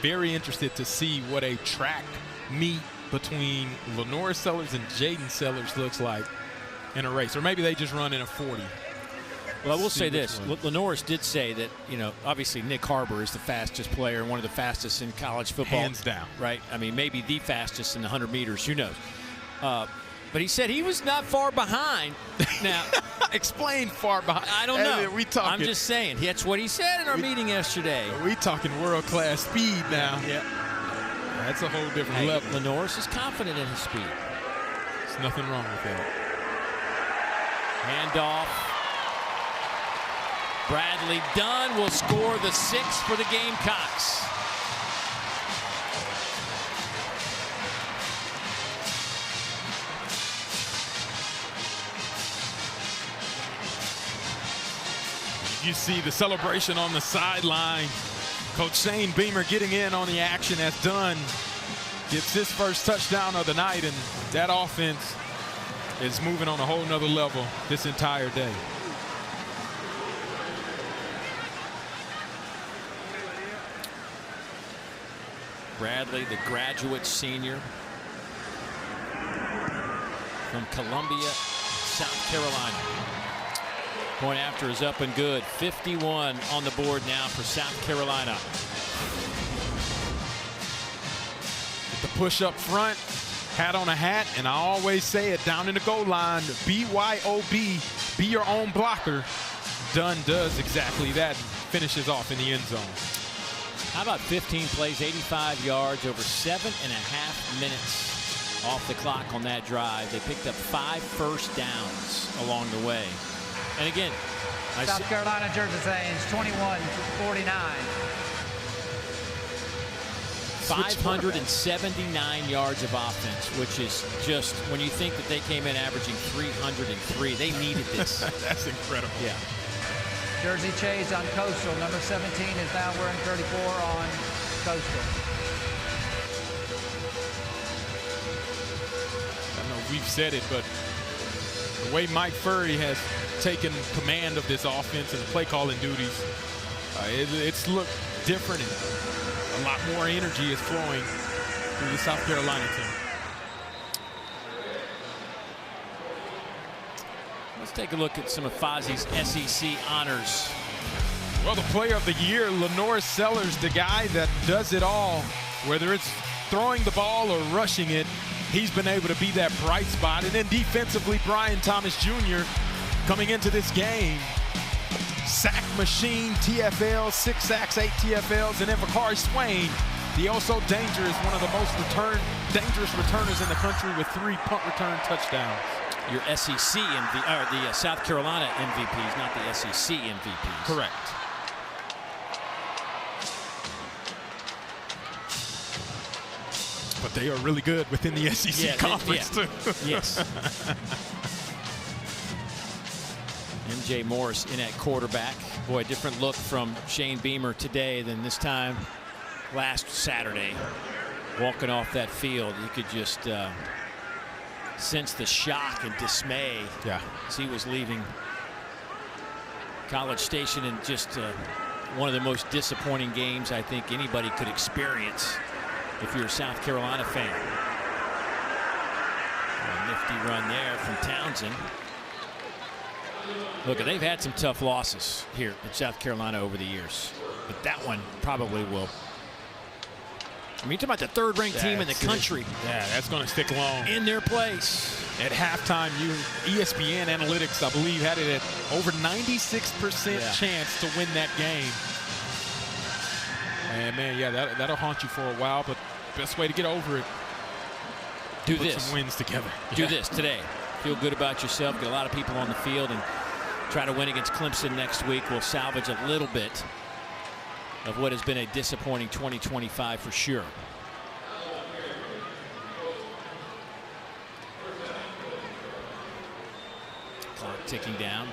very interested to see what a track meet between Lenore Sellers and Jaden Sellers looks like in a race. Or maybe they just run in a 40. Well, I will say this. Lenore did say that, you know, obviously Nick Harbor is the fastest player and one of the fastest in college football. Hands down. Right? I mean, maybe the fastest in the 100 meters. Who knows? But he said he was not far behind. Now, explain far behind. I don't know. I'm just saying. That's what he said in our meeting yesterday. We talking world-class speed now. Yeah. That's a whole different level. Lenore is confident in his speed. There's nothing wrong with that. Handoff. Bradley Dunn will score the 6th for the Gamecocks. You see the celebration on the sideline. Coach Shane Beamer getting in on the action as Dunn gets his first touchdown of the night, and that offense is moving on a whole nother level this entire day. Bradley, the graduate senior from Columbia, South Carolina. Point after is up and good. 51 on the board now for South Carolina. The push up front, hat on a hat, and I always say it down in the goal line, BYOB, be your own blocker. Dunn does exactly that and finishes off in the end zone. How about 15 plays, 85 yards, over 7.5 minutes off the clock on that drive. They picked up 5 first downs along the way. And again, South Carolina jersey saying 21-49. 579 yards of offense, which is just, when you think that they came in averaging 303, they needed this. That's incredible. Yeah. Jersey Chase on Coastal. Number 17 is now wearing 34 on Coastal. I know we've said it, but the way Mike Furry has taken command of this offense and the play calling duties, it's looked different, and a lot more energy is flowing through the South Carolina team. Let's take a look at some of Fozzie's SEC honors. Well, the player of the year, Lenore Sellers, the guy that does it all, whether it's throwing the ball or rushing it, he's been able to be that bright spot. And then defensively, Brian Thomas Jr. coming into this game, sack machine, TFL, 6 sacks, 8 TFLs, and then Vakari Swain, the also dangerous, one of the most dangerous returners in the country with 3 punt return touchdowns. Your SEC or the South Carolina MVPs, not the SEC MVPs. Correct. But they are really good within the SEC conference, too. Yes. MJ Morris in at quarterback. Boy, a different look from Shane Beamer today than this time last Saturday. Walking off that field, you could just sense the shock and dismay as he was leaving College Station, in just one of the most disappointing games I think anybody could experience if you're a South Carolina fan. A nifty run there from Townsend. Look, they've had some tough losses here in South Carolina over the years, but that one probably will. I mean, you're talking about the 3rd-ranked team in the country. Yeah, that's going to stick long. In their place. At halftime, ESPN Analytics, I believe, had it at over 96% chance to win that game. And, man, yeah, that'll haunt you for a while, but best way to get over it, do put this. some wins together. Do this today. feel good about yourself, get a lot of people on the field, and try to win against Clemson next week. We'll salvage a little bit of what has been a disappointing 2025 for sure. Clock ticking down.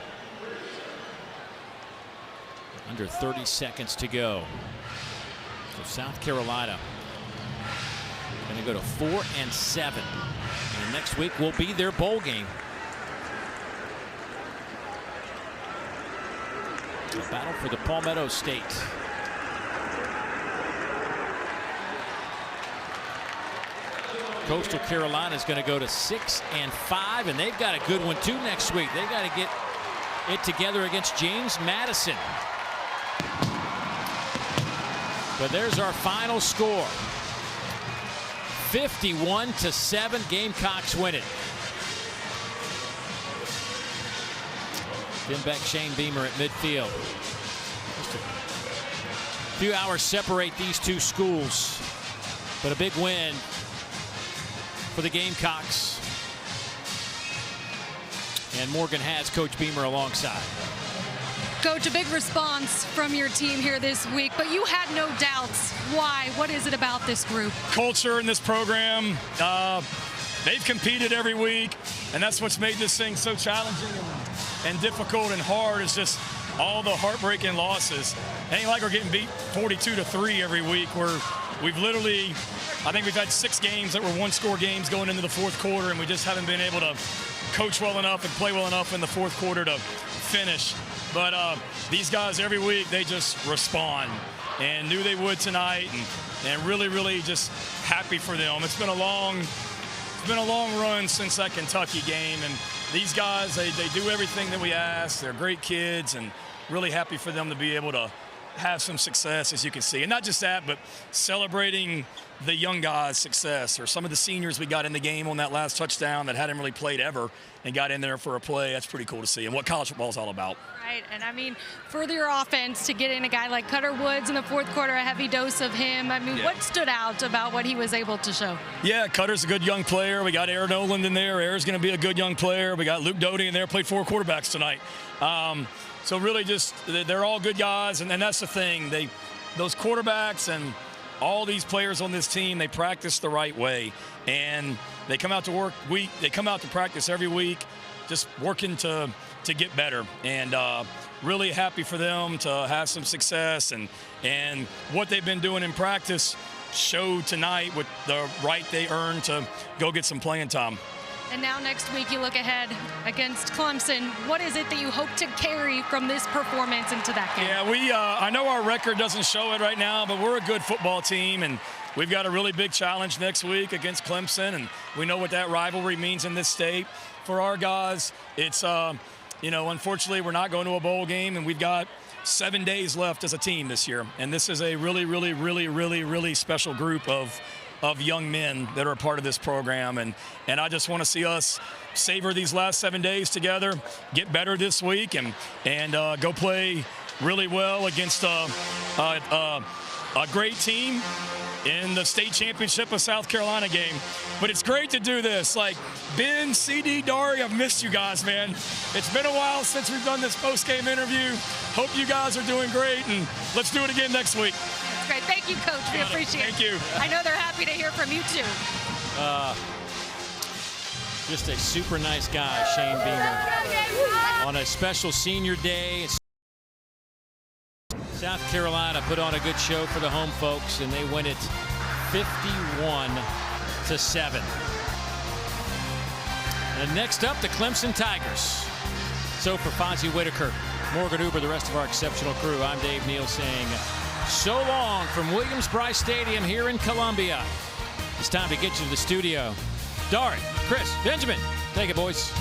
Under 30 seconds to go. So South Carolina going to go to 4-7. And next week will be their bowl game. A battle for the Palmetto State. Coastal Carolina is going to go to 6-5, and they've got a good one too next week. They got to get it together against James Madison. But there's our final score. 51-7, Gamecocks win it. Then back Shane Beamer at midfield. Just a few hours separate these two schools, but a big win for the Gamecocks. And Morgan has Coach Beamer alongside. Coach, a big response from your team here this week, but you had no doubts. Why? What is it about this group? Culture in this program. They've competed every week, and that's what's made this thing so challenging and difficult and hard. Is just all the heartbreaking losses. It ain't like we're getting beat 42-3 every week. We've literally, I think we've had 6 games that were one-score games going into the fourth quarter, and we just haven't been able to coach well enough and play well enough in the fourth quarter to finish. But these guys every week, they just respond, and knew they would tonight, and really, really just happy for them. It's been a long run since that Kentucky game, and these guys, they do everything that we ask. They're great kids, and really happy for them to be able to have some success, as you can see. And not just that, but celebrating the young guys' success, or some of the seniors we got in the game on that last touchdown that hadn't really played ever and got in there for a play. That's pretty cool to see, and what college football is all about. Right, and I mean, for your offense to get in a guy like Cutter Woods in the fourth quarter, a heavy dose of him. I mean, What stood out about what he was able to show? Yeah, Cutter's a good young player. We got Aaron Noland in there. Aaron's going to be a good young player. We got Luke Doty in there, played 4 quarterbacks tonight. So really just, they're all good guys, and that's the thing. Those quarterbacks and all these players on this team, they practice the right way, and they come out to they come out to practice every week, just working to get better, and really happy for them to have some success, and what they've been doing in practice showed tonight with the right they earned to go get some playing time. And now next week you look ahead against Clemson. What is it that you hope to carry from this performance into that game? Yeah, I know our record doesn't show it right now, but we're a good football team, and we've got a really big challenge next week against Clemson, and we know what that rivalry means in this state. For our guys, it's, unfortunately we're not going to a bowl game, and we've got 7 days left as a team this year. And this is a really, really, really, really, really special group of young men that are a part of this program, and I just want to see us savor these last 7 days together, get better this week, and go play really well against a great team in the state championship of South Carolina game. But it's great to do this. Like, Ben, CD, Dari, I've missed you guys, man. It's been a while since we've done this post-game interview. Hope you guys are doing great, and let's do it again next week. Great. Thank you, Coach. We appreciate it. Thank you. I know they're happy to hear from you, too. Just a super nice guy, Shane Beamer. On a special senior day, South Carolina put on a good show for the home folks, and they win it 51-7. And next up, the Clemson Tigers. So for Fonzie Whitaker, Morgan Uber, the rest of our exceptional crew, I'm Dave Neal saying so long from Williams-Brice Stadium here in Columbia. It's time to get you to the studio. Dari, Chris, Benjamin, take it, boys.